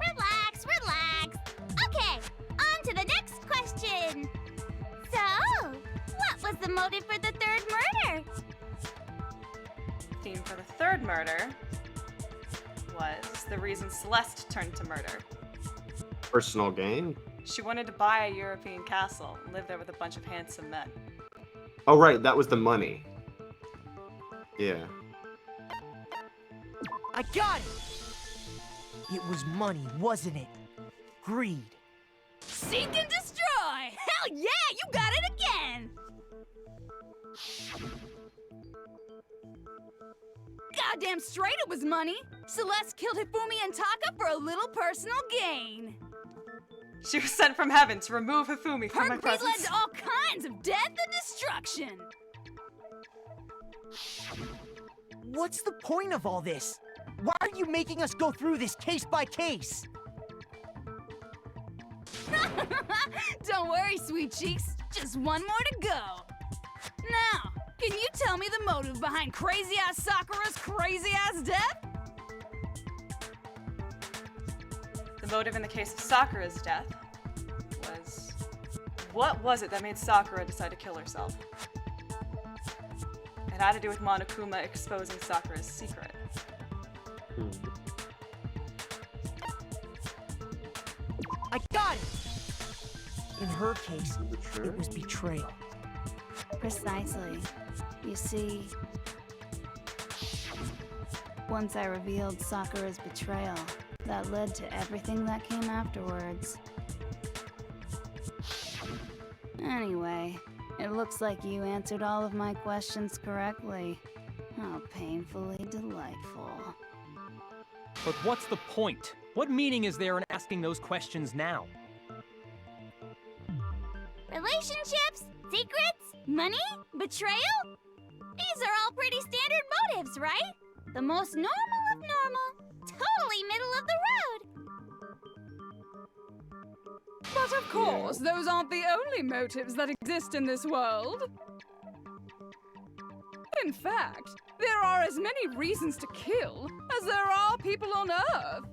F: Relax, relax. Okay, on to the next question. So, what was the motive for the third murder?
A: Theme for the third murder was the reason Celeste turned to murder.
B: Personal gain?
A: She wanted to buy a European castle and live there with a bunch of handsome men.
B: Oh, right, that was the money. Yeah.
H: I got it! It was money, wasn't it? Greed.
I: Seek and destroy! Hell yeah, you got it again! Goddamn straight it was money! Celeste killed Hifumi and Taka for a little personal gain.
A: She was sent from heaven to remove Hifumi from
I: Her
A: my
I: greed led
A: presence.
I: to all kinds of death and destruction.
H: What's the point of all this? Why are you making us go through this case by case?
I: Don't worry, sweet cheeks. Just one more to go. Now, can you tell me the motive behind crazy-ass Sakura's crazy-ass death?
A: The motive in the case of Sakura's death was... What was it that made Sakura decide to kill herself? It had to do with Monokuma exposing Sakura's secret.
H: I got it! In her case, it was betrayal.
K: Precisely. You see, once I revealed Sakura's betrayal, that led to everything that came afterwards. Anyway, it looks like you answered all of my questions correctly. How painfully delightful.
G: But what's the point? What meaning is there in asking those questions now?
F: Relationships? Secrets? Money? Betrayal? These are all pretty standard motives, right? The most normal of normal. Totally middle of the road.
I: But of course, those aren't the only motives that exist in this world. In fact, there are as many reasons to kill as there are people on Earth.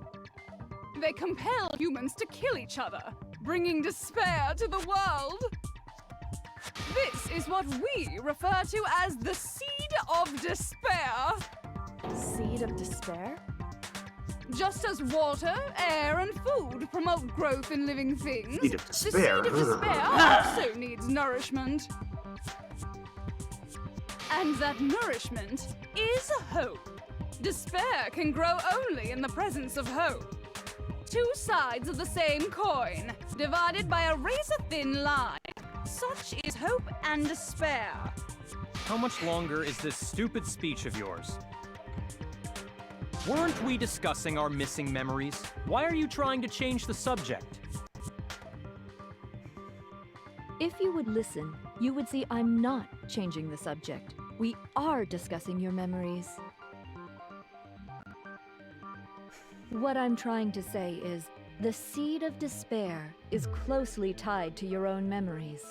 I: They compel humans to kill each other, bringing despair to the world. This is what we refer to as the seed of despair.
D: Seed of despair?
I: Just as water, air, and food promote growth in living things,
B: Seed of
I: the
B: despair.
I: seed of despair also needs nourishment. And that nourishment is hope. Despair can grow only in the presence of hope. Two sides of the same coin, divided by a razor-thin line. Such is hope and despair.
G: how much longer is this stupid speech of yours? Weren't we discussing our missing memories? Why are you trying to change the subject?
J: If you would listen, you would see I'm not changing the subject. We are discussing your memories. What I'm trying to say is, the seed of despair is closely tied to your own memories.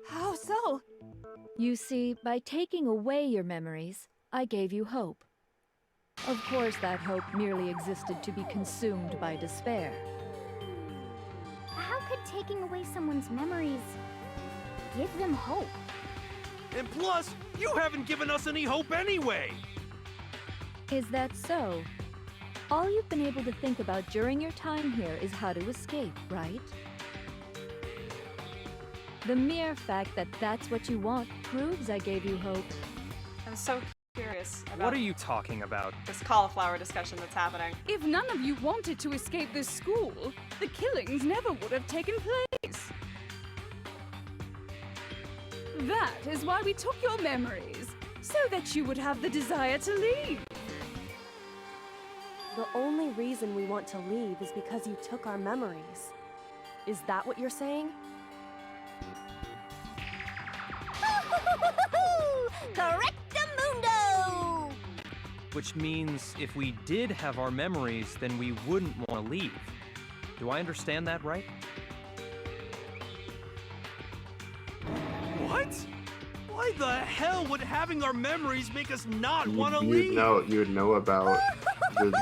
I: How so?
J: You see, by taking away your memories, I gave you hope. Of course, that hope merely existed to be consumed by despair.
F: How could taking away someone's memories give them hope?
E: And plus, you haven't given us any hope anyway!
J: Is that so? All you've been able to think about during your time here is how to escape, right? The mere fact that that's what you want proves I gave you hope.
A: I'm so curious about
G: What are you talking about?
A: this cauliflower discussion that's happening.
I: If none of you wanted to escape this school, the killings never would have taken place. That is why we took your memories, so that you would have the desire to leave.
D: The only reason we want to leave is because you took our memories. Is that what you're saying?
C: Correctamundo!
G: Which means if we did have our memories, then we wouldn't want to leave. Do I understand that right?
E: What? Why the hell would having our memories make us not want to leave?
B: You'd know about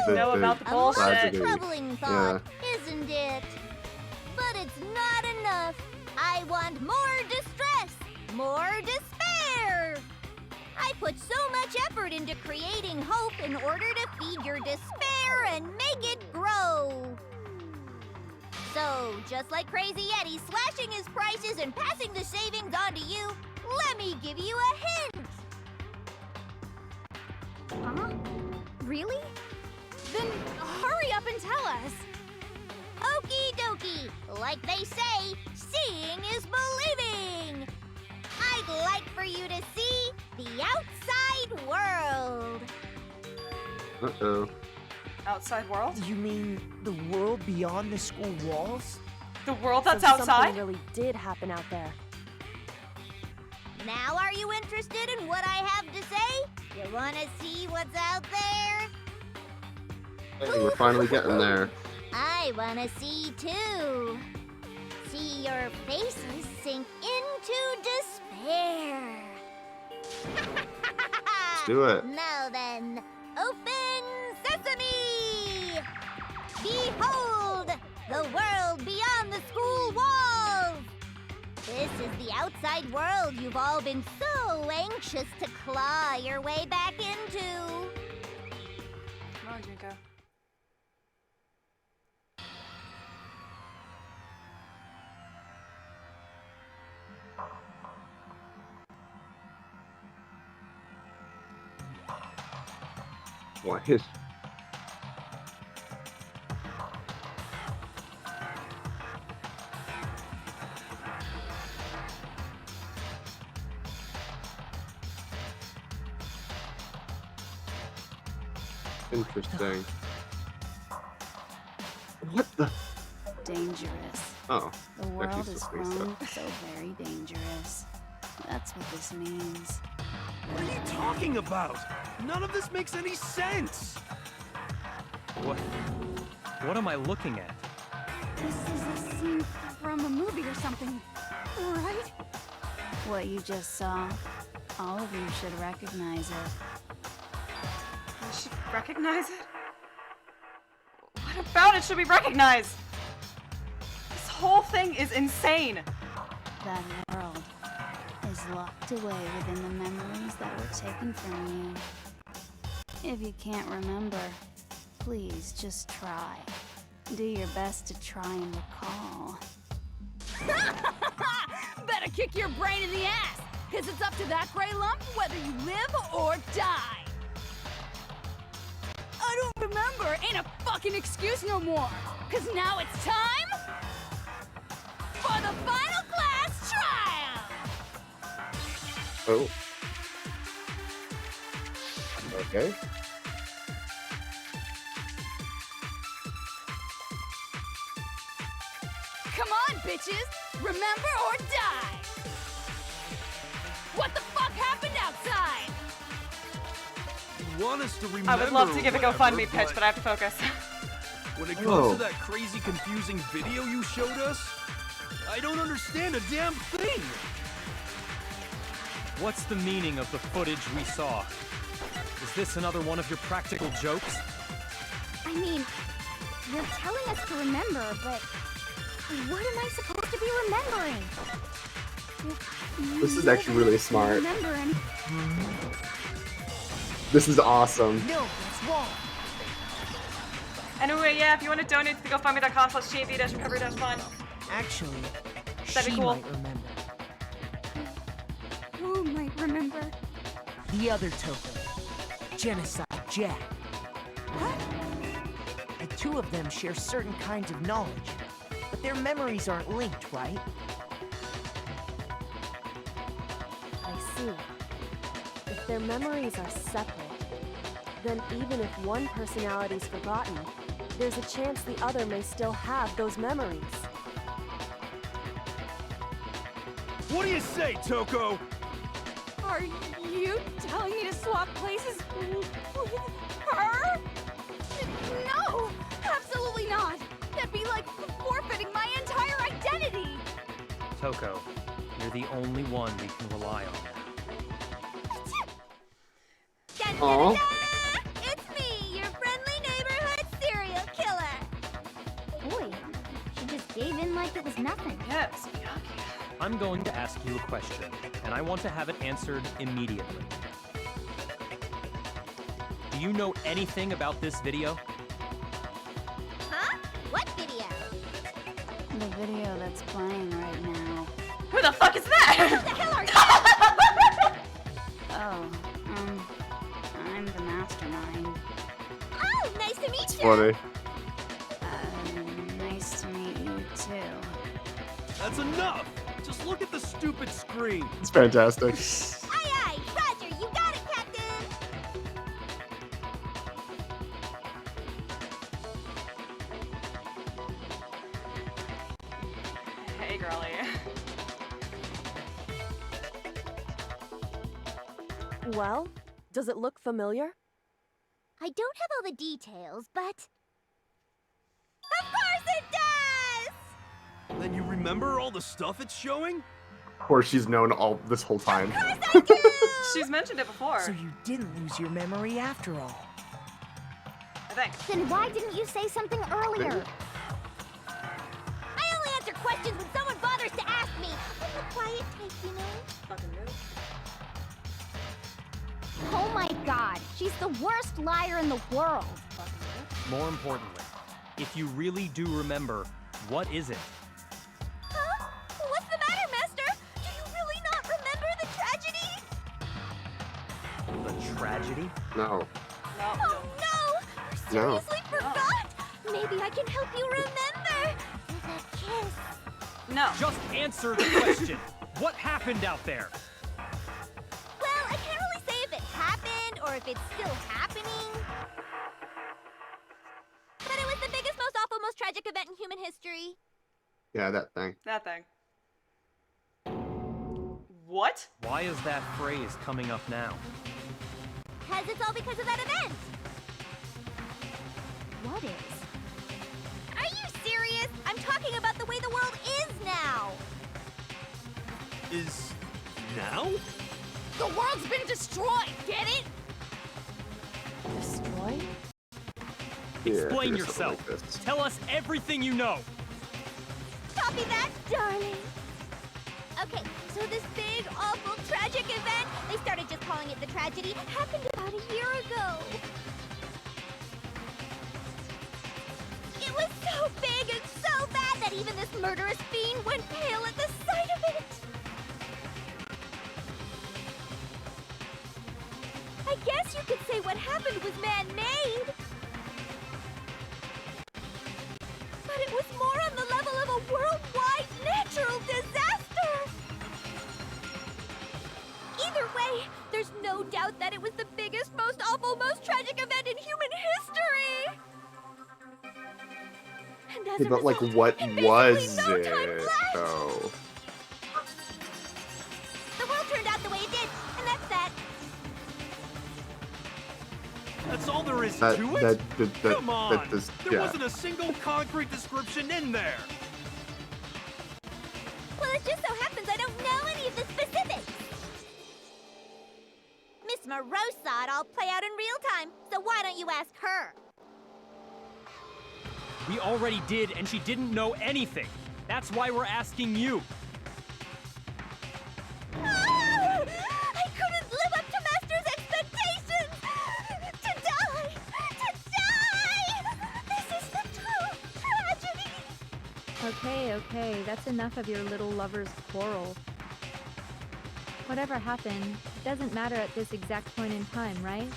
A: Know about the
C: A more
A: bullshit.
C: troubling thought, isn't it? But it's not enough. I want more distress, more despair. I put so much effort into creating hope in order to feed your despair and make it grow. So, just like Crazy Eddie slashing his prices and passing the savings on to you, let me give you a hint.
F: Huh? Really?
I: Then hurry up and tell us.
C: Okie dokie. Like they say, seeing is believing. I'd like for you to see the outside world.
B: Uh-oh.
A: Outside world?
H: You mean the world beyond the school walls?
A: The world that's
D: So
A: outside?
D: something really did happen out there.
C: Now are you interested in what I have to say? You want to see what's out there?
B: Hey, we're finally getting there.
C: I want to see too. See your faces sink into despair.
B: Let's do it.
C: Now then, open sesame! Behold, the world beyond the school walls! This is the outside world you've all been so anxious to claw your way back into.
A: Come on, Junko.
B: What is... Interesting. What the...
K: Dangerous.
B: Oh.
K: The
B: Actually,
K: world has
B: still pretty
K: grown
B: stuff.
K: so very dangerous. That's what this means.
E: What are you talking about? None of this makes any sense!
G: What am I looking at?
I: This is a scene from a movie or something, right?
K: What you just saw, all of you should recognize it.
A: I should recognize it? What about it should we recognize? This whole thing is insane.
K: That world is locked away within the memories that were taken from you. If you can't remember, please just try. Do your best to try and recall.
I: Better kick your brain in the ass, because it's up to that gray lump whether you live or die. I don't remember ain't a fucking excuse no more, because now it's time for the final class trial.
B: Oh. Okay.
I: Come on, bitches! Remember or die! What the fuck happened outside?
E: You want us to remember?
A: I would love to give a
E: whatever,
A: GoFundMe pitch, but I have to focus.
E: When it comes
B: Oh.
E: to that crazy, confusing video you showed us, I don't understand a damn thing.
G: What's the meaning of the footage we saw? Is this another one of your practical jokes?
F: I mean, you're telling us to remember, but what am I supposed to be remembering?
B: This is actually really smart.
F: Remember any-
B: This is awesome.
H: No, that's wrong.
A: Anyway, yeah, if you want to donate to the GoFundMe.com/GMV-recovery-fund.
H: Actually,
A: That'd be
H: she
A: cool.
H: might remember.
F: Who might remember?
H: The other token, Genocide Jack. The two of them share certain kinds of knowledge, but their memories aren't linked, right?
D: I see. If their memories are separate, then even if one personality's forgotten, there's a chance the other may still have those memories.
E: What do you say, Toko?
I: Are you telling me to swap places with her? No! Absolutely not! That'd be like forfeiting my entire identity!
G: Toko, you're the only one we can rely on.
B: Aw.
F: It's me, your friendly neighborhood serial killer! Boy, she just gave in like it was nothing.
A: Yes, Miyagi.
G: I'm going to ask you a question, and I want to have it answered immediately. Do you know anything about this video?
F: Huh? What video?
K: The video that's playing right now.
A: Who the fuck is that?
F: Who the hell are you?
K: Oh, I'm the mastermind.
F: Oh, nice to meet you!
B: Funny.
K: Nice to meet you too.
E: That's enough! Just look at the stupid screen.
B: It's fantastic.
F: Aye, aye, Roger, you got it, Captain!
A: Hey, girlie.
D: Well, does it look familiar?
F: I don't have all the details, but... Of course it does!
E: Then you remember all the stuff it's showing?
B: Of course, she's known all this whole time.
F: Of course I do!
A: She's mentioned it before,
H: So you didn't lose your memory after all.
A: I think.
F: Then why didn't you say something earlier? I only answer questions when someone bothers to ask me. I'm a quiet type, you know?
A: Fucking rude.
F: Oh my god, she's the worst liar in the world.
G: More importantly, if you really do remember, what is it?
F: Huh? What's the matter, Master? Do you really not remember the tragedy?
G: The tragedy?
B: No.
F: Oh no! You
B: No.
F: seriously forgot? Maybe I can help you remember. With a kiss.
A: No.
G: Just answer the question. What happened out there?
F: Well, I can't really say if it happened or if it's still happening. But it was the biggest, most awful, most tragic event in human history.
B: Yeah, that thing.
A: That thing. What?
G: Why is that phrase coming up now?
F: Because it's all because of that event. What is? Are you serious? I'm talking about the way the world is now.
E: Is now?
I: The world's been destroyed, get it?
D: Destroyed?
B: Yeah,
G: Explain
B: figure something
G: yourself.
B: like this.
G: Tell us everything you know.
F: Copy that, darling. Okay, so this big, awful, tragic event, they started just calling it the tragedy, happened about a year ago. It was so big and so bad that even this murderous fiend went pale at the sight of it. I guess you could say what happened was man-made. But it was more on the level of a worldwide natural disaster! Either
D: And as
B: Yeah,
D: a
B: but like,
D: result,
B: what
D: in basically
B: was
D: no time
B: it
D: left.
B: though?
C: The world turned out the way it did, and that's that.
E: That's all there is
B: That
E: to it?
B: that
E: Come on!
B: that does,
E: There
B: yeah.
E: wasn't a single concrete description in there!
C: Well, it just so happens I don't know any of the specifics. Miss Moreau saw it all play out in real time, so why don't you ask her?
G: We already did, and she didn't know anything. That's why we're asking you.
C: Ah! I couldn't live up to Master's expectations! To die! To die! This is the true tragedy!
J: Okay, that's enough of your little lover's quarrel. Whatever happened, it doesn't matter at this exact point in time, right?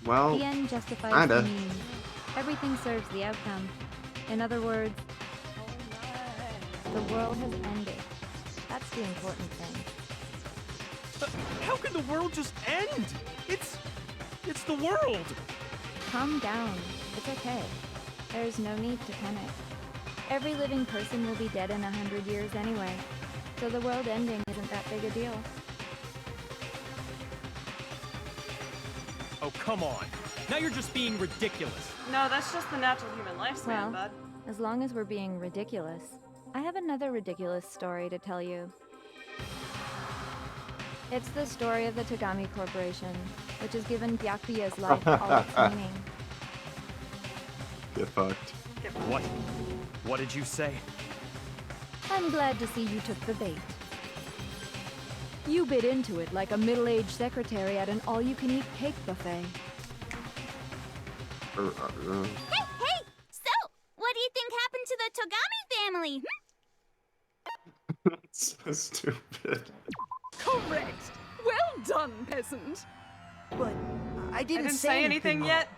B: Well,
J: The end justifies
B: kinda.
J: the means. Everything serves the outcome. In other words, the world has ended. That's the important thing.
E: How can the world just end? It's the world!
J: Calm down. It's okay. There's no need to panic. Every living person will be dead in 100 years anyway, so the world ending isn't that big a deal.
G: Oh, come on. Now you're just being ridiculous.
A: No, that's just the natural human lifespan,
J: Well,
A: bud.
J: as long as we're being ridiculous, I have another ridiculous story to tell you. It's the story of the Tagami Corporation, which has given Byakuya's life all its meaning.
B: Get fucked.
G: What? What did you say?
J: I'm glad to see you took the bait. You bit into it like a middle-aged secretary at an all-you-can-eat cake buffet.
C: Hey, hey! So, what do you think happened to the Togami family?
B: So stupid.
I: Correct. Well done, peasant.
H: But I
A: I
H: didn't,
A: didn't say anything yet.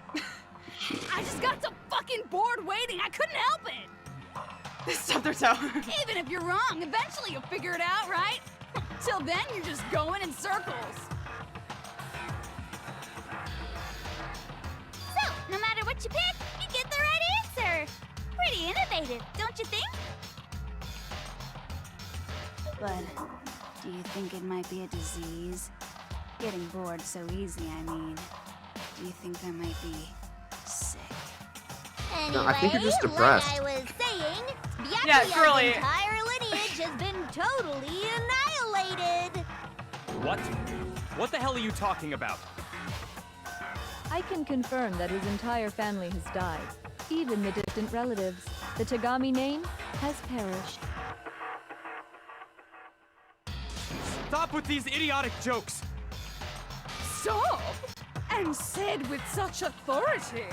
I: I just got so fucking bored waiting. I couldn't help it.
A: They stubbed their toe.
I: Even if you're wrong, eventually you'll figure it out, right? Till then, you're just going in circles.
F: So, no matter what you pick, you get the right answer. Pretty innovative, don't you think?
K: But do you think it might be a disease? Getting bored so easy, I mean. Do you think I might be sick?
C: Anyway,
B: No, I think you're just depressed.
C: like I was saying,
A: Yeah,
C: Byakuya's
A: girly.
C: entire lineage has been totally annihilated.
G: What? What the hell are you talking about?
J: I can confirm that his entire family has died. Even the distant relatives. The Tagami name has perished.
G: Stop with these idiotic jokes!
I: Stop! And said with such authority.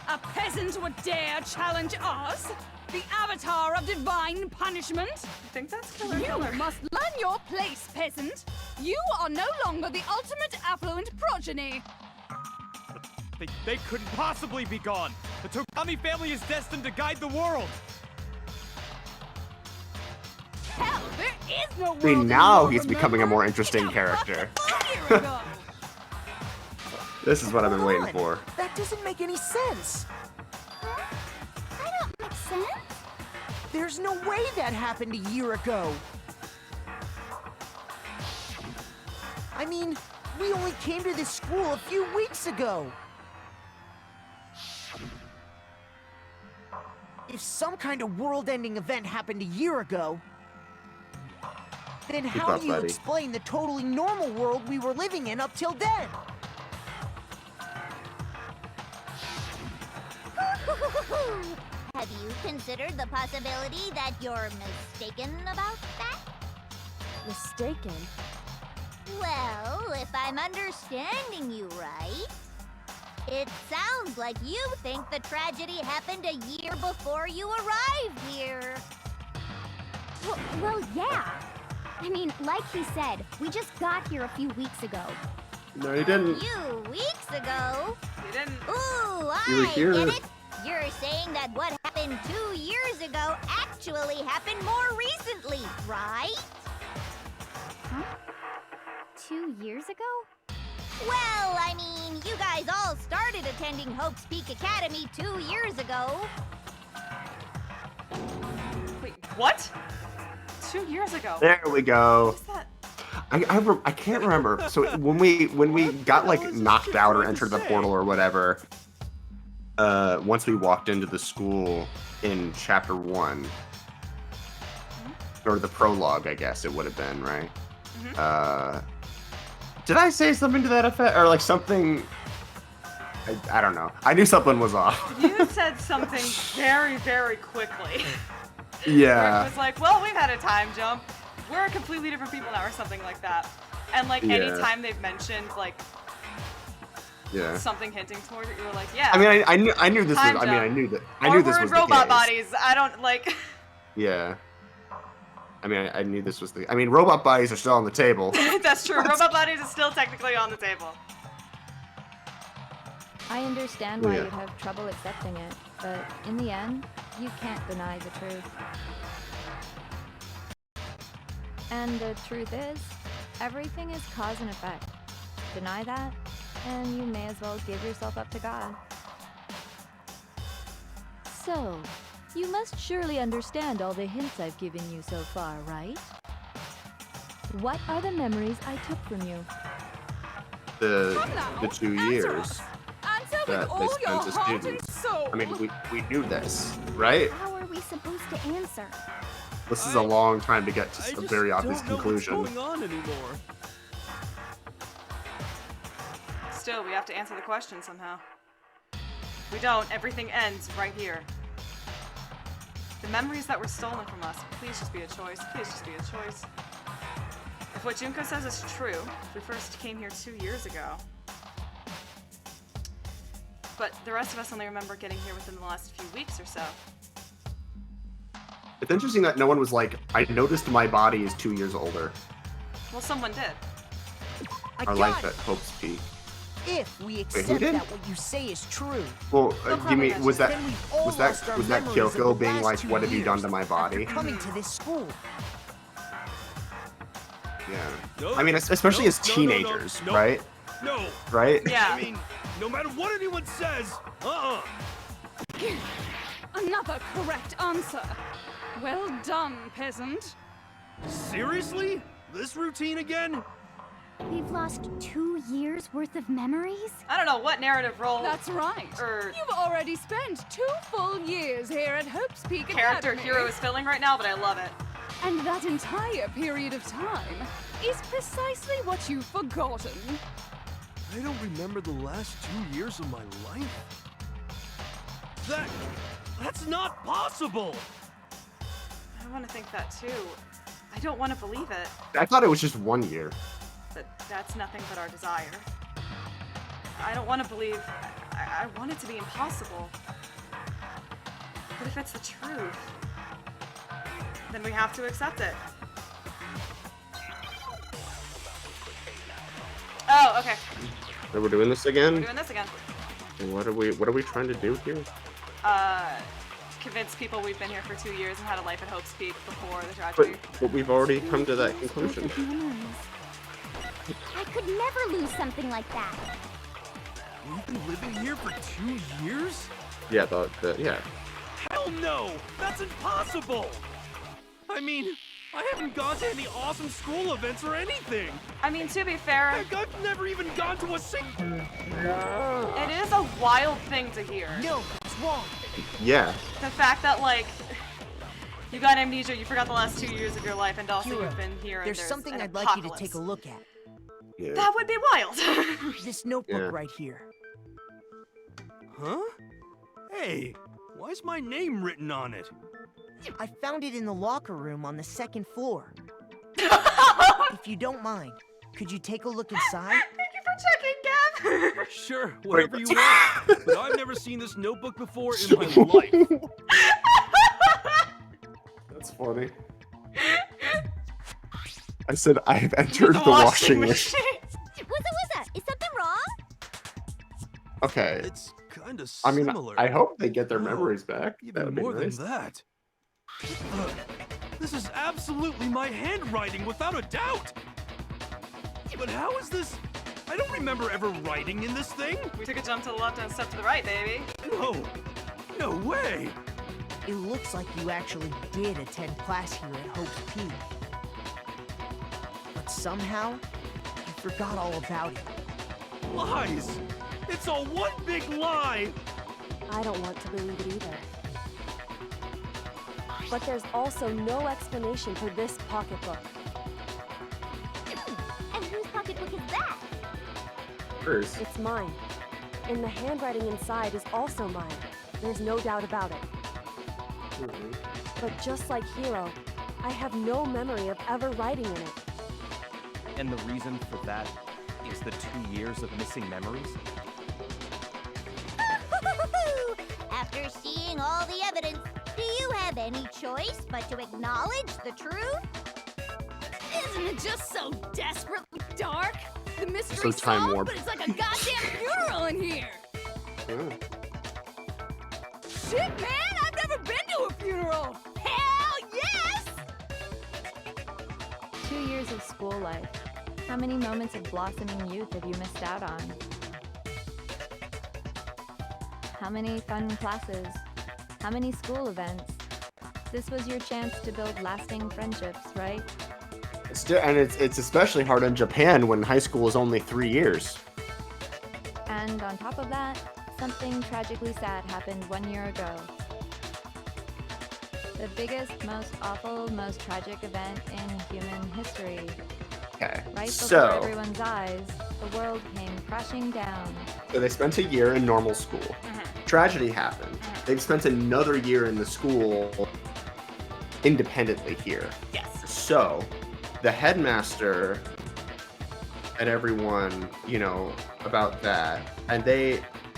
I: A peasant would dare challenge us? The avatar of divine punishment?
A: I think that's Killer
I: You
A: Killer.
I: must learn your place, peasant. You are no longer the ultimate affluent progeny.
G: They couldn't possibly be gone! The Togami family is destined to guide the world!
I: Hell, there is no world
B: I mean, now
I: anymore,
B: he's becoming a
I: remember?
B: more interesting
I: It
B: character.
I: happened a year ago.
B: This is what I've been
H: Hold
B: waiting
H: on.
B: for.
H: That doesn't make any sense.
F: I don't make sense.
H: There's no way that happened a year ago. I mean, we only came to this school a few weeks ago. If some kind of world-ending event happened a year ago, then how
B: up,
H: do you
B: buddy.
H: explain the totally normal world we were living in up till then?
C: Have you considered the possibility that you're mistaken about that?
D: Mistaken?
C: Well, if I'm understanding you right, it sounds like you think the tragedy happened a year before you arrived here.
F: Well, yeah. I mean, like he said, we just got here a few weeks ago.
B: No, he didn't.
C: A few weeks ago?
A: You didn't.
C: Ooh,
B: You were
C: I
B: here.
C: get it. You're saying that what happened 2 years ago actually happened more recently, right?
F: Huh? 2 years ago?
C: Well, I mean, you guys all started attending Hope's Peak Academy 2 years ago.
A: Wait, what? 2 years ago.
B: There we go.
A: What is that?
B: I can't remember. So when we got like knocked out or entered the portal or whatever, once we walked into the school in chapter 1, or the prologue, I guess it would have been, right? Did I say something to that effect, or like something? I don't know. I knew something was off.
A: You said something very, very quickly.
B: Yeah.
A: Where it was like, well, we've had a time jump. We're completely different people now, or something like that. And like any time they've mentioned like something hinting towards it, you were like, yeah.
B: I mean, I knew this was.
A: time
B: I mean, I
A: jump.
B: knew that.
A: Or
B: I knew this
A: we're in
B: was the
A: robot
B: case.
A: bodies. I don't like.
B: Yeah. I mean, I knew this was the. I mean, robot bodies are still on the table.
A: That's true. Robot bodies is still technically on the table.
J: I understand why you'd have trouble accepting it, but in the end, you can't deny the truth. And the truth is, everything is cause and effect. Deny that, and you may as well give yourself up to God. So, you must surely understand all the hints I've given you so far, right? What are the memories I took from you?
B: The 2 years that they spent as students. I mean, we knew this, right?
F: How are we supposed to answer?
B: This is a long time to get to a very obvious conclusion.
E: What's going on anymore?
A: Still, we have to answer the question somehow. If we don't, everything ends right here. The memories that were stolen from us, please just be a choice. Please just be a choice. If what Junko says is true, we first came here 2 years ago. But the rest of us only remember getting here within the last few weeks or so.
B: It's interesting that no one was like, I noticed my body is 2 years older.
A: Well, someone did.
B: Our life at Hope's Peak.
H: If we
B: who
H: accept
B: did?
H: that what you say is true.
B: Well, you mean was that
H: Then we've all
B: was that
H: lost our
B: was that
H: memories of
B: Kyoko
H: the
B: being
H: last
B: like,
H: 2
B: what have you done to
H: years
B: my body?
H: after coming to this school.
B: Yeah.
E: Nope.
B: I mean, especially as
E: Nope.
B: teenagers,
E: Nope.
B: right?
E: No.
B: Right?
A: Yeah.
E: I mean, no matter what anyone says,
I: Another correct answer. Well done, peasant.
E: Seriously? This routine again?
F: We've lost 2 years worth of memories?
A: I don't know what narrative role.
I: That's right. You've already spent 2 full years here at Hope's Peak
A: character
I: Academy.
A: hero is filling right now, but I love it.
I: And that entire period of time is precisely what you've forgotten.
E: I don't remember the last 2 years of my life. That's not possible!
A: I want to think that too. I don't want to believe it,
B: I thought it was just 1 year.
A: but that's nothing but our desire. I don't want to believe. I want it to be impossible. But if it's the truth, then we have to accept it. Oh, okay.
B: So we're doing this again?
A: We're doing this again.
B: What are we trying to do here?
A: Convince people we've been here for 2 years and had a life at Hope's Peak before the tragedy.
B: But we've already come to that conclusion.
F: Memories. I could never lose something like that.
E: We've been living here for 2 years?
B: Yeah, yeah.
E: Hell no! That's impossible! I mean, I haven't gone to any awesome school events or anything!
A: I mean, to be fair,
E: Heck, I've never even gone to a single...
A: it is a wild thing to hear.
H: No, it's wrong.
B: Yeah.
A: The fact that, like, you got amnesia, you forgot the last 2 years of your life, and also
H: Hero,
A: you've been here and
H: there's something
A: an
H: I'd like you to take a look at.
B: Yeah.
A: That would be wild.
H: This notebook
B: Yeah.
H: right here.
E: Huh? Hey, why is my name written on it?
H: I found it in the locker room on the 2nd floor. If you don't mind, could you take a look inside?
A: Thank you for checking, Gav.
E: Sure, whatever you want. But I've never seen this notebook before in my life.
B: That's funny. I said I've entered the washing machine.
F: What's Is something wrong?
B: Okay.
E: It's kind of
B: I mean,
E: similar.
B: I hope they get their memories back. That
E: Even
B: would be
E: more
B: nice.
E: than that. This is absolutely my handwriting, without a doubt. But how is this? I don't remember ever writing in this thing.
A: We took a jump to the left and a step to the right, baby.
E: No way.
H: It looks like you actually did attend class here at Hope's Peak. But somehow, you forgot all about it.
E: Lies! It's all one big lie!
D: I don't want to believe it either. But there's also no explanation for this pocketbook.
F: And whose pocketbook is that?
B: Hers.
D: It's mine. And the handwriting inside is also mine. There's no doubt about it. But just like Hiro, I have no memory of ever writing in it.
G: And the reason for that is the 2 years of missing memories?
F: After seeing all the evidence, do you have any choice but to acknowledge the truth?
I: Isn't it just so desperately dark? The
B: So
I: mystery's
B: time
I: solved,
B: warp.
I: but it's like a goddamn funeral in here!
B: Yeah.
I: Shit, man! I've never been to a funeral! Hell yes!
J: 2 years of school life. How many moments of blossoming youth have you missed out on? How many fun classes? How many school events? This was your chance to build lasting friendships, right?
B: It's especially hard in Japan when high school is only 3 years.
J: And on top of that, something tragically sad happened 1 year ago. The biggest, most awful, most tragic event in human history.
B: Okay.
J: Right before
B: So
J: everyone's eyes, the world came crashing down.
B: they spent a year in normal school. Tragedy happened. They've spent another year in the school independently here.
A: Yes.
B: So the headmaster and everyone, about that, and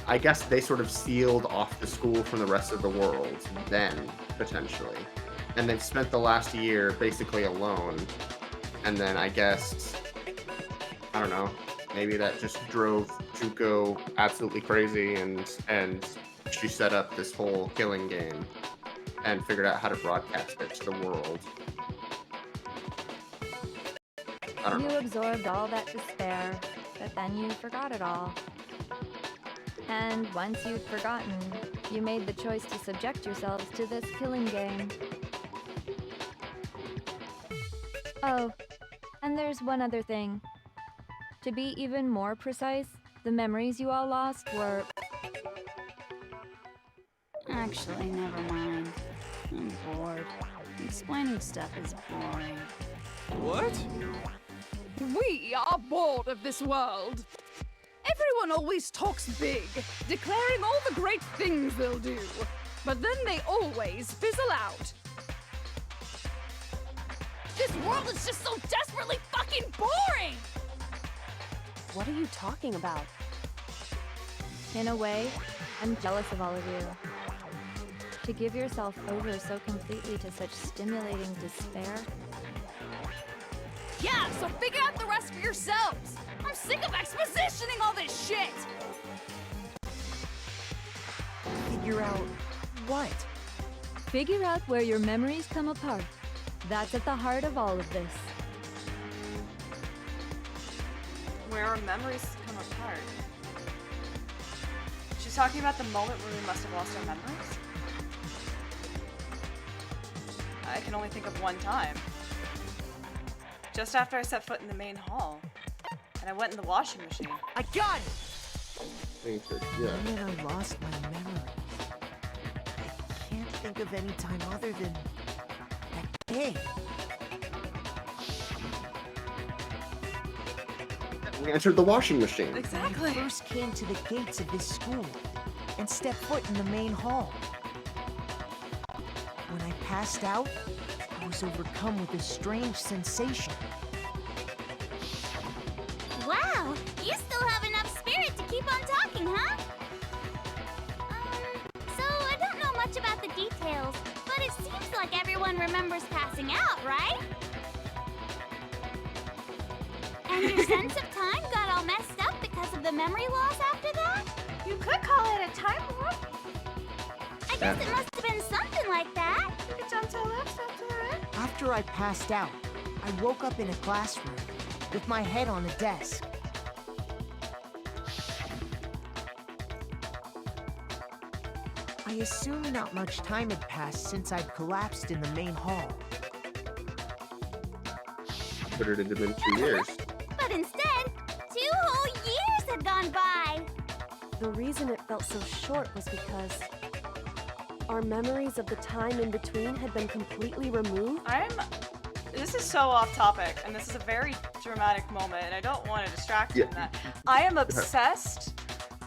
B: I guess they sort of sealed off the school from the rest of the world then, potentially. And they've spent the last year basically alone. And then I guess, I don't know, maybe that just drove Junko absolutely crazy, and she set up this whole killing game and figured out how to broadcast it to the world. I don't
J: You
B: know.
J: absorbed all that despair, but then you forgot it all. And once you'd forgotten, you made the choice to subject yourselves to this killing game. Oh, and there's one other thing. To be even more precise, the memories you all lost were...
K: Actually, never mind. I'm bored. Explaining stuff is boring.
E: What?
I: We are bored of this world. Everyone always talks big, declaring all the great things they'll do. But then they always fizzle out. This world is just so desperately fucking boring!
D: What are you talking about?
J: In a way, I'm jealous of all of you. To give yourself over so completely to such stimulating despair.
I: Yeah, so figure out the rest for yourselves! I'm sick of expositioning all this shit!
H: Figure out what?
J: Figure out where your memories come apart. That's at the heart of all of this.
A: Where our memories come apart. She's talking about the moment where we must have lost our memories? I can only think of one time. Just after I set foot in the main hall. And I went in the washing machine.
H: I got it!
B: Yeah.
H: And then I lost my memories. I can't think of any time other than that day.
B: We entered the washing machine.
A: Exactly.
H: When I first came to the gates of this school and stepped foot in the main hall. When I passed out, I was overcome with a strange sensation.
F: Wow, you still have enough spirit to keep on talking, huh? So I don't know much about the details, but it seems like everyone remembers passing out, right? And your sense of time got all messed up because of the memory loss after that?
A: You could call it a time warp.
F: I guess it must have been something like that.
A: You could jump to the left, jump to the right.
H: After I passed out, I woke up in a classroom with my head on a desk. I assume not much time had passed since I'd collapsed in the main hall.
B: But it had been 2 years.
F: But instead, 2 whole years had gone by.
D: The reason it felt so short was because our memories of the time in between had been completely removed.
A: This is so off topic, and this is a very dramatic moment, and I don't want to distract you from that. I am obsessed.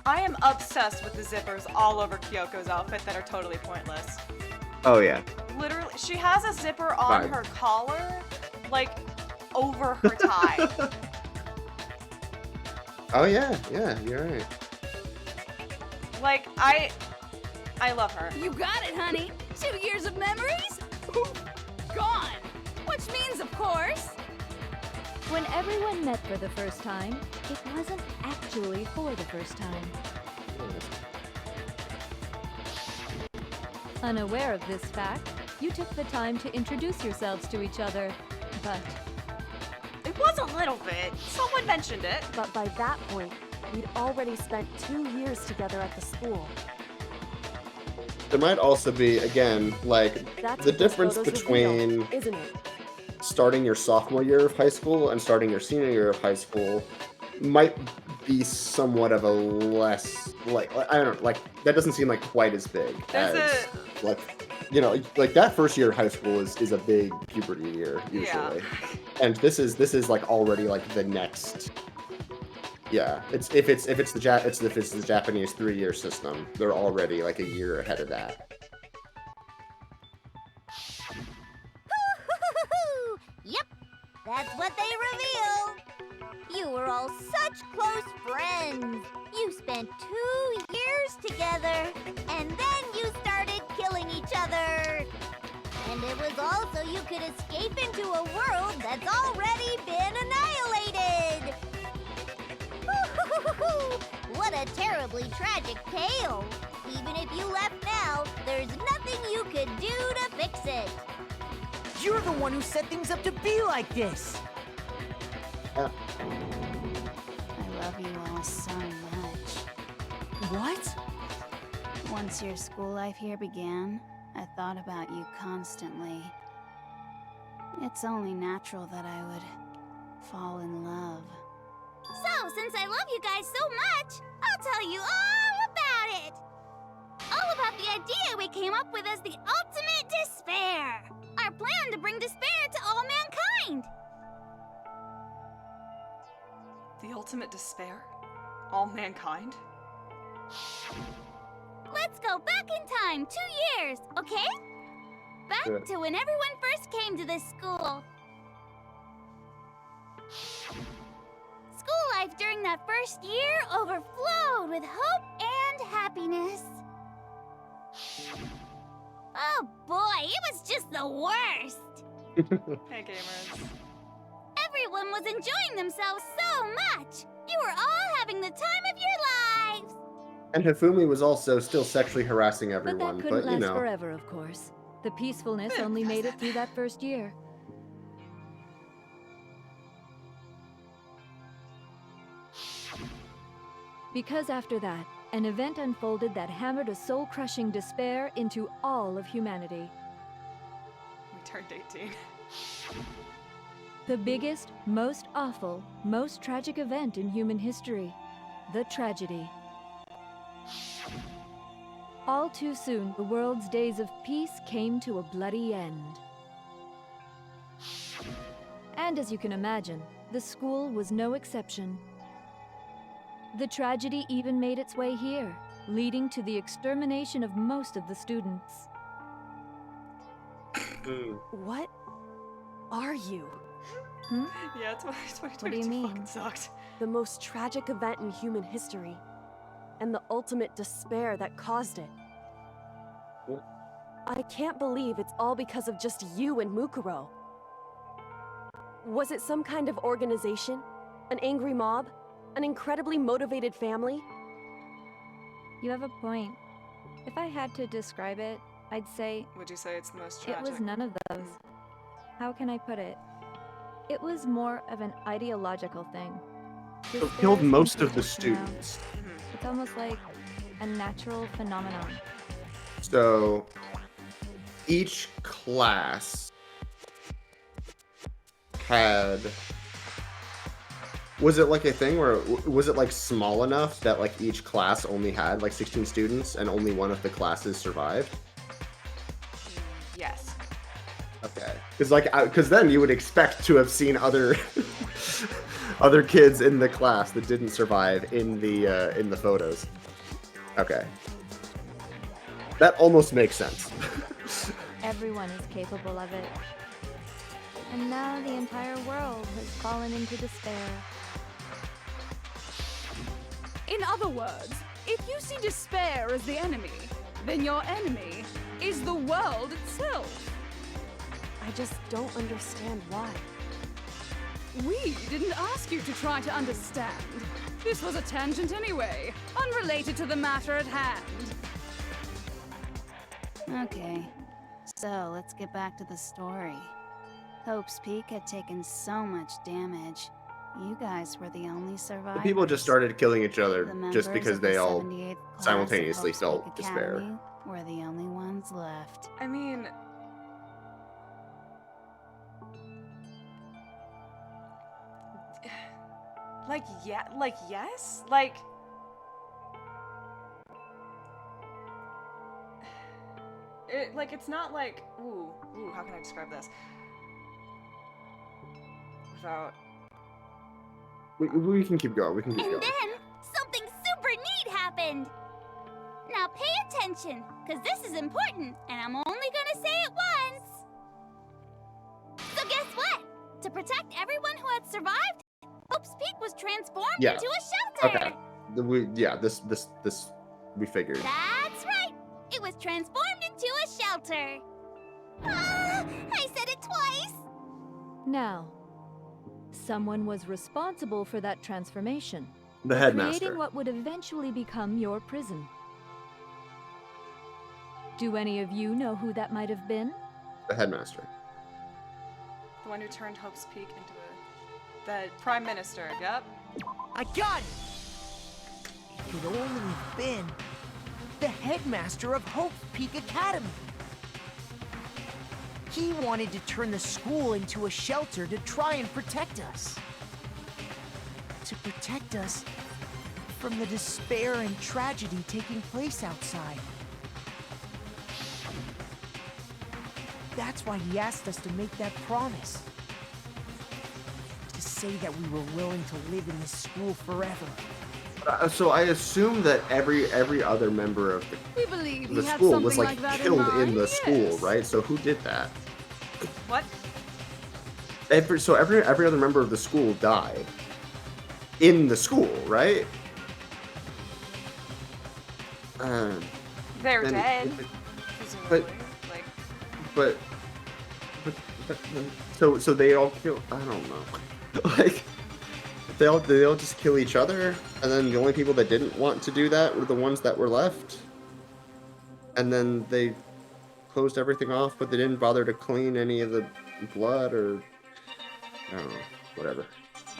A: I am obsessed with the zippers all over Kyoko's outfit that are totally pointless.
B: Oh yeah.
A: Literally, she has a zipper on her collar, like, over her tie.
B: Oh yeah, you're right.
A: Like, I love her.
I: You got it, honey. 2 years of memories? Poof, gone. Which means, of course...
J: When everyone met for the first time, it wasn't actually for the first time. Unaware of this fact, you took the time to introduce yourselves to each other, but...
A: It was a little bit. Someone mentioned it.
D: But by that point, we'd already spent 2 years together at the school.
B: There might also be, again, like,
D: That's
B: the
D: what this
B: difference
D: photo's
B: between
D: revealed, isn't it?
B: starting your sophomore year of high school and starting your senior year of high school might be somewhat of a less, like, I don't know, like, that doesn't seem like quite as big as, like, you know, like that first year of high school is a big puberty year usually.
A: Yeah.
B: And this is like already like the next. Yeah, if it's the Japanese 3-year system, they're already like a year ahead of that.
F: Yep, that's what they revealed. You were all such close friends. You spent 2 years together, and then you started killing each other. And it was all so you could escape into a world that's already been annihilated. What a terribly tragic tale. Even if you left now, there's nothing you could do to fix it.
H: You're the one who set things up to be like this!
K: I love you all so much.
H: What?
K: Once your school life here began, I thought about you constantly. It's only natural that I would fall in love.
F: So, since I love you guys so much, I'll tell you all about it. All about the idea we came up with as the ultimate despair. Our plan to bring despair to all mankind.
A: The ultimate despair? All mankind?
F: Let's go back in time 2 years, okay? Back to when everyone first came to this school. School life during that first year overflowed with hope and happiness. Oh boy, it was just the worst.
A: Hey, gamers.
F: Everyone was enjoying themselves so much. You were all having the time of your lives.
B: And Hifumi was also still sexually harassing everyone,
J: But that couldn't
B: you
J: last
B: know.
J: forever, of course. The peacefulness only made it through that first year. Because after that, an event unfolded that hammered a soul-crushing despair into all of humanity.
A: We turned 18.
J: The biggest, most awful, most tragic event in human history. The tragedy. All too soon, the world's days of peace came to a bloody end. And as you can imagine, the school was no exception. The tragedy even made its way here, leading to the extermination of most of the students.
D: What are you?
A: Yeah, 2022
J: What do you mean?
A: fucking sucked.
D: The most tragic event in human history. And the ultimate despair that caused it.
B: What?
D: I can't believe it's all because of just you and Mukuro. Was it some kind of organization? An angry mob? An incredibly motivated family?
J: You have a point. If I had to describe it, I'd say
A: Would you say it's the most
J: it
A: tragic?
J: was none of those. How can I put it? It was more of an ideological thing.
B: So
J: Despair
B: killed
J: seems
B: most
J: to
B: of the
J: just come out.
B: students.
J: It's almost like a natural phenomenon.
B: So each class had. Was it like a thing where was it like small enough that like each class only had like 16 students and only one of the classes survived?
A: Yes.
B: Okay. Because then you would expect to have seen other other kids in the class that didn't survive in the photos. Okay. That almost makes sense.
J: Everyone is capable of it. And now the entire world has fallen into despair.
I: In other words, if you see despair as the enemy, then your enemy is the world itself.
D: I just don't understand why.
I: We didn't ask you to try to understand. This was a tangent anyway, unrelated to the matter at hand.
K: Okay, so let's get back to the story. Hope's Peak had taken so much damage. You guys were the only survivors.
B: People just started killing each other
K: The
B: just
K: members
B: because
K: of the
B: they all
K: 78th class
B: simultaneously
K: of Hope's
B: felt
K: Peak
B: despair.
K: Academy were the only ones left.
A: I mean, yes, it's not like, ooh, how can I describe this? Without...
B: We can keep going. We can keep
F: And
B: going.
F: then, something super neat happened! Now pay attention, because this is important, and I'm only gonna say it once! So guess what? To protect everyone who had survived, Hope's Peak was transformed into a shelter!
B: Okay. This we figured.
F: That's right! It was transformed into a shelter! Ah, I said it twice!
J: Now, someone was responsible for that transformation.
B: The headmaster.
J: Creating what would eventually become your prison. Do any of you know who that might have been?
B: The headmaster.
A: The one who turned Hope's Peak into the Prime Minister, yep.
H: I got it! It could only have been the headmaster of Hope Peak Academy. He wanted to turn the school into a shelter to try and protect us. To protect us from the despair and tragedy taking place outside. That's why he asked us to make that promise. To say that we were willing to live in this school forever.
B: So I assume that every other member of
I: We believe
B: the
I: he had
B: school
I: something
B: was
I: like that
B: killed in
I: mind,
B: the school,
I: yes.
B: right? So who did that?
A: What?
B: Every other member of the school died in the school, right?
A: They're
B: then
A: dead,
B: but-
A: presumably.
B: But so they all kill. I don't know. Like they all just kill each other, and then the only people that didn't want to do that were the ones that were left. And then they closed everything off, but they didn't bother to clean any of the blood or I don't know, whatever.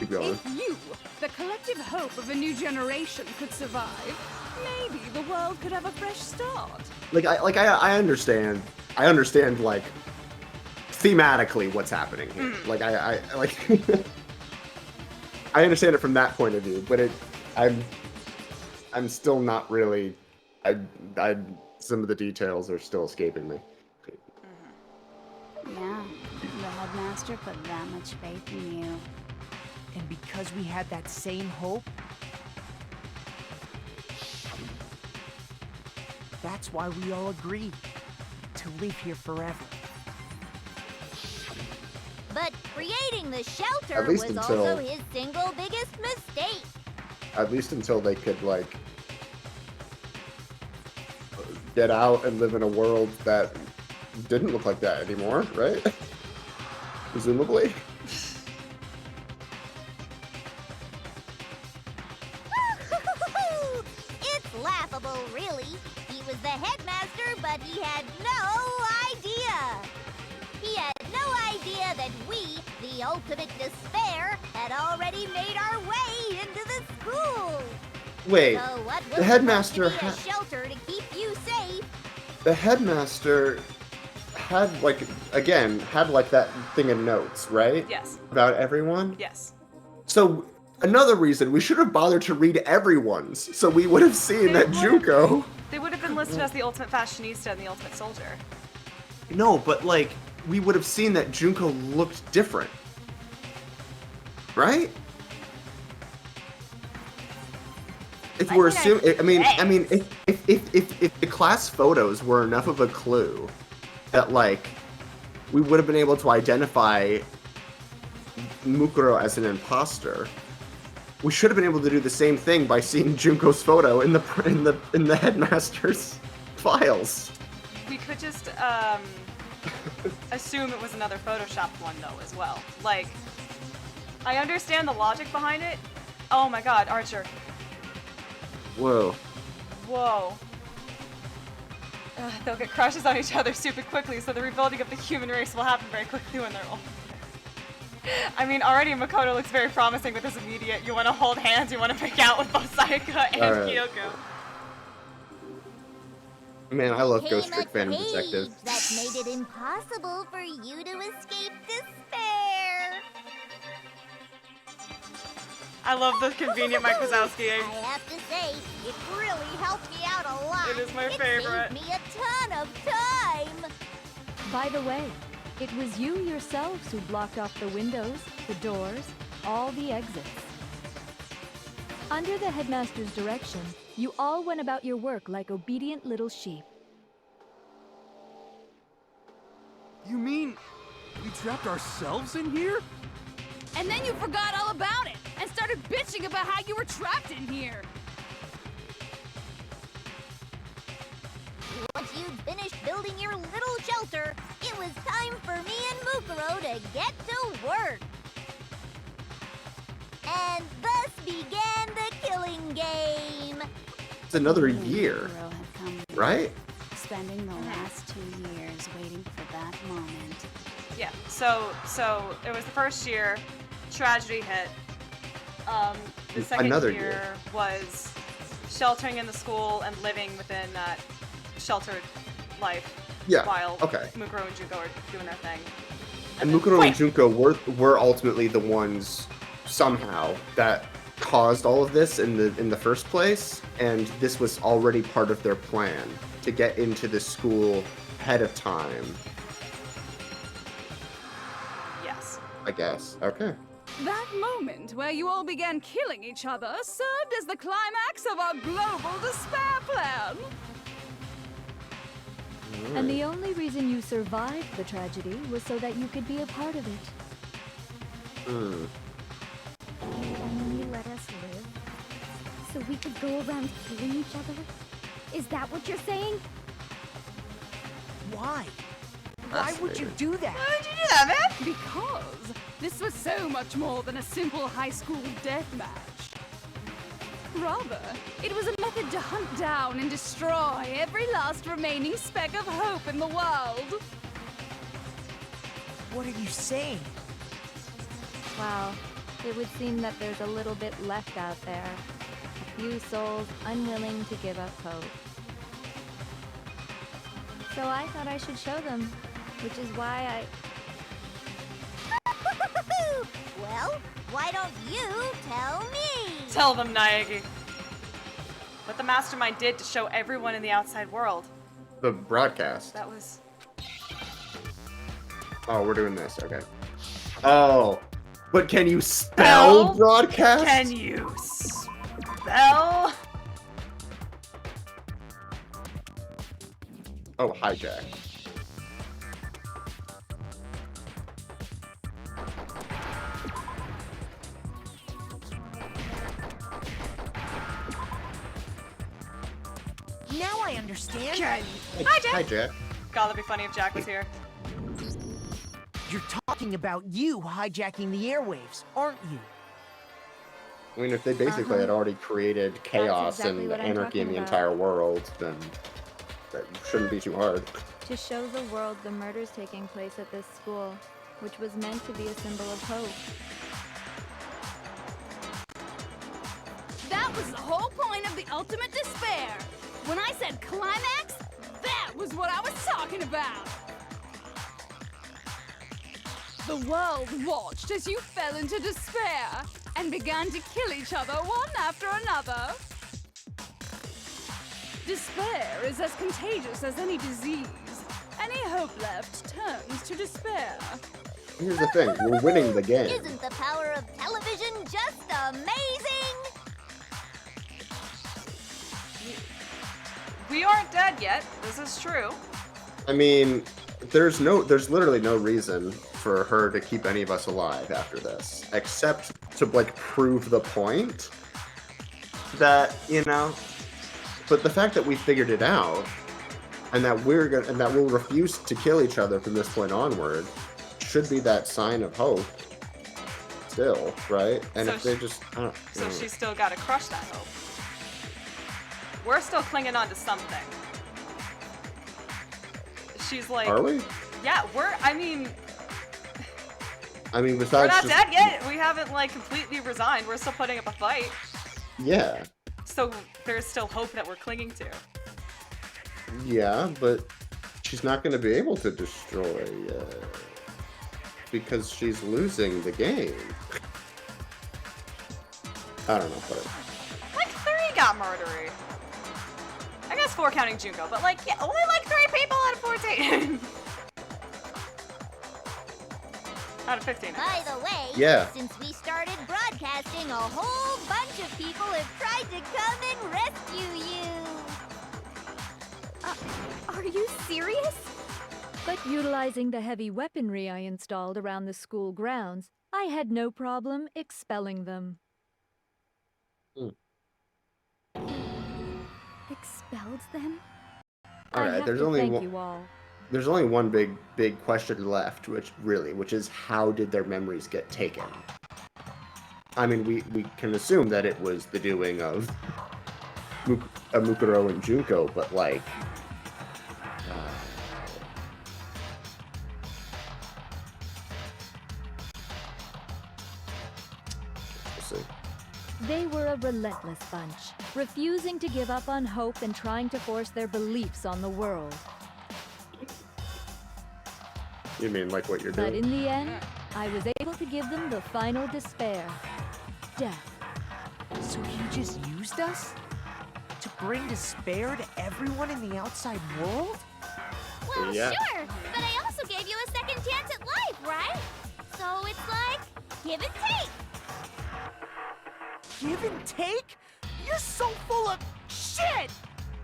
B: Keep going.
I: If you, the collective hope of a new generation, could survive, maybe the world could have a fresh start.
B: I understand. I understand like thematically what's happening here. Like I like I understand it from that point of view, but I'm still not really. I some of the details are still escaping me.
K: Yeah, the headmaster put that much faith in you.
H: And because we had that same hope, that's why we all agreed to live here forever.
F: But creating the shelter
B: At least
F: was
B: until-
F: also his single biggest mistake.
B: At least until they could like get out and live in a world that didn't look like that anymore, right? Presumably.
F: It's laughable, really. He was the headmaster, but he had no idea. He had no idea that we, the ultimate despair, had already made our way into the school.
B: Wait,
F: So what was
B: the headmaster
F: supposed to be a shelter to keep you safe
B: the headmaster had like that thing in notes, right?
A: Yes.
B: About everyone?
A: Yes.
B: So another reason we should have bothered to read everyone's, so we would have seen that Junko.
A: They would have been listed as the ultimate fashionista and the ultimate soldier.
B: No, but like we would have seen that Junko looked different. Right? If we're assuming, I mean, if the class photos were enough of a clue that like we would have been able to identify Mukuro as an imposter, we should have been able to do the same thing by seeing Junko's photo in the headmaster's files.
A: We could just assume it was another photoshopped one though as well. Like, I understand the logic behind it. Oh my God, Archer.
B: Whoa.
A: Whoa. They'll get crushes on each other super quickly, so the rebuilding of the human race will happen very quickly when they're old. I mean, already Makoto looks very promising with this immediate, you want to hold hands, you want to make out with both Sayaka and Kyoko.
B: Man, I love Ghost Trick Phantom Detective.
F: That made it impossible for you to escape despair.
A: I love the convenient Mike Wazowski.
F: I have to say, it really helped me out a lot.
A: It is my favorite.
F: It saved me a ton of time.
J: By the way, it was you yourselves who blocked off the windows, the doors, all the exits. Under the headmaster's direction, you all went about your work like obedient little sheep.
E: You mean we trapped ourselves in here?
I: And then you forgot all about it and started bitching about how you were trapped in here.
F: Once you'd finished building your little shelter, it was time for me and Mukuro to get to work. And thus began the killing game.
B: It's another year,
K: Mukuro had come,
B: right?
K: spending the last 2 years waiting for that moment.
A: Yeah, so it was the first year, tragedy hit. The second
B: Another
A: year
B: year.
A: was sheltering in the school and living within that sheltered life
B: Yeah,
A: while
B: okay.
A: Mukuro and Junko are doing their thing.
B: And
A: then-
B: Mukuro
A: Wait!
B: and Junko were ultimately the ones somehow that caused all of this in the first place, and this was already part of their plan to get into the school ahead of time.
A: Yes.
B: I guess. Okay.
I: That moment where you all began killing each other served as the climax of our global despair plan.
J: And the only reason you survived the tragedy was so that you could be a part of it.
B: Hmm.
F: You only let us live so we could go around killing each other? Is that what you're saying?
H: Why? Why would you do that?
A: Why would you do that, man?
I: Because this was so much more than a simple high school death match. Rather, it was a method to hunt down and destroy every last remaining speck of hope in the world.
H: What are you saying?
J: Wow, it would seem that there's a little bit left out there. A few souls unwilling to give up hope. So I thought I should show them, which is why
F: Well, why don't you tell me?
A: Tell them, Naegi. What the mastermind did to show everyone in the outside world.
B: The broadcast.
A: That was...
B: Oh, we're doing this. Okay. Oh, but can you spell broadcast?
A: Can you spell?
B: Oh, hijack.
H: Now I understand.
A: Hi, Jack.
B: Hi, Jack.
A: God, that'd be funny if Jack was here.
H: You're talking about you hijacking the airwaves, aren't you?
B: I mean, if they basically had already created chaos
J: exactly
B: and
J: what I'm
B: anarchy in
J: talking
B: the
J: about.
B: entire world, then that shouldn't be too hard.
J: to show the world the murders taking place at this school, which was meant to be a symbol of hope.
I: That was the whole point of the ultimate despair. When I said climax, that was what I was talking about! The world watched as you fell into despair and began to kill each other one after another. Despair is as contagious as any disease. Any hope left turns to despair.
B: Here's the thing, we're winning the game.
F: Isn't the power of television just amazing?
A: We aren't dead yet. This is true.
B: I mean, there's literally no reason for her to keep any of us alive after this, except to like prove the point that, you know, but the fact that we figured it out and that we'll refuse to kill each other from this point onward should be that sign of hope still, right? And
A: So
B: if they just
A: So she's still got to crush that hope. We're still clinging on to something. She's like,
B: are we?
A: Yeah, I mean,
B: besides
A: we're not
B: just,
A: dead yet. We haven't like completely resigned. We're still putting up a fight.
B: yeah.
A: So there's still hope that we're clinging to.
B: Yeah, but she's not going to be able to destroy because she's losing the game. I don't know, but
A: Like 3 got murdery. I guess 4 counting Junko, but like, yeah, only like 3 people out of 14. Out of 15.
F: By the way,
B: Yeah.
F: since we started broadcasting, a whole bunch of people have tried to come and rescue you.
D: Are you serious?
J: But utilizing the heavy weaponry I installed around the school grounds, I had no problem expelling them.
D: Expelled them?
B: all
J: I
B: right.
J: have
B: There's
J: to
B: only
J: thank
B: one.
J: you all.
B: There's only one big question left, which is how did their memories get taken? I mean, we can assume that it was the doing of Mukuro and Junko, but like, we'll see.
J: They were a relentless bunch, refusing to give up on hope and trying to force their beliefs on the world.
B: You mean like what you're
J: But
B: doing?
J: in the end, I was able to give them the final despair. Death.
H: So you just used us? To bring despair to everyone in the outside world?
F: Well,
B: Yeah.
F: sure, but I also gave you a second chance at life, right? So it's like, give and take.
H: Give and take? You're so full of shit!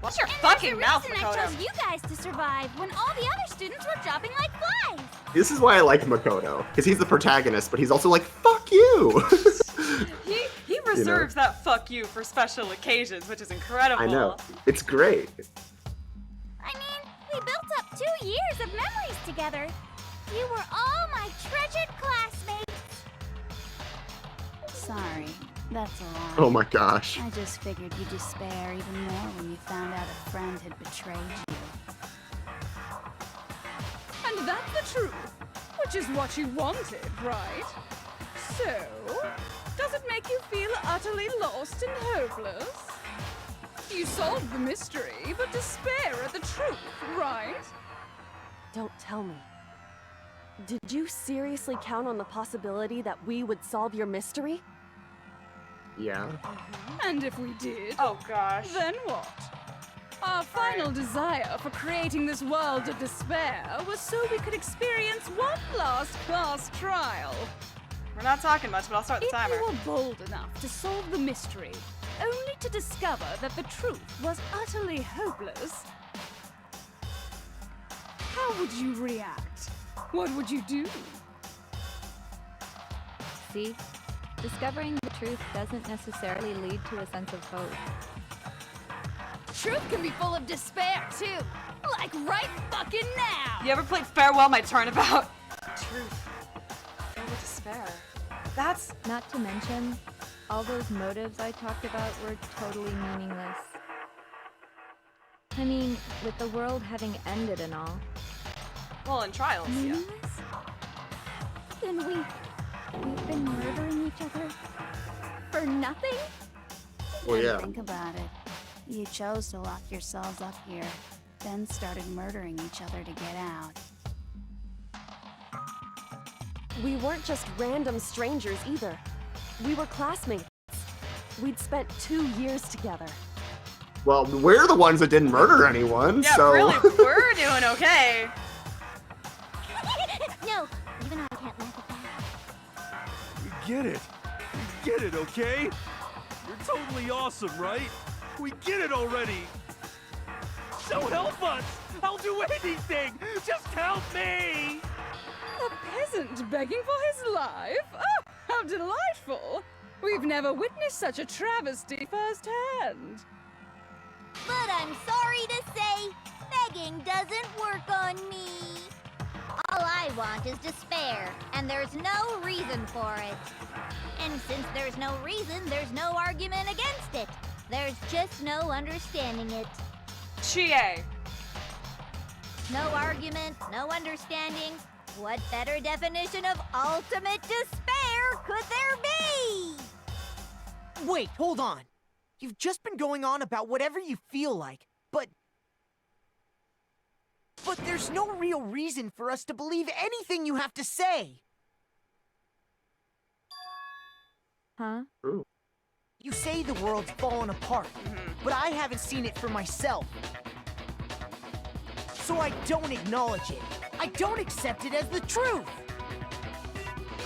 A: What's your
F: And
A: fucking
F: there's a
A: mouth,
F: reason I
A: Makoto?
F: chose you guys to survive when all the other students were dropping like flies.
B: This is why I like Makoto, because he's the protagonist, but he's also like, fuck you!
A: He reserves that fuck you for special occasions, which is incredible.
B: I know. It's great.
F: I mean, we built up 2 years of memories together. You were all my treasured classmates. Sorry, that's a lie.
B: Oh my gosh.
K: I just figured you'd despair even more when you found out a friend had betrayed you.
I: And that's the truth, which is what you wanted, right? So, does it make you feel utterly lost and hopeless? You solved the mystery, but despair at the truth, right?
D: Don't tell me. Did you seriously count on the possibility that we would solve your mystery?
B: Yeah.
I: And if we did,
A: Oh gosh.
I: then what? Our final desire for creating this world of despair was so we could experience one last class trial.
A: We're not talking much, but I'll start the
I: If
A: timer.
I: you were bold enough to solve the mystery, only to discover that the truth was utterly hopeless, how would you react? What would you do?
J: See? Discovering the truth doesn't necessarily lead to a sense of hope.
I: Truth can be full of despair, too. Like right fucking now!
A: You ever played Farewell My Turnabout? Truth. Filled with despair. That's...
J: Not to mention, all those motives I talked about were totally meaningless. I mean, with the world having ended and all.
A: Well, in trials, yeah.
F: Meaningless? Then we've been murdering each other for nothing?
B: Well,
K: And
B: yeah.
K: think about it. You chose to lock yourselves up here. then started murdering each other to get out.
D: We weren't just random strangers either. We were classmates. We'd spent 2 years together.
B: Well, we're the ones that didn't murder anyone,
A: Yeah,
B: so...
A: really, we're doing okay.
F: No, even I can't laugh at that.
E: We get it. We get it, okay? You're totally awesome, right? We get it already. So help us! I'll do anything! Just help me!
I: A peasant begging for his life? Oh, how delightful! We've never witnessed such a travesty firsthand.
F: But I'm sorry to say, begging doesn't work on me. All I want is despair, and there's no reason for it. And since there's no reason, there's no argument against it. There's just no understanding it.
A: Chie.
F: No argument, no understanding. What better definition of ultimate despair could there be?
H: Wait, hold on. You've just been going on about whatever you feel like, but there's no real reason for us to believe anything you have to say.
J: Huh?
B: Ooh.
H: You say the world's fallen apart, but I haven't seen it for myself. So I don't acknowledge it. I don't accept it as the truth.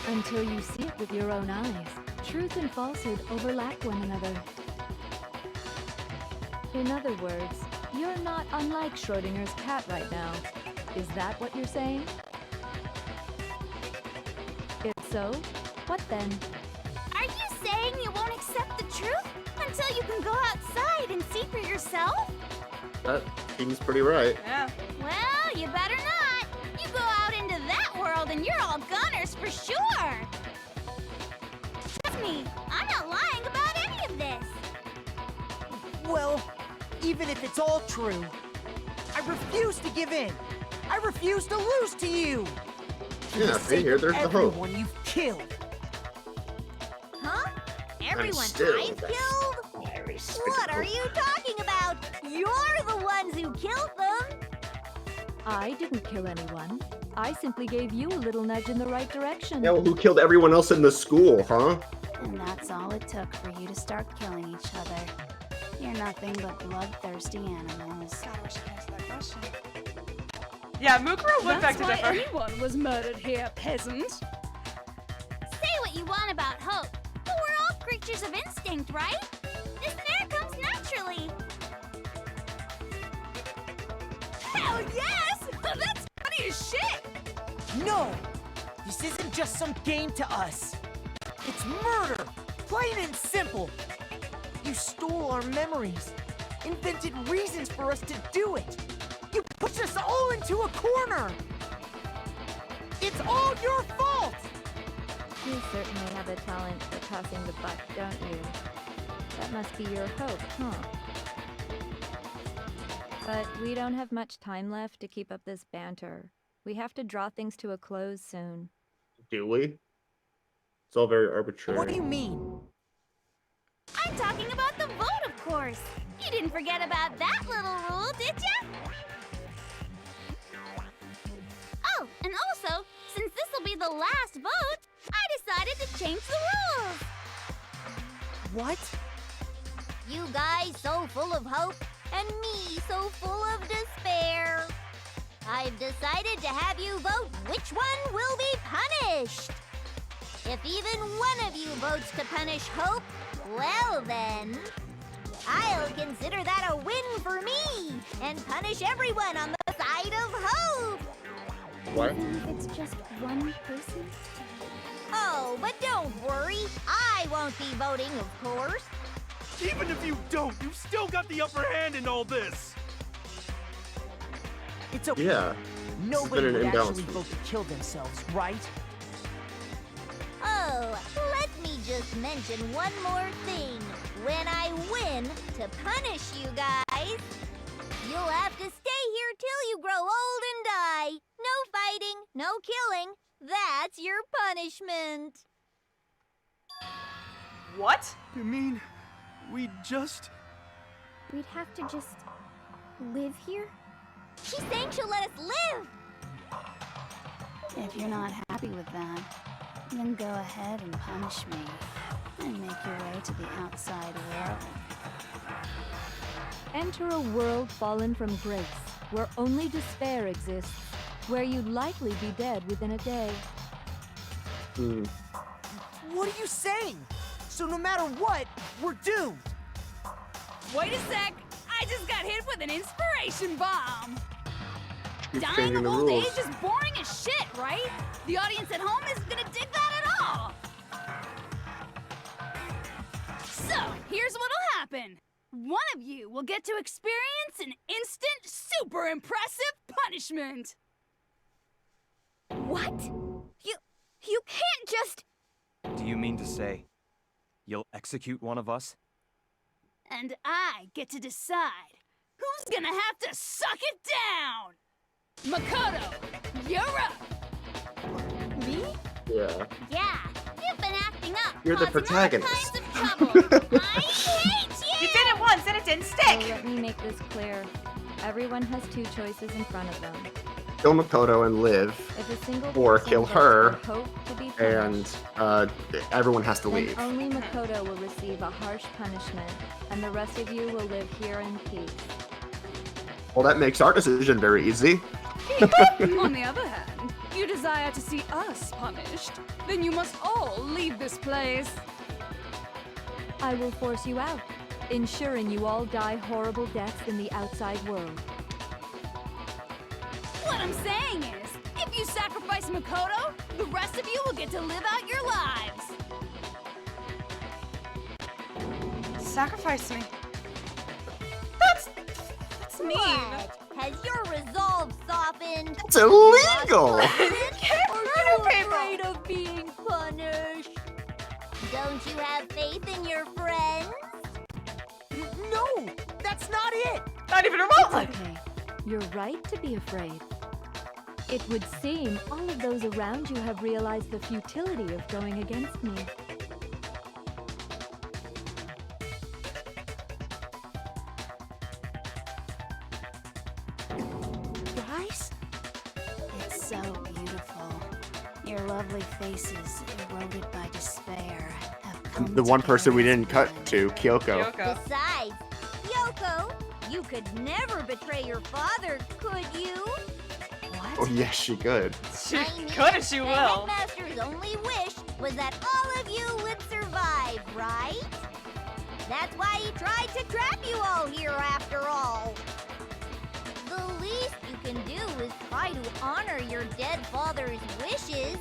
J: Until you see it with your own eyes. Truth and falsehood overlap one another. In other words, you're not unlike Schrodinger's cat right now. Is that what you're saying? If so, what then?
F: Are you saying you won't accept the truth until you can go outside and see for yourself?
B: That seems pretty right.
A: Yeah.
F: Well, you better not. You go out into that world and you're all goners for sure. Trust me, I'm not lying about any of this.
H: Well, even if it's all true, I refuse to give in. I refuse to lose to you. For
B: Yeah,
H: the
B: see
H: sake
B: here,
H: of
B: there's the hope.
H: everyone you've killed.
F: Huh? Everyone
B: still
F: I've killed? What are you talking about? You're the ones who killed them.
J: I didn't kill anyone. I simply gave you a little nudge in the right direction.
B: Yeah, well, who killed everyone else in the school, huh?
K: And that's all it took for you to start killing each other. You're nothing but bloodthirsty animals.
A: God, I wish I could answer that question. Yeah, Mukuro would beg
I: That's
A: to
I: why
A: differ.
I: anyone was murdered here, peasant.
F: Say what you want about hope, but we're all creatures of instinct, right? Despair comes naturally.
I: Hell yes! That's funny as shit!
H: No! This isn't just some game to us. It's murder! Plain and simple! You stole our memories, invented reasons for us to do it. You pushed us all into a corner! It's all your fault!
J: You certainly have a talent for tossing the buck, don't you? That must be your hope, huh? But we don't have much time left to keep up this banter. We have to draw things to a close soon.
B: Do we? It's all very arbitrary.
H: What do you mean?
F: I'm talking about the vote, of course. You didn't forget about that little rule, did ya? Oh, and also, since this will be the last vote, I decided to change the rules.
H: What?
F: You guys so full of hope, and me so full of despair. I've decided to have you vote which one will be punished. If even one of you votes to punish hope, well then, I'll consider that a win for me and punish everyone on the side of hope.
B: What?
K: Even if it's just one person?
F: Oh, but don't worry, I won't be voting, of course.
E: Even if you don't, you've still got the upper hand in all this.
H: It's okay.
B: Yeah.
H: Nobody
B: been an
H: would
B: imbalance.
H: actually vote to kill themselves, right?
F: Oh, let me just mention one more thing. When I win to punish you guys, you'll have to stay here till you grow old and die. No fighting, no killing. That's your punishment.
A: What?
E: You mean we just...
K: We'd have to just live here?
F: She's saying she'll let us live!
K: If you're not happy with that, then go ahead and punish me. And make your way to the outside world.
J: Enter a world fallen from grace, where only despair exists, where you'd likely be dead within a day.
H: What are you saying? So no matter what, we're doomed!
I: Wait a sec! I just got hit with an inspiration bomb!
B: She's
I: Dying
B: changing
I: of
B: the
I: old
B: rules.
I: age is boring as shit, right? The audience at home isn't gonna dig that at all! So, here's what'll happen. One of you will get to experience an instant, super impressive punishment!
F: What? You can't just...
G: Do you mean to say you'll execute one of us?
I: And I get to decide who's gonna have to suck it down! Makoto, you're up!
F: Me?
B: Yeah.
F: Yeah, you've been acting up.
B: You're the
F: causing
B: protagonist.
F: all kinds of trouble. I hate you!
A: You did it once and it didn't
J: So
A: stick!
J: let me make this clear. Everyone has two choices in front of them.
B: Kill Makoto and live,
J: If a single
B: or
J: person
B: kill
J: votes
B: her,
J: for Hope to be
B: and
J: punished,
B: everyone has to
J: then
B: leave.
J: only Makoto will receive a harsh punishment, and the rest of you will live here in peace.
B: Well, that makes our decision very easy.
I: On the other hand, you desire to see us punished, then you must all leave this place.
J: I will force you out, ensuring you all die horrible deaths in the outside world.
I: What I'm saying is, if you sacrifice Makoto, the rest of you will get to live out your lives.
A: Sacrifice me. That's mean.
F: What? Has your resolve softened?
B: It's illegal!
A: You can't murder people!
F: Afraid of being punished? Don't you have faith in your friends?
H: No! That's not it!
A: Not even remotely!
J: Okay, you're right to be afraid. It would seem all of those around you have realized the futility of going against me.
H: Guys?
K: It's so beautiful. Your lovely faces, eroded by despair, have come
B: The one person we
K: together
B: didn't
K: as
B: cut
K: one.
B: to, Kyoko.
A: Kyoko.
F: Besides, Yoko, you could never betray your father, could you?
B: Oh, yes, she could.
A: She
F: I mean,
A: could if she
F: the
A: will.
F: headmaster's only wish was that all of you would survive, right? That's why he tried to trap you all here after all. The least you can do is try to honor your dead father's wishes.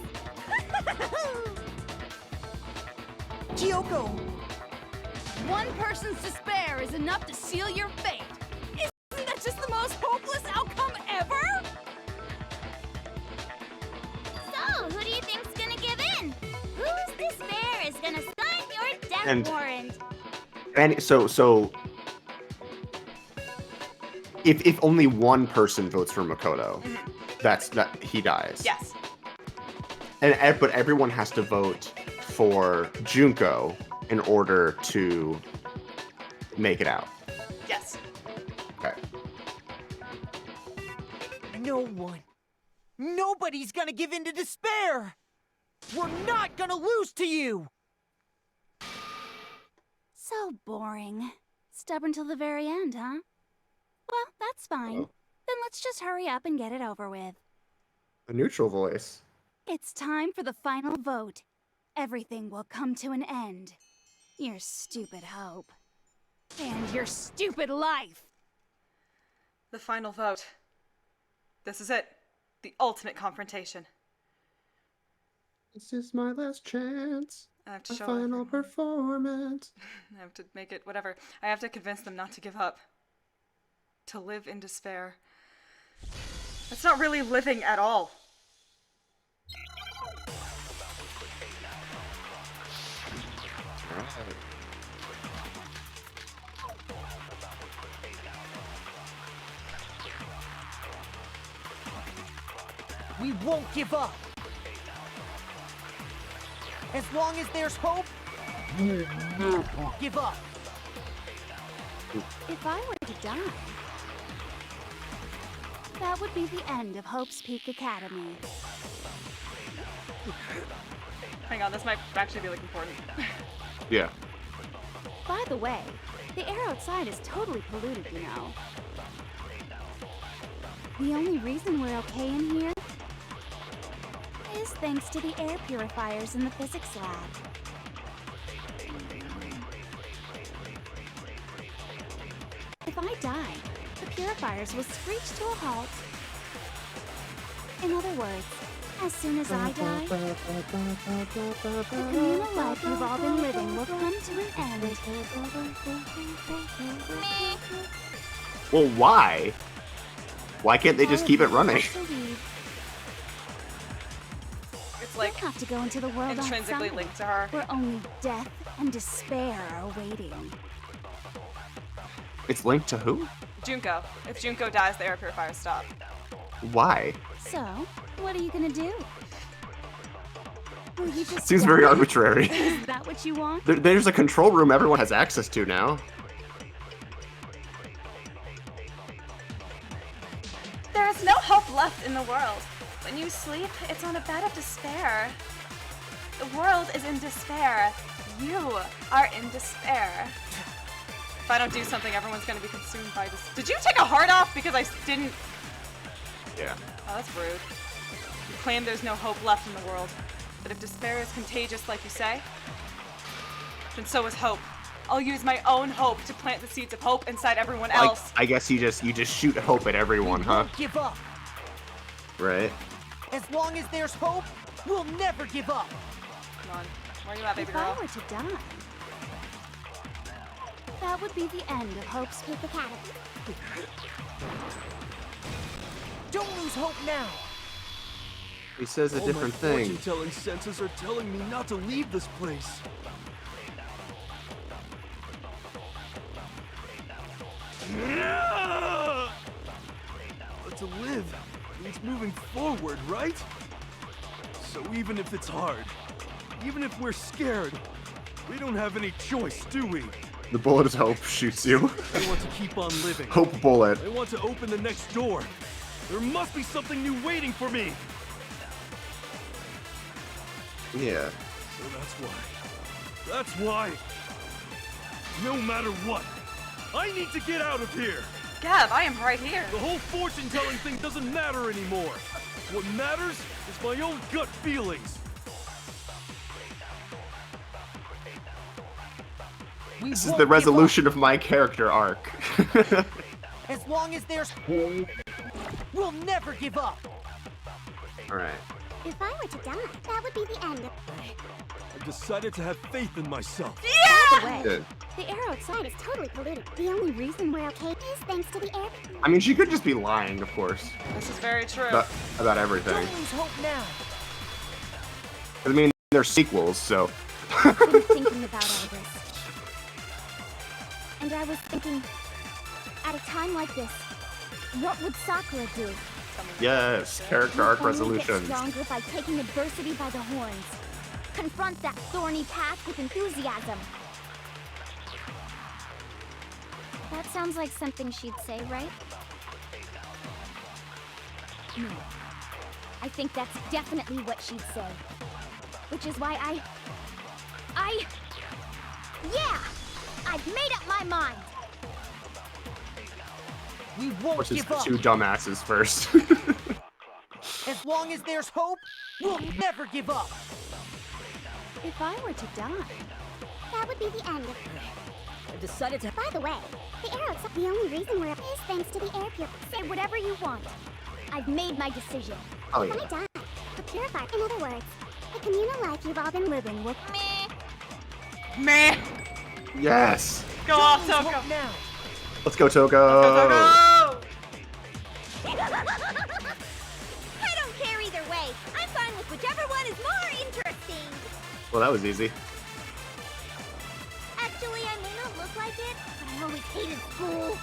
H: Kyoko!
I: One person's despair is enough to seal your fate. Isn't that just the most hopeless outcome ever?
F: So, who do you think's gonna give in? Whose despair is gonna sign your death
B: And-
F: warrant?
B: And so if only one person votes for Makoto, that he dies.
A: Yes.
B: But everyone has to vote for Junko in order to make it out.
A: Yes.
B: Okay.
H: No one. Nobody's gonna give in to despair! We're not gonna lose to you!
K: So boring. Stubborn till the very end, huh? Well, that's fine.
B: Oh.
K: Then let's just hurry up and get it over with.
B: A neutral voice.
K: It's time for the final vote. Everything will come to an end. Your stupid hope.
I: And your stupid life.
A: The final vote. This is it. The ultimate confrontation.
B: This is my last chance.
A: I have to
B: A
A: show
B: final
A: everyone.
B: performance.
A: I have to make it whatever. I have to convince them not to give up. To live in despair. That's not really living at all.
H: We won't give up! As long as there's hope, we won't give up!
K: If I were to die, That would be the end of Hope's Peak Academy.
A: Hang on, this might actually be like important.
B: Yeah.
K: By the way, the air outside is totally polluted, you know. The only reason we're okay in here is thanks to the air purifiers in the physics lab. If I die, the purifiers will screech to a halt. In other words, as soon as I die, the communal life you've all been living will come to an end.
B: Well, why? Why can't they just keep it running?
A: It's like
K: You'll have to go into the world
A: intrinsically
K: outside,
A: linked to her.
K: where only death and despair are waiting.
B: It's linked to who?
A: Junko. If Junko dies, the air purifiers stop.
B: Why?
K: So, what are you gonna do? Will you just
B: Seems very
K: die?
B: arbitrary.
K: Is that what you want?
B: There's a control room everyone has access to now.
A: There is no hope left in the world. When you sleep, it's on a bed of despair. The world is in despair. You are in despair. If I don't do something, everyone's gonna be consumed by this. Did you take a heart off because I didn't?
B: Yeah.
A: Oh, that's rude. You claim there's no hope left in the world. But if despair is contagious, like you say, then so is hope. I'll use my own hope to plant the seeds of hope inside everyone else.
B: I guess you just shoot hope at everyone, huh?
H: Won't give up.
B: Right.
H: As long as there's hope, we'll never give up.
A: Come on. Where you at, baby
K: If I
A: girl?
K: were to die, that would be the end of Hope's Peak Academy.
H: Don't lose hope now.
B: He says a
E: All
B: different
E: my
B: thing.
E: fortune-telling senses are telling me not to leave this place. But to live means moving forward, right? So even if it's hard, even if we're scared, we don't have any choice, do we?
B: The bullet is hope shoots you.
E: I want to keep on living.
B: Hope bullet.
E: I want to open the next door. There must be something new waiting for me.
B: Yeah.
E: So that's why. That's why. No matter what, I need to get out of here.
A: Gab, I am right here.
E: The whole fortune-telling thing doesn't matter anymore. What matters is my own gut feelings.
B: This is the resolution of my character arc.
H: As long as there's hope, we'll never give up.
B: Alright.
F: If I were to die, that would be the end of...
E: I decided to have faith in myself.
F: By the way,
B: Good.
F: the air outside is totally polluted. The only reason we're okay is thanks to the air...
B: I mean, she could just be lying, of course.
A: This is very true.
B: About everything.
H: Don't lose hope now.
B: I mean, they're sequels, so.
K: I've been thinking about all this. And I was thinking, at a time like this, what would Sakura do?
B: Yes, character arc
K: Only get
B: resolutions.
K: stronger by taking adversity by the horns. Confront that thorny path with enthusiasm. That sounds like something she'd say, right? No. I think that's definitely what she'd say. Which is why yeah! I've made up my mind!
H: We won't
B: Which is
H: give
B: the
H: up.
B: two dumbasses first.
H: As long as there's hope, we'll never give up.
K: If I were to die,
F: That would be the end of...
K: I decided to...
F: By the way, the air outside... The only reason we're... is thanks to the air purifier.
K: Say whatever you want. I've made my decision.
B: Oh
F: If
B: yeah.
F: I die, the purifier... In other words, the communal life you've all been living will...
A: Meh.
B: Yes.
A: Go off,
H: Don't lose
A: Toko.
H: hope now.
B: Let's go, Toko.
A: Go, Toko.
F: I don't care either way. I'm fine with whichever one is more interesting.
B: Well, that was easy.
F: Actually, I may not look like it, but I always hated school.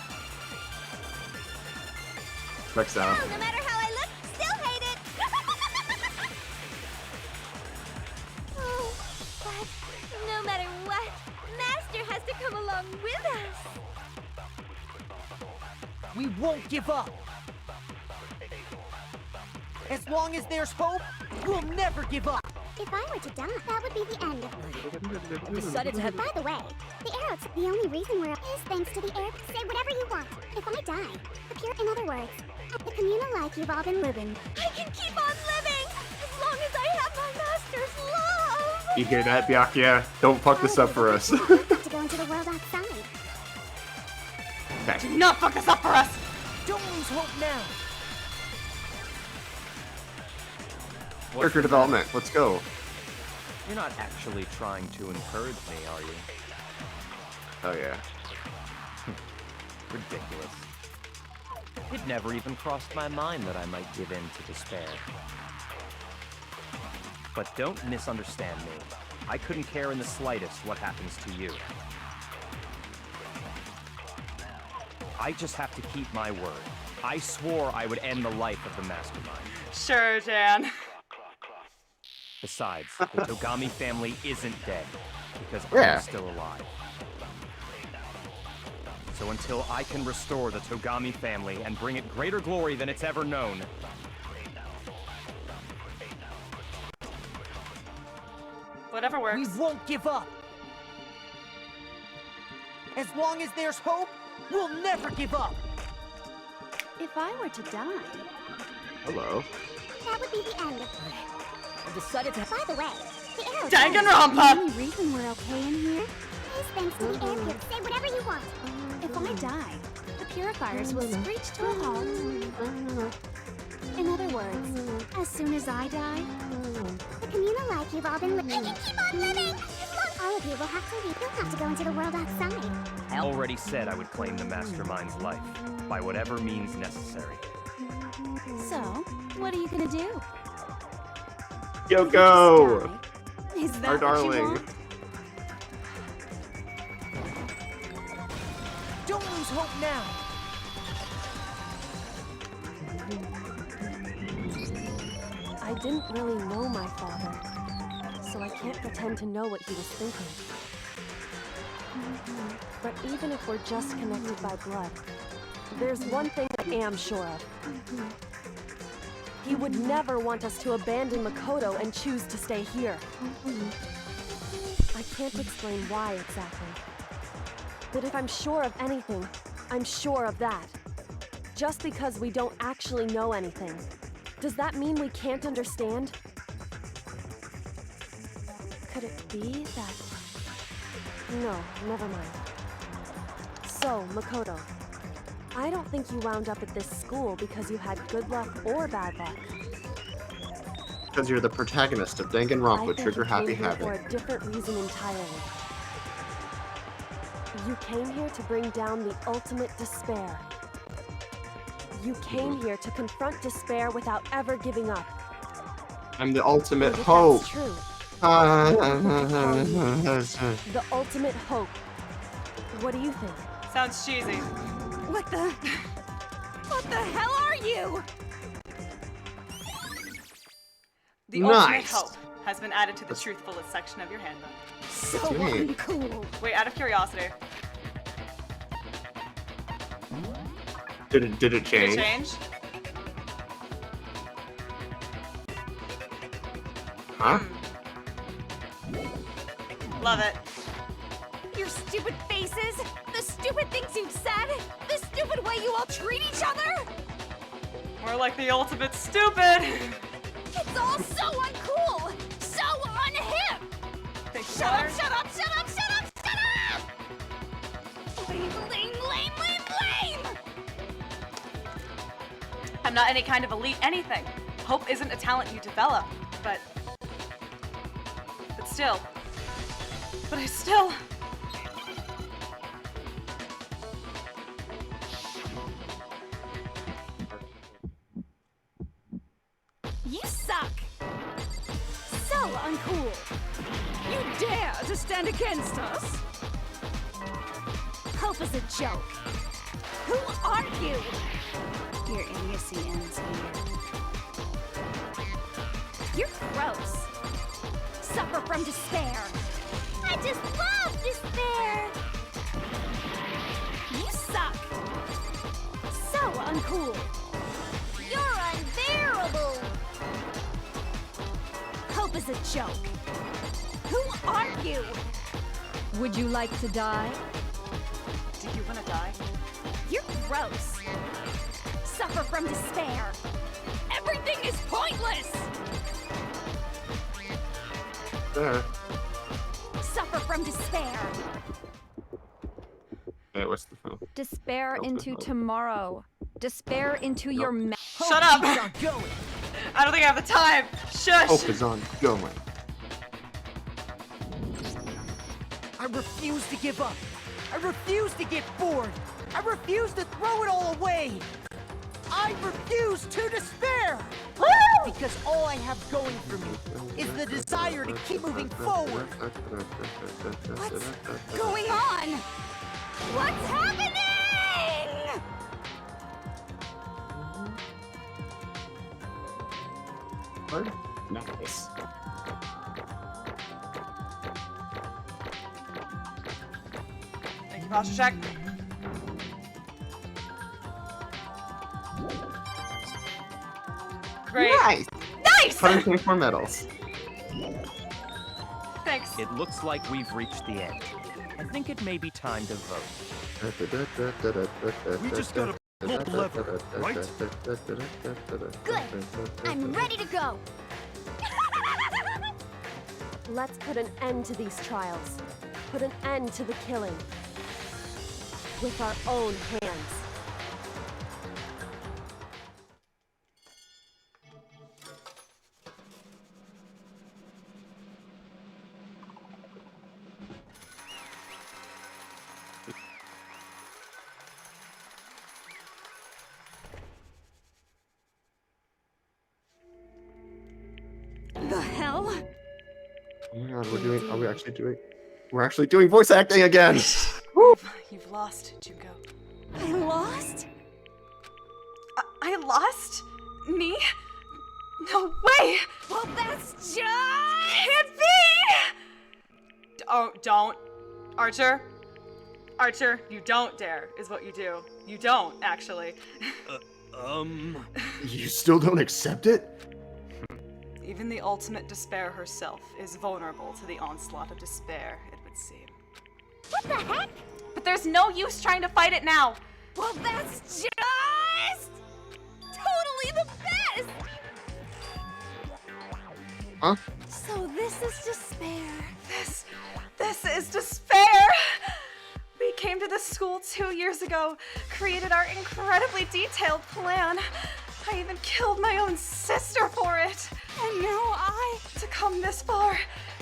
B: Next down.
F: No matter how I look, still hate it. Oh, but no matter what, Master has to come along with us.
H: We won't give up. As long as there's hope, we'll never give up.
F: If I were to die, that would be the end.
C: Decided to have.
F: By the way, the arrows, the only reason we're is thanks to the air. Say whatever you want. If I die, the pure, in other words, the communal life you've all been living. I can keep on living as long as I have my master's love.
B: You hear that, Byakuya? Don't fuck this up for us.
F: To go into the world outside.
B: Okay.
A: Do not fuck this up for us!
H: Don't lose hope now.
B: Character development. Let's go.
G: You're not actually trying to encourage me, are you?
B: Oh yeah.
G: Ridiculous. It never even crossed my mind that I might give in to despair. But don't misunderstand me. I couldn't care in the slightest what happens to you. I just have to keep my word. I swore I would end the life of the mastermind.
A: Sure, Jan.
G: Besides, the Togami family isn't dead, because
B: Yeah.
G: I'm still alive. So until I can restore the Togami family and bring it greater glory than it's ever known,
A: Whatever works.
H: We won't give up. As long as there's hope, we'll never give up.
K: If I were to die,
B: Hello.
F: That would be the end.
C: I decided to.
F: By the way, the arrows.
A: Danganronpa!
K: the only reason we're okay in here
F: Is thanks to the air pure. Say whatever you want.
K: if I die, the purifiers will screech to a halt. In other words, as soon as I die,
F: The communal life you've all been living. I can keep on living. As long all of you will have to leave. You'll have to go into the world outside.
G: I already said I would claim the mastermind's life, by whatever means necessary.
K: so what are you gonna do?
B: Yoko!
K: Die? Is that
B: Our
K: what you
B: darling.
K: want?
H: Don't lose hope now.
D: I didn't really know my father, so I can't pretend to know what he was thinking. But even if we're just connected by blood, there's one thing I am sure of. He would never want us to abandon Makoto and choose to stay here. I can't explain why exactly. But if I'm sure of anything, I'm sure of that. Just because we don't actually know anything, does that mean we can't understand? Could it be that... No, never mind. So, Makoto, I don't think you wound up at this school because you had good luck or bad luck.
B: Because you're the protagonist of
D: I
B: Danganronpa,
D: think
B: Trigger
D: you came
B: Happy
D: here for
B: Havoc.
D: a different reason entirely. You came here to bring down the ultimate despair. You came here to confront despair without ever giving up.
B: I'm the ultimate
D: And if
B: hope.
D: that's true,
B: The
D: the ultimate hope. What do you think?
A: Sounds cheesy.
I: What the hell are you?
A: The ultimate
B: Nice.
A: hope has been added to the truthfulest section of your handbook.
I: So
B: That's me.
I: uncool.
A: Wait, out of curiosity,
B: Did it
A: did it
B: change?
A: change?
B: Huh?
A: Love it.
I: Your stupid faces, the stupid things you've said, the stupid way you all treat each other.
A: More like the ultimate stupid.
I: It's all so uncool, so unhip.
A: Think
I: Shut up,
A: water?
I: shut up, shut up, shut up, shut up! Lame, lame, lame, lame, lame!
A: I'm not any kind of elite anything. Hope isn't a talent you develop, but still. But I still.
I: You suck! So uncool! You dare to stand against us? Hope is a joke. Who are you?
K: Your idiocy ends here.
I: You're gross. Suffer from despair.
F: I just love despair.
I: You suck. So uncool.
F: You're unbearable. hope is a joke. Who are you?
J: Would you like to die?
A: Do you wanna die?
F: You're gross. Suffer from despair.
I: Everything is pointless!
B: There.
F: Suffer from despair.
B: Hey, what's the phone?
J: Despair
B: Nope,
J: into
B: nope.
J: tomorrow. Despair into your
B: Nope.
A: Shut up!
H: Going.
A: I don't think I have the time. Shush!
B: Hope is on going.
H: I refuse to give up. I refuse to get bored. I refuse to throw it all away. I refuse to despair. Because all I have going for me is the desire to keep moving forward.
F: What's going on? What's happening?
B: Nice.
A: Thank you, posture check. Great.
B: Nice.
A: Nice!
B: 124 medals.
A: Thanks.
G: It looks like we've reached the end. I think it may be time to vote.
E: We just gotta pull the lever, right?
F: Good. I'm ready to go.
D: Let's put an end to these trials. Put an end to the killing. With our own hands.
I: The hell?
B: Oh my god, we're actually doing voice acting again!
A: You've lost, Junko.
I: I lost?
A: I lost? Me? No way!
I: Well, that's just...
A: Can't be! Oh, don't. Archer? Archer, you don't dare, is what you do. You don't, actually.
B: You still don't accept it?
A: Even the ultimate despair herself is vulnerable to the onslaught of despair, it would seem.
F: What the heck?
A: But there's no use trying to fight it now!
I: Well, that's just... totally the best!
B: Huh?
I: So this is despair.
A: This is despair! We came to this school 2 years ago, created our incredibly detailed plan. I even killed my own sister for it.
I: And now
A: to come this far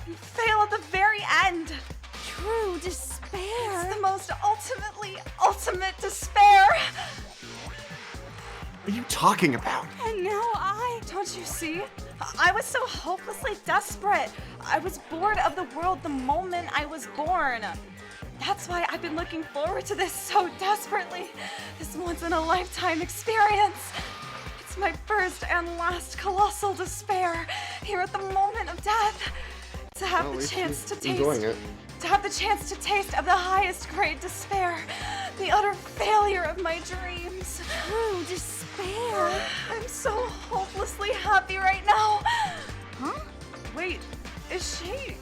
A: and fail at the very end.
I: True despair.
A: It's the most ultimate despair.
B: What are you talking about?
I: And now
A: Don't you see? I was so hopelessly desperate. I was bored of the world the moment I was born. That's why I've been looking forward to this so desperately. This once-in-a-lifetime experience. It's my first and last colossal despair here at the moment of death. To have
B: Well, at
A: the
B: least
A: chance to
B: you're enjoying
A: taste.
B: it.
A: To have the chance to taste of the highest grade despair. The utter failure of my dreams.
I: true despair.
A: I'm so hopelessly happy right now.
I: Huh?
A: Wait, is she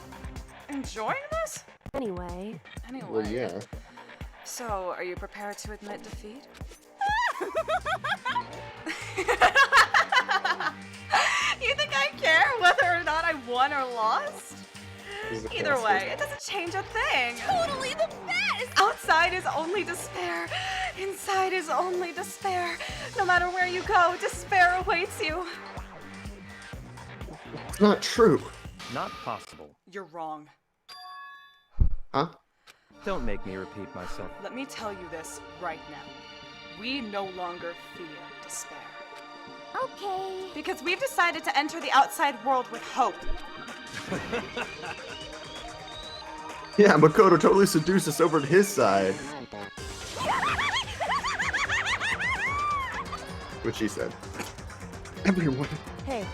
A: enjoying this?
D: Anyway,
B: Well, yeah.
A: So, are you prepared to admit defeat? You think I care whether or not I won or lost? Either way, it doesn't change a thing.
I: Totally the best!
A: Outside is only despair. Inside is only despair. No matter where you go, despair awaits you.
B: It's not true.
G: Not possible.
A: You're wrong.
B: Huh?
G: Don't make me repeat myself.
A: Let me tell you this right now. We no longer fear despair.
F: Okay.
A: Because we've decided to enter the outside world with hope.
B: Yeah, Makoto totally seduced us over to his side. What she said. Everyone.
D: hey,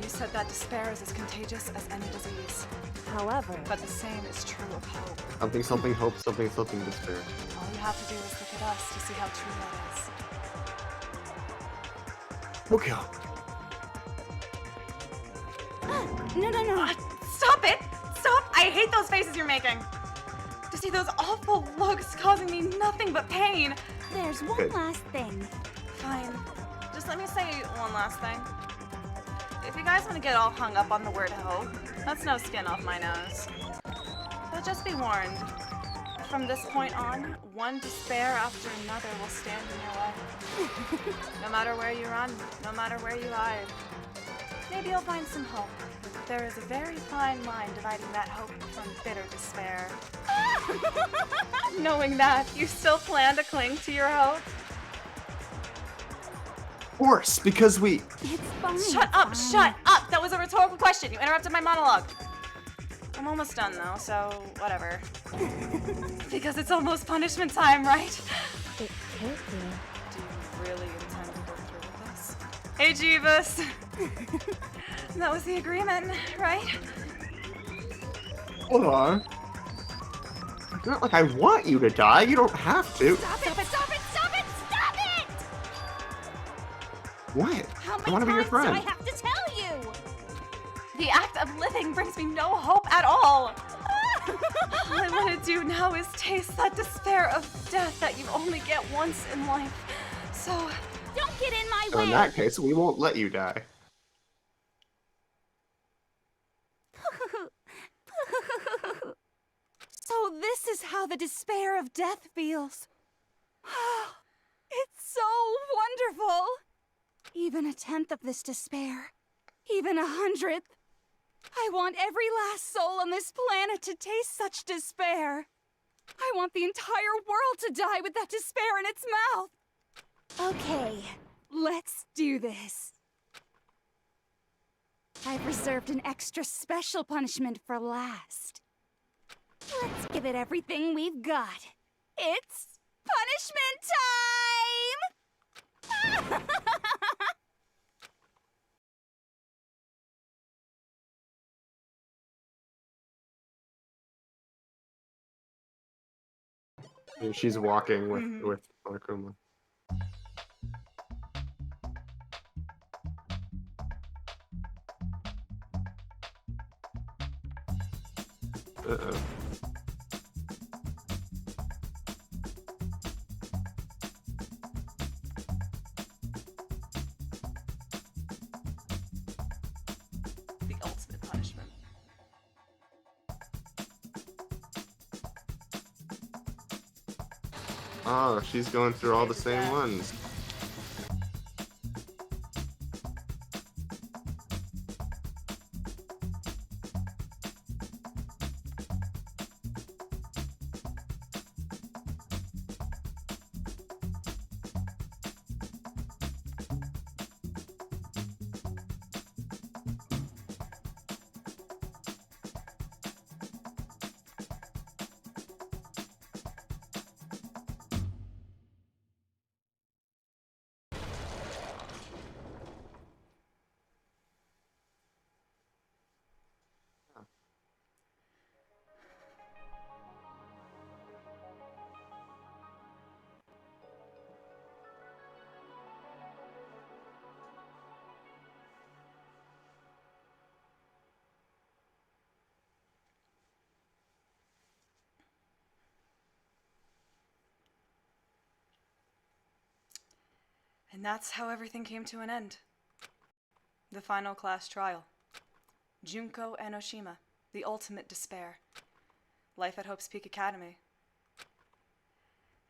A: You said that despair is as contagious as any disease.
D: however,
A: But the same is true of hope.
B: Something, something, hope, something, something, despair.
A: All you have to do is look at us to see how true that is.
B: Okay.
I: No.
A: Stop it! Stop! I hate those faces you're making. To see those awful looks causing me nothing but pain.
F: There's one last thing.
A: Fine. Just let me say one last thing. If you guys want to get all hung up on the word hope, that's no skin off my nose. But just be warned. From this point on, one despair after another will stand in your way. No matter where you run, no matter where you hide. Maybe you'll find some hope. But there is a very fine line dividing that hope from bitter despair. Knowing that, you still plan to cling to your hope?
B: Of course, because we...
F: It's fine.
A: Shut up! Shut up! That was a rhetorical question. You interrupted my monologue. I'm almost done though, so whatever. Because it's almost punishment time, right?
J: It could be.
A: Do you really intend to go through with this? Hey, Jeebus! That was the agreement, right?
B: Hold on. It's not like I want you to die. You don't have to.
F: Stop it! Stop it! Stop it! Stop it!
B: What?
F: How
B: I want to be your friend.
F: do I have to tell you?
A: The act of living brings me no hope at all. All I want to do now is taste that despair of death that you only get once in life. So,
F: Don't get in my
B: So
F: way!
B: in that case, we won't let you die.
I: So this is how the despair of death feels. It's so wonderful. Even a tenth of this despair, even 100th. I want every last soul on this planet to taste such despair. I want the entire world to die with that despair in its mouth. Okay, let's do this. I've reserved an extra special punishment for last. Let's give it everything we've got. It's punishment time!
B: And she's walking with Monokuma. Uh-oh.
A: the ultimate punishment.
B: Oh, she's going through all the same ones.
A: And that's how everything came to an end. The final class trial. Junko Enoshima, the ultimate despair. Life at Hope's Peak Academy.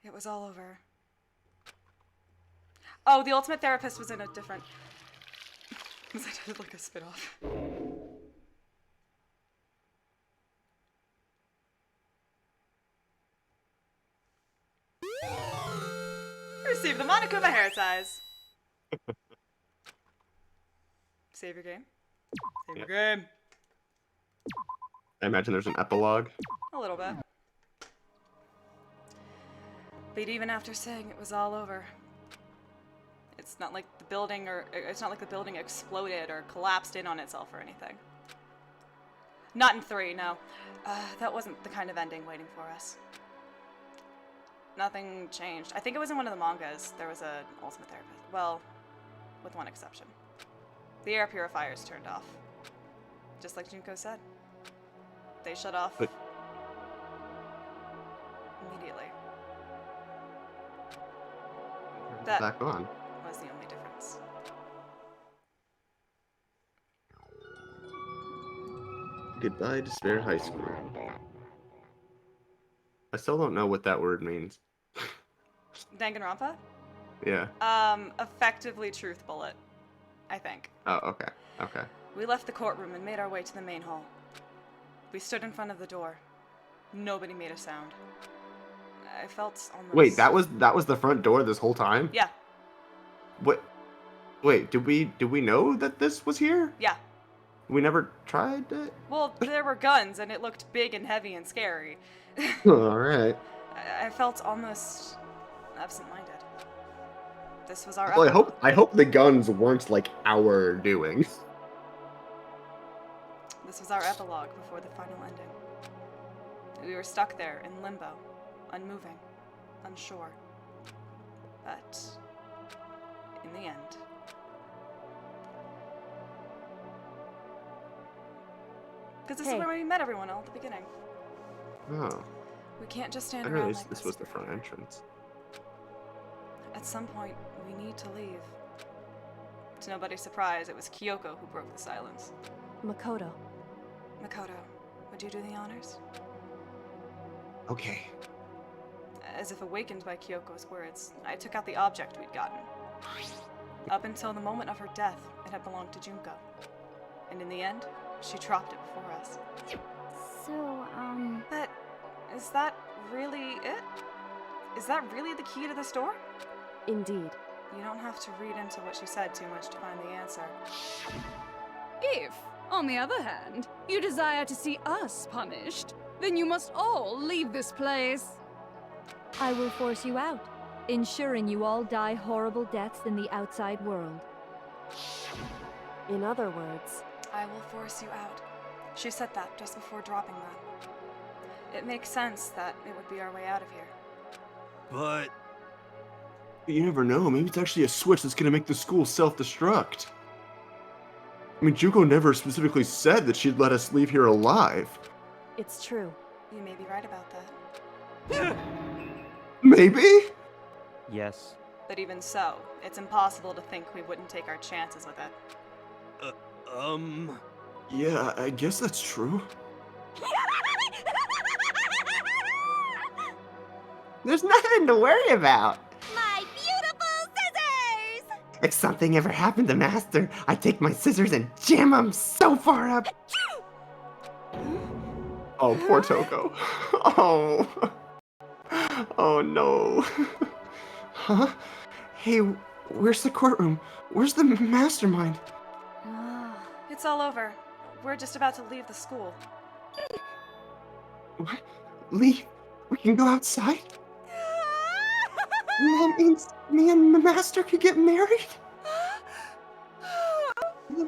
A: It was all over. Oh, the ultimate therapist was in a different... Was I did like a spit off. Receive the Monokuma hair size. Save your game. Save your game.
B: I imagine there's an epilogue.
A: A little bit. But even after saying it was all over, it's not like the building exploded or collapsed in on itself or anything. Not in 3, no. That wasn't the kind of ending waiting for us. Nothing changed. I think it was in one of the mangas. There was an ultimate therapist. Well, with one exception. The air purifiers turned off. Just like Junko said. They shut off
B: But-
A: immediately. That
B: Back on.
A: was the only difference.
B: Goodbye, Despair High School. I still don't know what that word means.
A: Danganronpa?
B: Yeah.
A: Effectively truth bullet, I think.
B: Oh, okay. Okay.
A: We left the courtroom and made our way to the main hall. We stood in front of the door. Nobody made a sound. I felt almost...
B: Wait, that was the front door this whole time?
A: Yeah,
B: What? Wait, did we know that this was here?
A: yeah.
B: We never tried it?
A: Well, there were guns, and it looked big and heavy and scary.
B: Alright.
A: I felt almost absent-minded. This was our
B: Well,
A: epilogue.
B: I hope the guns weren't like our doing.
A: This was our epilogue before the final ending. We were stuck there in limbo, unmoving, unsure. But in the end, because this is
D: Hey.
A: where we met everyone all at the beginning.
B: Oh.
A: We can't just
B: I
A: stand
B: didn't
A: around
B: realize
A: like
B: this was the front entrance.
A: At some point, we need to leave. To nobody's surprise, it was Kyoko who broke the silence.
D: Makoto.
A: Makoto, would you do the honors?
B: Okay.
A: As if awakened by Kyoko's words, I took out the object we'd gotten. Up until the moment of her death, it had belonged to Junko. And in the end, she dropped it before us.
F: So,
A: But is that really it? Is that really the key to this door?
D: Indeed.
A: You don't have to read into what she said too much to find the answer.
I: If, on the other hand, you desire to see us punished, then you must all leave this place.
J: I will force you out, ensuring you all die horrible deaths in the outside world.
D: In other words,
A: I will force you out. She said that just before dropping that. It makes sense that it would be our way out of here.
E: But
B: You never know. Maybe it's actually a switch that's gonna make the school self-destruct. I mean, Junko never specifically said that she'd let us leave here alive.
D: it's true.
A: You may be right about that.
B: Maybe?
G: Yes.
A: But even so, it's impossible to think we wouldn't take our chances with it.
B: Yeah, I guess that's true. There's nothing to worry about.
C: My beautiful scissors!
B: If something ever happened to Master, I take my scissors and jam them so far up. Oh, poor Toko. Oh. Oh no. Huh? Hey, where's the courtroom? Where's the mastermind?
A: It's all over. We're just about to leave the school.
B: What? Lee, we can go outside? That means me and the master could get married?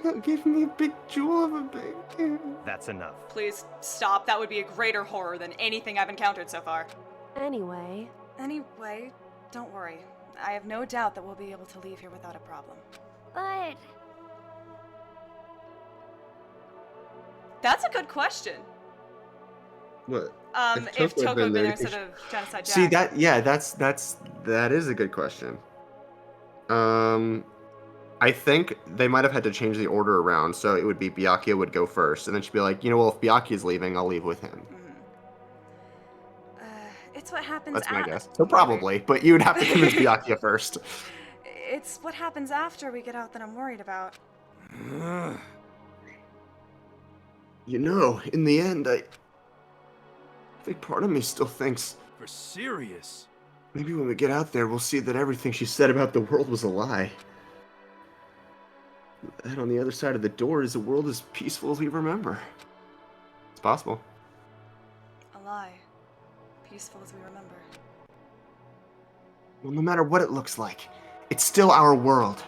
B: That gave me a big jewel of a baby.
G: That's enough.
A: Please stop. That would be a greater horror than anything I've encountered so far.
D: Anyway,
A: Anyway, don't worry. I have no doubt that we'll be able to leave here without a problem.
F: but
A: That's a good question.
B: What?
A: If
B: Toko had
A: Toko
B: been
A: had been
B: there,
A: there
B: you think
A: instead of Genocide Jack.
B: See that? Yeah, that is a good question. I think they might have had to change the order around, so it would be Byakuya would go first, and then she'd be like, you know, well, if Byakuya's leaving, I'll leave with him.
A: It's what happens
B: That's my guess. So probably, but you would have to convince Byakuya first.
A: It's what happens after we get out that I'm worried about.
B: You know, in the end, I think part of me still thinks
E: for serious.
B: maybe when we get out there, we'll see that everything she said about the world was a lie. And on the other side of the door is a world as peaceful as we remember. It's possible.
A: A lie. Peaceful as we remember.
B: Well, no matter what it looks like, it's still our world.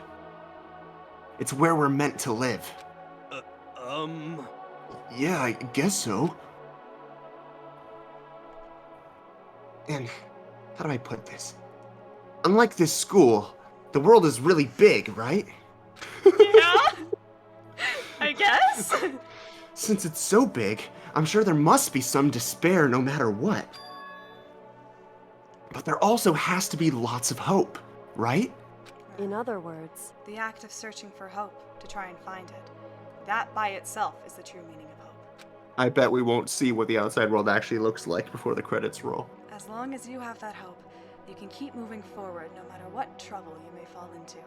B: It's where we're meant to live. Yeah, I guess so. And how do I put this? Unlike this school, the world is really big, right?
A: Yeah? I guess?
B: Since it's so big, I'm sure there must be some despair no matter what. But there also has to be lots of hope, right?
D: In other words,
A: The act of searching for hope to try and find it. That by itself is the true meaning of hope.
B: I bet we won't see what the outside world actually looks like before the credits roll.
A: As long as you have that hope, you can keep moving forward no matter what trouble you may fall into.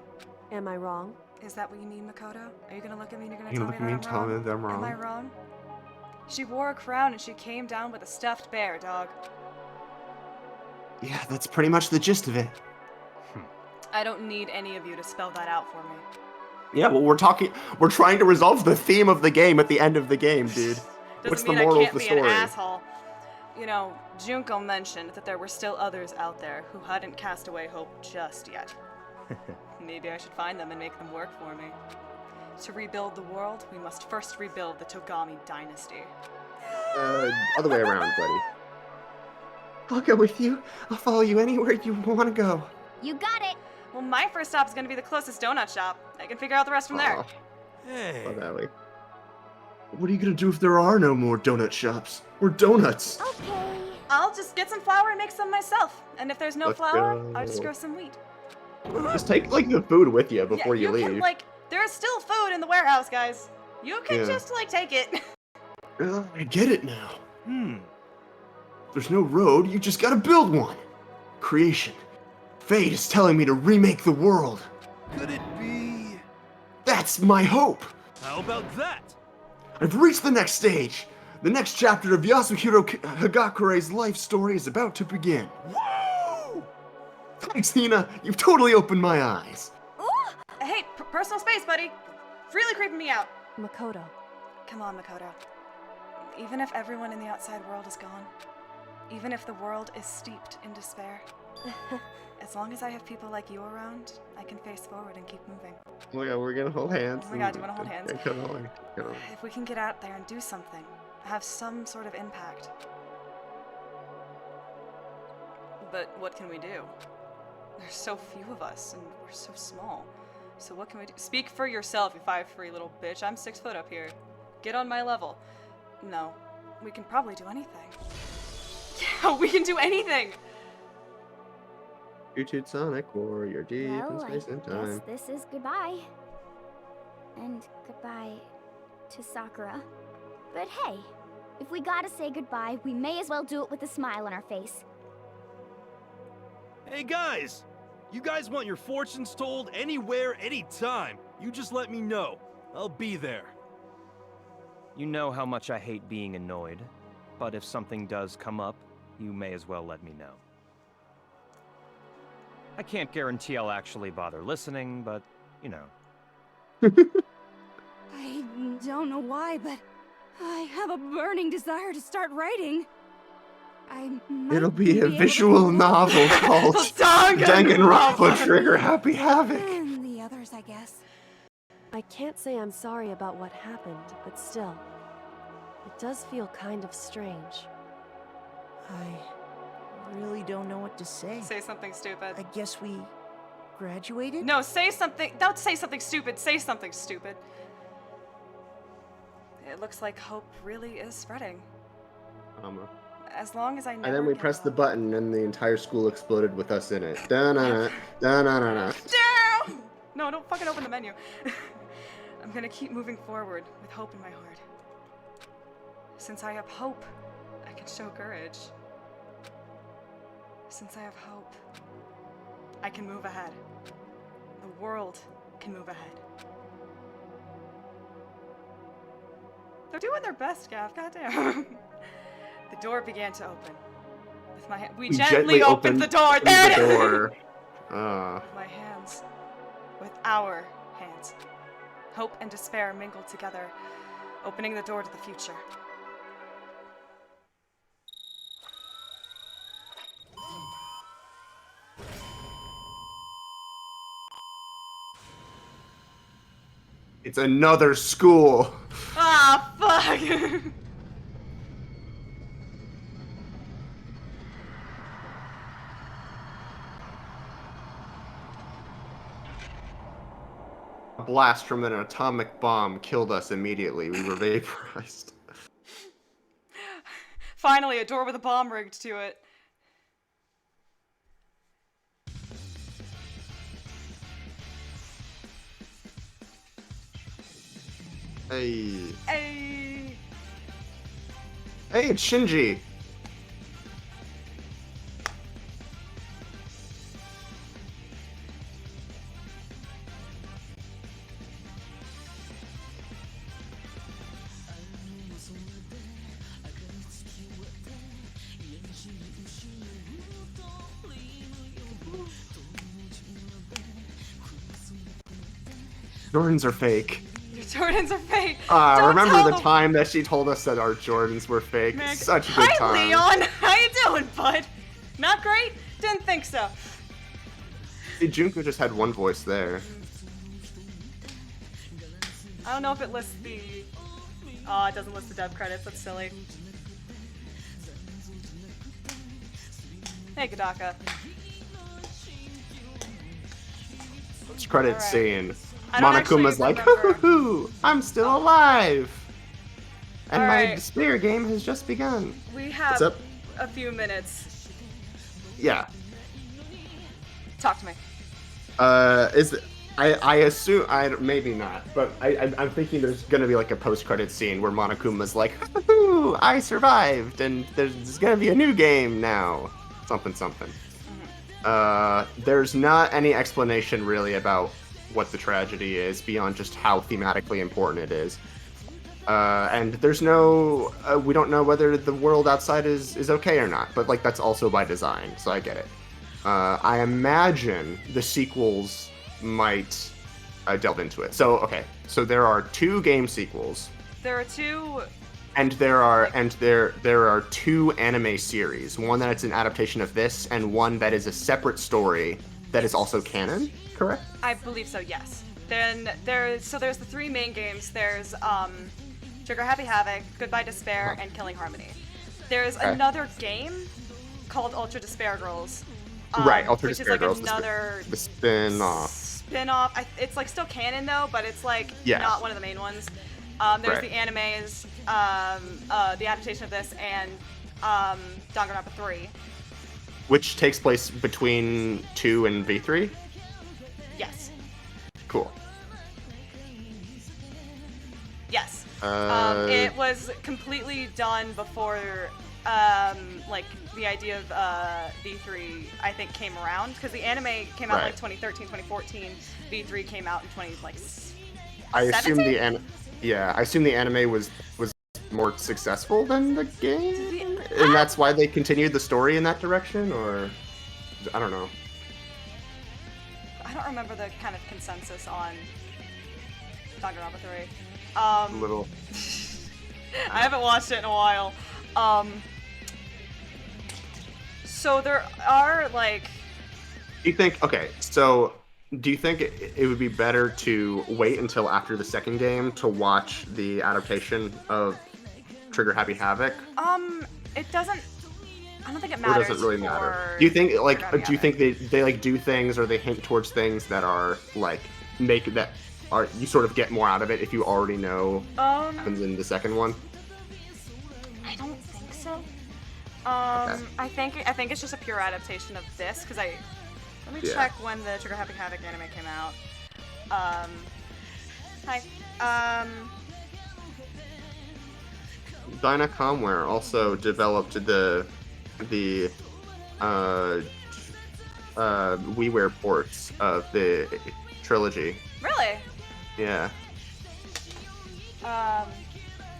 D: am I wrong?
A: Is that what you mean, Makoto? Are you gonna look at me and you're gonna
B: You
A: tell
B: look at
A: me
B: me
A: that
B: and tell me that I'm
A: Am I
B: wrong.
A: wrong? She wore a crown and she came down with a stuffed bear, dog.
B: Yeah, that's pretty much the gist of it.
A: I don't need any of you to spell that out for me.
B: Yeah, well, we're trying to resolve the theme of the game at the end of the game, dude. What's
A: Doesn't
B: the
A: mean
B: moral
A: I
B: of
A: can't
B: the
A: be
B: story?
A: an asshole. You know, Junko mentioned that there were still others out there who hadn't cast away hope just yet. Maybe I should find them and make them work for me. To rebuild the world, we must first rebuild the Togami dynasty.
B: Other way around, buddy. I'll go with you. I'll follow you anywhere you want to go.
F: You got it!
A: Well, my first stop is going to be the closest donut shop. I can figure out the rest from there.
E: Hey.
B: Love Allie. What are you gonna do if there are no more donut shops? Or donuts?
F: Okay.
A: I'll just get some flour and make some myself. And if there's no
B: Let's
A: flour,
B: go.
A: I'll just grow some wheat.
B: Just take, like, the food with you before
A: yeah,
B: you leave.
A: Can, like, there's still food in the warehouse, guys. You can
B: Yeah.
A: just, like, take it.
B: I get it now. There's no road, you just gotta build one. Creation. Fate is telling me to remake the world.
E: Could it be?
B: That's my hope.
E: How about that?
B: I've reached the next stage. The next chapter of Yasuhiro Hagakure's life story is about to begin.
E: Woo!
B: Thanks, Hina. You've totally opened my eyes.
A: Hey, personal space, buddy. Really creeping me out.
D: Makoto.
A: Come on, Makoto. Even if everyone in the outside world is gone, even if the world is steeped in despair, as long as I have people like you around, I can face forward and keep moving.
B: Oh my god, we're gonna hold hands.
A: Oh my god, do you want to hold hands?
B: Come on.
A: If we can get out there and do something, have some sort of impact. But what can we do? There's so few of us, and we're so small. So what can we do? Speak for yourself, you 5'3" little bitch. I'm 6 foot up here. Get on my level. No, we can probably do anything. Yeah, we can do anything!
B: You two Sonic Warrior, deep in
F: Well,
B: space and
F: I
B: time.
F: guess this is goodbye. And goodbye to Sakura. But hey, if we gotta say goodbye, we may as well do it with a smile on our face.
E: Hey guys! You guys want your fortunes told anywhere, anytime. You just let me know. I'll be there.
G: You know how much I hate being annoyed, but if something does come up, you may as well let me know. I can't guarantee I'll actually bother listening, but, you know.
I: I don't know why, but I have a burning desire to start writing.
B: It'll be a visual novel called Danganronpa Trigger Happy Havoc.
I: And the others, I guess.
D: I can't say I'm sorry about what happened, but still, it does feel kind of strange.
H: I really don't know what to say.
A: Say something stupid.
H: I guess we graduated?
A: No, say something. Don't say something stupid. Say something stupid. It looks like hope really is spreading. As long as I never
B: And then we
A: give
B: pressed the
A: up.
B: button and the entire school exploded with us in it. Da-na-na, da-na-na-na.
A: Damn! No, don't fucking open the menu. I'm gonna keep moving forward with hope in my heart. Since I have hope, I can show courage. Since I have hope, I can move ahead. The world can move ahead. They're doing their best, Gav. Goddamn. The door began to open. With my hand, we gently opened the door. There it is. With my hands, with our hands, hope and despair mingled together, opening the door to the future.
B: It's another school.
A: Ah, fuck!
B: blast from an atomic bomb killed us immediately. We were vaporized.
A: Finally, a door with a bomb rigged to it.
B: Hey.
A: Hey.
B: Hey, it's Shinji. Jordans are fake.
A: Your Jordans are fake. Don't
B: Remember
A: tell
B: the
A: them.
B: time that she told us that our Jordans were fake?
A: Meg.
B: Such a good
A: Hi,
B: time.
A: Leon. How you doing, bud? Not great? Didn't think so.
B: See, Junko just had one voice there.
A: I don't know if it lists the... Oh, it doesn't list the dev credits. That's silly. Hey, Gadaka.
B: It's credit
A: Alright.
B: scene.
A: I don't
B: Monokuma's
A: actually
B: like,
A: remember.
B: hoo, I'm still alive! And my
A: Alright.
B: despair game has just begun.
A: We have
B: What's up?
A: a few minutes.
B: Yeah.
A: Talk to me.
B: I assume, maybe not, but I'm thinking there's gonna be like a post-credit scene where Monokuma's like, hoo, I survived, and there's gonna be a new game now. Something. There's not any explanation really about what the tragedy is beyond just how thematically important it is. And there's no, we don't know whether the world outside is okay or not, but like that's also by design, so I get it. I imagine the sequels might delve into it. So, okay, so there are 2 game sequels.
A: There are 2...
B: And there are 2 anime series. One that it's an adaptation of this, and one that is a separate story that is also canon, correct?
A: I believe so, yes. Then there's the 3 main games. There's Trigger Happy Havoc, Goodbye Despair, and Killing Harmony. There's another game called Ultra Despair Girls.
B: Right, Ultra
A: which
B: Despair
A: is like
B: Girls,
A: another
B: the spin-off.
A: Spin-off. It's like still canon though, but it's like
B: Yeah.
A: not one of the main ones. There's
B: Right.
A: the animes, the adaptation of this, and Danganronpa 3.
B: Which takes place between 2 and V3?
A: Yes.
B: Cool.
A: Yes.
B: It
A: It was completely done before, like, the idea of V3, I think, came around. Because the anime came out in, like, 2013, 2014. V3 came out in 2017?
B: I assume the anime was more successful than the game? And that's why they continued the story in that direction? Or... I don't know.
A: I don't remember the kind of consensus on Danganronpa 3.
B: A little...
A: I haven't watched it in a while. So there are, like...
B: Do you think... Okay, so... Do you think it would be better to wait until after the second game to watch the adaptation of Trigger Happy Havoc?
A: It doesn't... I don't think it
B: Or
A: matters.
B: does it really matter?
A: for
B: Do you think, like,
A: Trigger Happy
B: do you
A: Havoc.
B: think they like do things or they hint towards things that are, like, you sort of get more out of it if you already know what happens in the second one?
A: I don't think so.
B: Okay.
A: I think it's just a pure adaptation of this, because let me
B: Yeah.
A: check when the Trigger Happy Havoc anime came out. Hi.
B: Dynacomware also developed the WiiWare ports of the trilogy.
A: Really?
B: Yeah.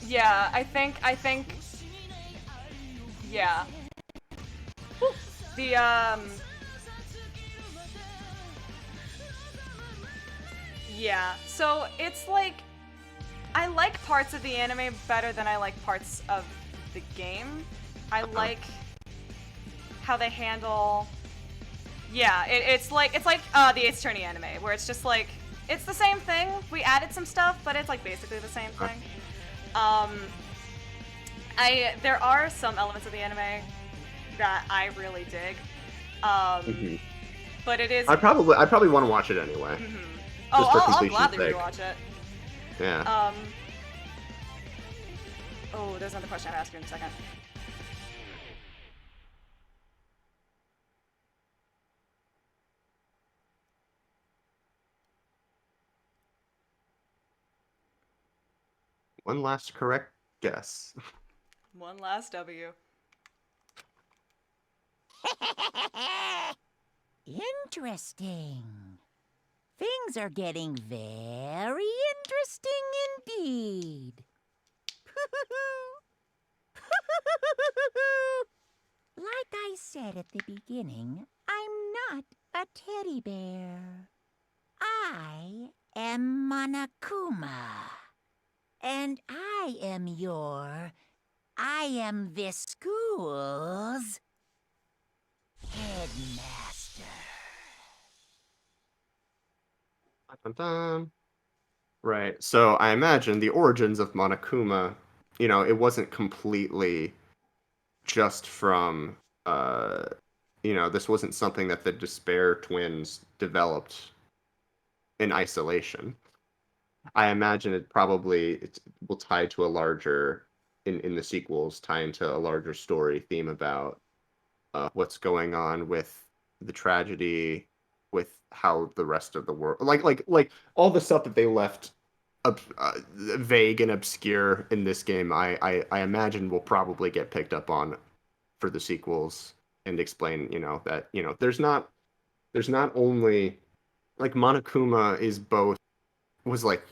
A: Yeah, I think, yeah. The, yeah, so it's like, I like parts of the anime better than I like parts of the game. I like how they handle, yeah, it's like the Ace Attorney anime, where it's just like, it's the same thing, we added some stuff, but it's like basically the same thing. There are some elements of the anime that I really dig, but it is.
B: I probably want to watch it anyway.
A: Oh,
B: Just for
A: I'll
B: completion's
A: gladly
B: sake.
A: rewatch it.
B: Yeah.
A: Oh, there's another question I'll ask you in a second.
B: One last correct guess.
A: One last W.
C: Interesting. Things are getting very interesting indeed. Like I said at the beginning, I'm not a teddy bear. I am Monokuma. And I am this school's headmaster.
B: Dun, dun. Right. So I imagine the origins of Monokuma, it wasn't completely just from, this wasn't something that the Despair twins developed in isolation. I imagine it will tie to a larger, in the sequels, tie into a larger story theme about what's going on with the tragedy, with how the rest of the world, like all the stuff that they left vague and obscure in this game. I imagine will probably get picked up on for the sequels and explain, that there's not only like Monokuma was like,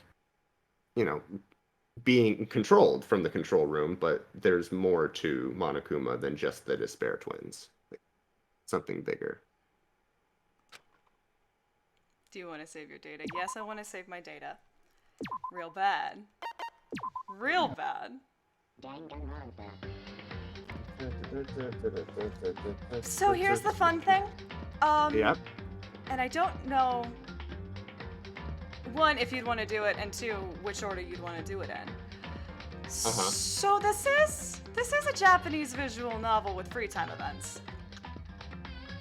B: being controlled from the control room, but there's more to Monokuma than just the Despair twins. Like, something bigger.
A: Do you want to save your data? Yes, I want to save my data. Real bad. Real bad. So here's the fun thing.
B: Yep.
A: And I don't know, one, if you'd want to do it, and two, which order you'd want to do it in. So this is a Japanese visual novel with free time events.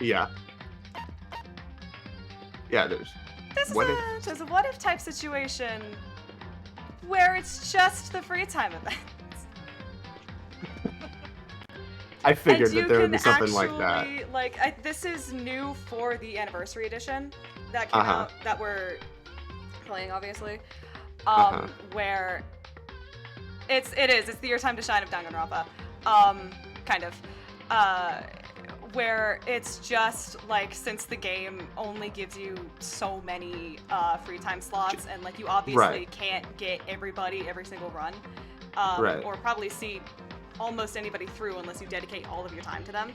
B: Yeah. Yeah, there's.
A: There's a what if type situation where it's just the free time events.
B: I figured
A: and
B: that there would be something like that.
A: This is new for the anniversary edition that came out, that we're playing, obviously. Where it's the Your Time to Shine of Danganronpa. Kind of. Where it's just like, since the game only gives you so many free time slots, and like you obviously can't get everybody every single run, or probably see almost anybody through unless you dedicate all of your time to them.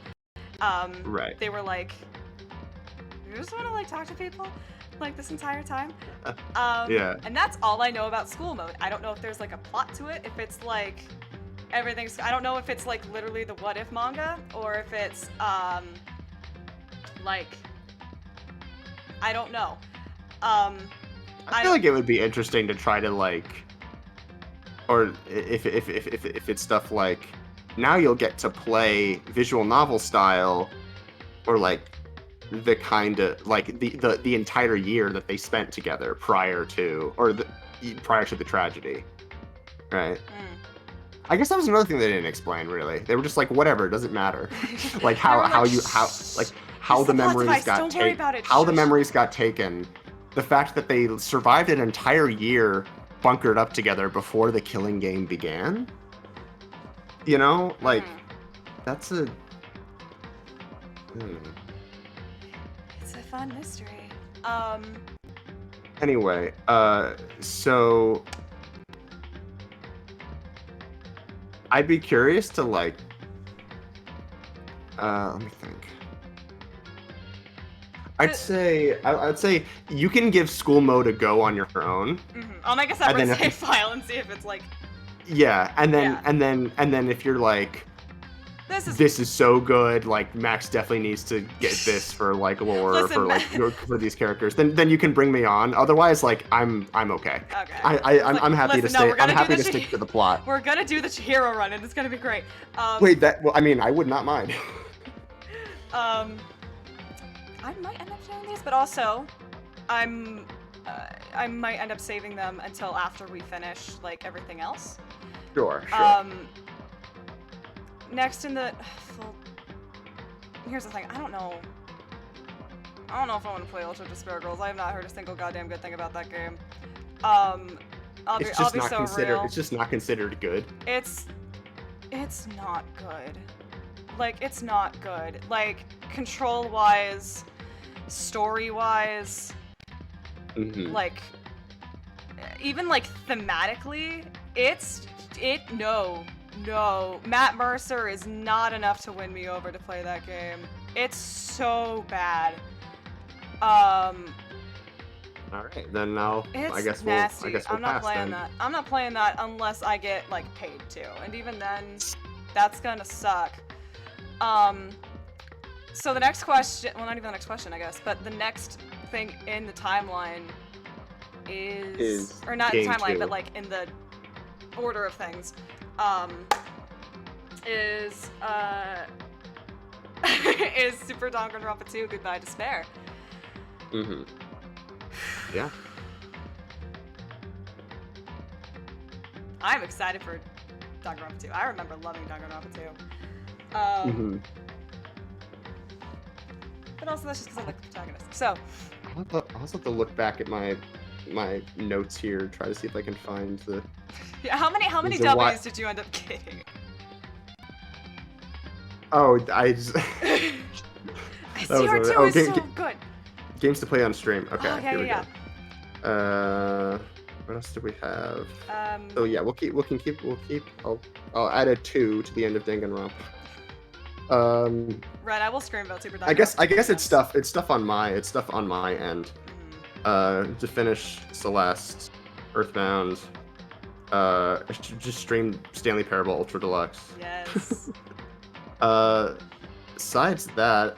A: They were like, you just want to like talk to people like this entire time? And that's all I know about school mode. I don't know if there's like a plot to it, if it's like everything's, I don't know if it's like literally the What If manga, or if it's like, I don't know. I
B: feel like it would be interesting to try to like, or if it's stuff like, now you'll get to play visual novel style, or like the kind of like the entire year that they spent together prior to the tragedy, right? I guess that was another thing they didn't explain, really. They were just like, whatever, it doesn't matter. Like how the memories got taken. The fact that they survived an entire year bunkered up together before the killing game began. That's a...
A: It's a fun mystery.
B: Anyway, so... I'd be curious to, like... let me think. I'd say you can give school mode a go on your own.
A: I'll make a separate save file and see if it's like...
B: Yeah, and then if you're like, this is so good, like Max definitely needs to get this for like lore, for these characters, then you can bring me on. Otherwise, like I'm okay. I'm happy to stay. I'm happy to stick to the plot.
A: We're gonna do the Chihiro run, and it's gonna be great.
B: Wait, I would not mind.
A: I might end up doing these, but also, I'm I might end up saving them until after we finish, like, everything else.
B: Sure, sure.
A: Next in the... Well, here's the thing, I don't know if I want to play Ultra Despair Girls. I have not heard a single goddamn good thing about that game. I'll be so real.
B: It's just not considered good.
A: It's not good. Like, it's not good. Like, control-wise, story-wise, like, even, like, thematically, no. Matt Mercer is not enough to win me over to play that game. It's so bad.
B: Alright, then now I guess we'll
A: nasty. I'm not
B: pass
A: playing
B: then.
A: that. I'm not playing that unless I get, like, paid to. And even then, that's gonna suck. So the next question, well, not even the next question, I guess, but the next thing in the timeline is or not in the timeline, but like in the order of things, is is Super Danganronpa 2 Goodbye Despair.
B: Yeah.
A: I'm excited for Danganronpa 2. I remember loving Danganronpa 2. But also that's just because I like the protagonist. So
B: I'll also have to look back at my notes here, try to see if I can find the.
A: Yeah, how many W's did you end up getting?
B: Oh, I just.
A: CR2 is so good.
B: Games to play on stream. Okay.
A: Oh,
B: here we go. What else do we have? Oh yeah, we'll keep. I'll add a 2 to the end of Danganronpa.
A: Right, I will scream about Super
B: I guess it's stuff on my end. To finish Celeste, Earthbound, just stream Stanley Parable Ultra Deluxe.
A: Yes.
B: Besides that,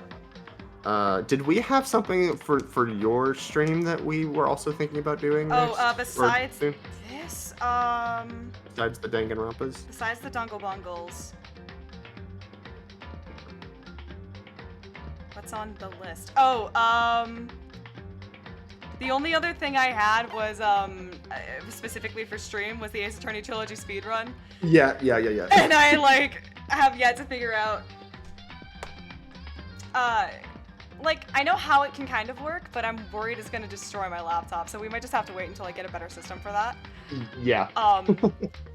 B: did we have something for your stream that we were also thinking about doing?
A: Besides this,
B: besides the Danganronpas?
A: Besides the Dungle Bungles. What's on the list? Oh, the only other thing I had was, specifically for stream, was the Ace Attorney Trilogy speedrun.
B: Yeah.
A: And I, like, have yet to figure out, like, I know how it can kind of work, but I'm worried it's gonna destroy my laptop, so we might just have to wait until I get a better system for that.
B: Yeah.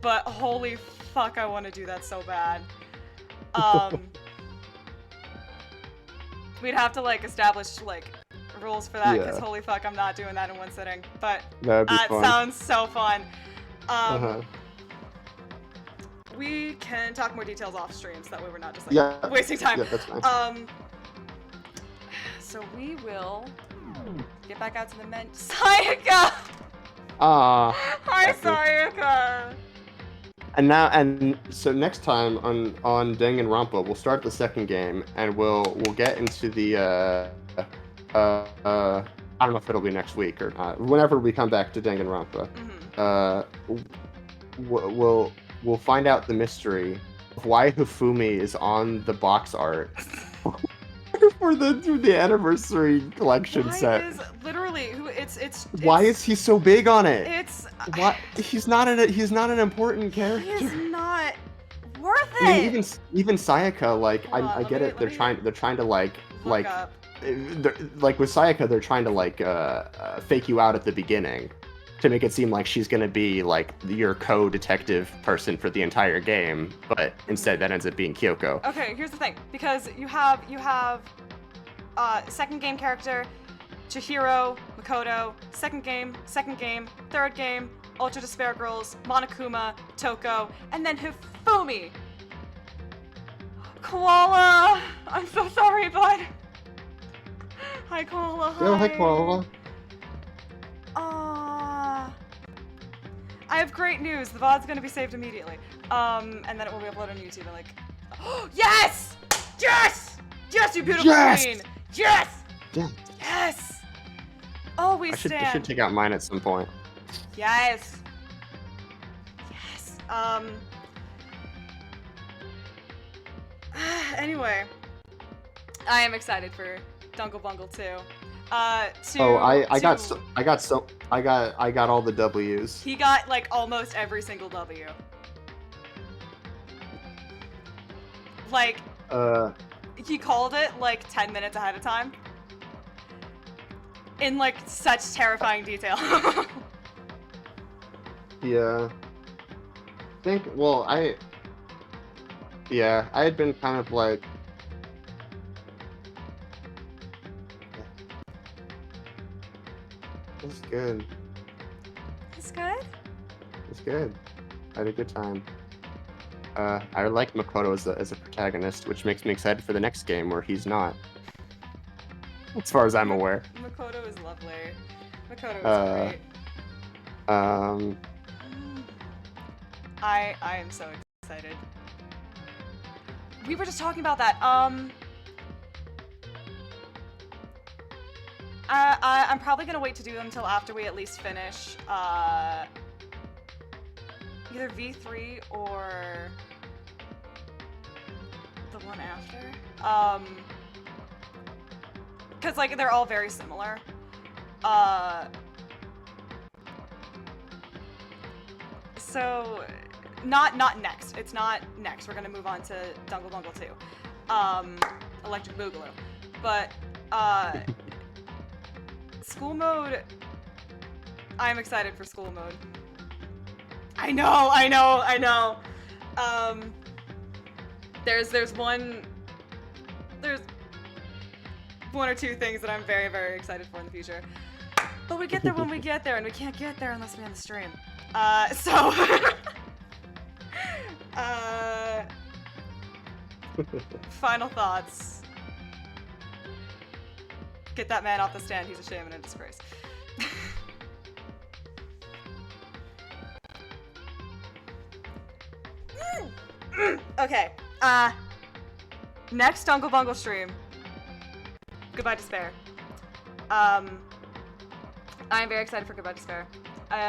A: But holy fuck, I want to do that so bad. We'd have to, like, establish, like, rules for that, because holy fuck, I'm not doing that in one sitting. But that sounds so fun. We can talk more details off stream, so that way we're not just, like, wasting time.
B: Yeah, that's fine.
A: So we will get back out to the men. Sayaka! Hi, Sayaka!
B: And so next time on Danganronpa, we'll start the second game, and we'll get into the I don't know if it'll be next week or not. Whenever we come back to Danganronpa, we'll find out the mystery of why Hifumi is on the box art for the anniversary collection set.
A: Literally,
B: why is he so big on it?
A: Why
B: he's not an important character.
A: He's not worth it.
B: I mean, even Sayaka, like, I get it. They're trying to like with Sayaka, they're trying to like fake you out at the beginning to make it seem like she's gonna be like your co-detective person for the entire game, but instead that ends up being Kyoko.
A: Okay, here's the thing, because you have second game character Chihiro, Makoto, second game, third game, Ultra Despair Girls, Monokuma, Toko, and then Hifumi. Koala! I'm so sorry, bud. Hi, Koala. Hi.
B: Yeah, hi, Koala.
A: I have great news. The VOD's gonna be saved immediately. And then it will be uploaded on YouTube. And like, yes! Yes! Yes, you beautiful queen! Yes! Yes! Always stand.
B: I should take out mine at some point.
A: Yes. Anyway, I am excited for Dungle Bungle 2.
B: I got all the W's.
A: He got like almost every single W. Like, he called it like 10 minutes ahead of time. In like such terrifying detail.
B: Yeah. I had been kind of like, it was good.
A: It's good?
B: It's good. I had a good time. I like Makoto as a protagonist, which makes me excited for the next game where he's not. As far as I'm aware.
A: Makoto is lovely. Makoto is great. I am so excited. We were just talking about that. I'm probably gonna wait to do them until after we at least finish either V3 or the one after. Cause like they're all very similar. So not next. It's not next. We're gonna move on to Danganronpa 2. Electric Boogaloo. But school mode, I'm excited for school mode. I know. There's one or two things that I'm very, very excited for in the future. But we get there when we get there, and we can't get there unless we have the stream. Final thoughts. Get that man off the stand. He's a shame and a disgrace. Okay. Next Dungle Bungle stream. Goodbye Despair. I'm very excited for Goodbye Despair.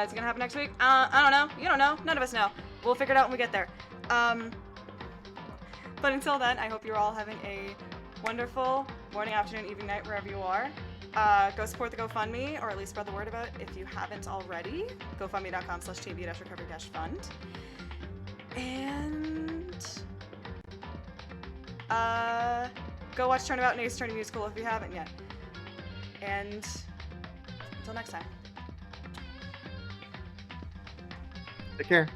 A: Is it gonna happen next week? I don't know. You don't know. None of us know. We'll figure it out when we get there. But until then, I hope you're all having a wonderful morning, afternoon, evening, night, wherever you are. Go support the GoFundMe, or at least spread the word about it if you haven't already. GoFundMe.com/TB-recovery-fund. And go watch Turnabout and Ace Attorney Musical if you haven't yet. And until next time.
B: Take care.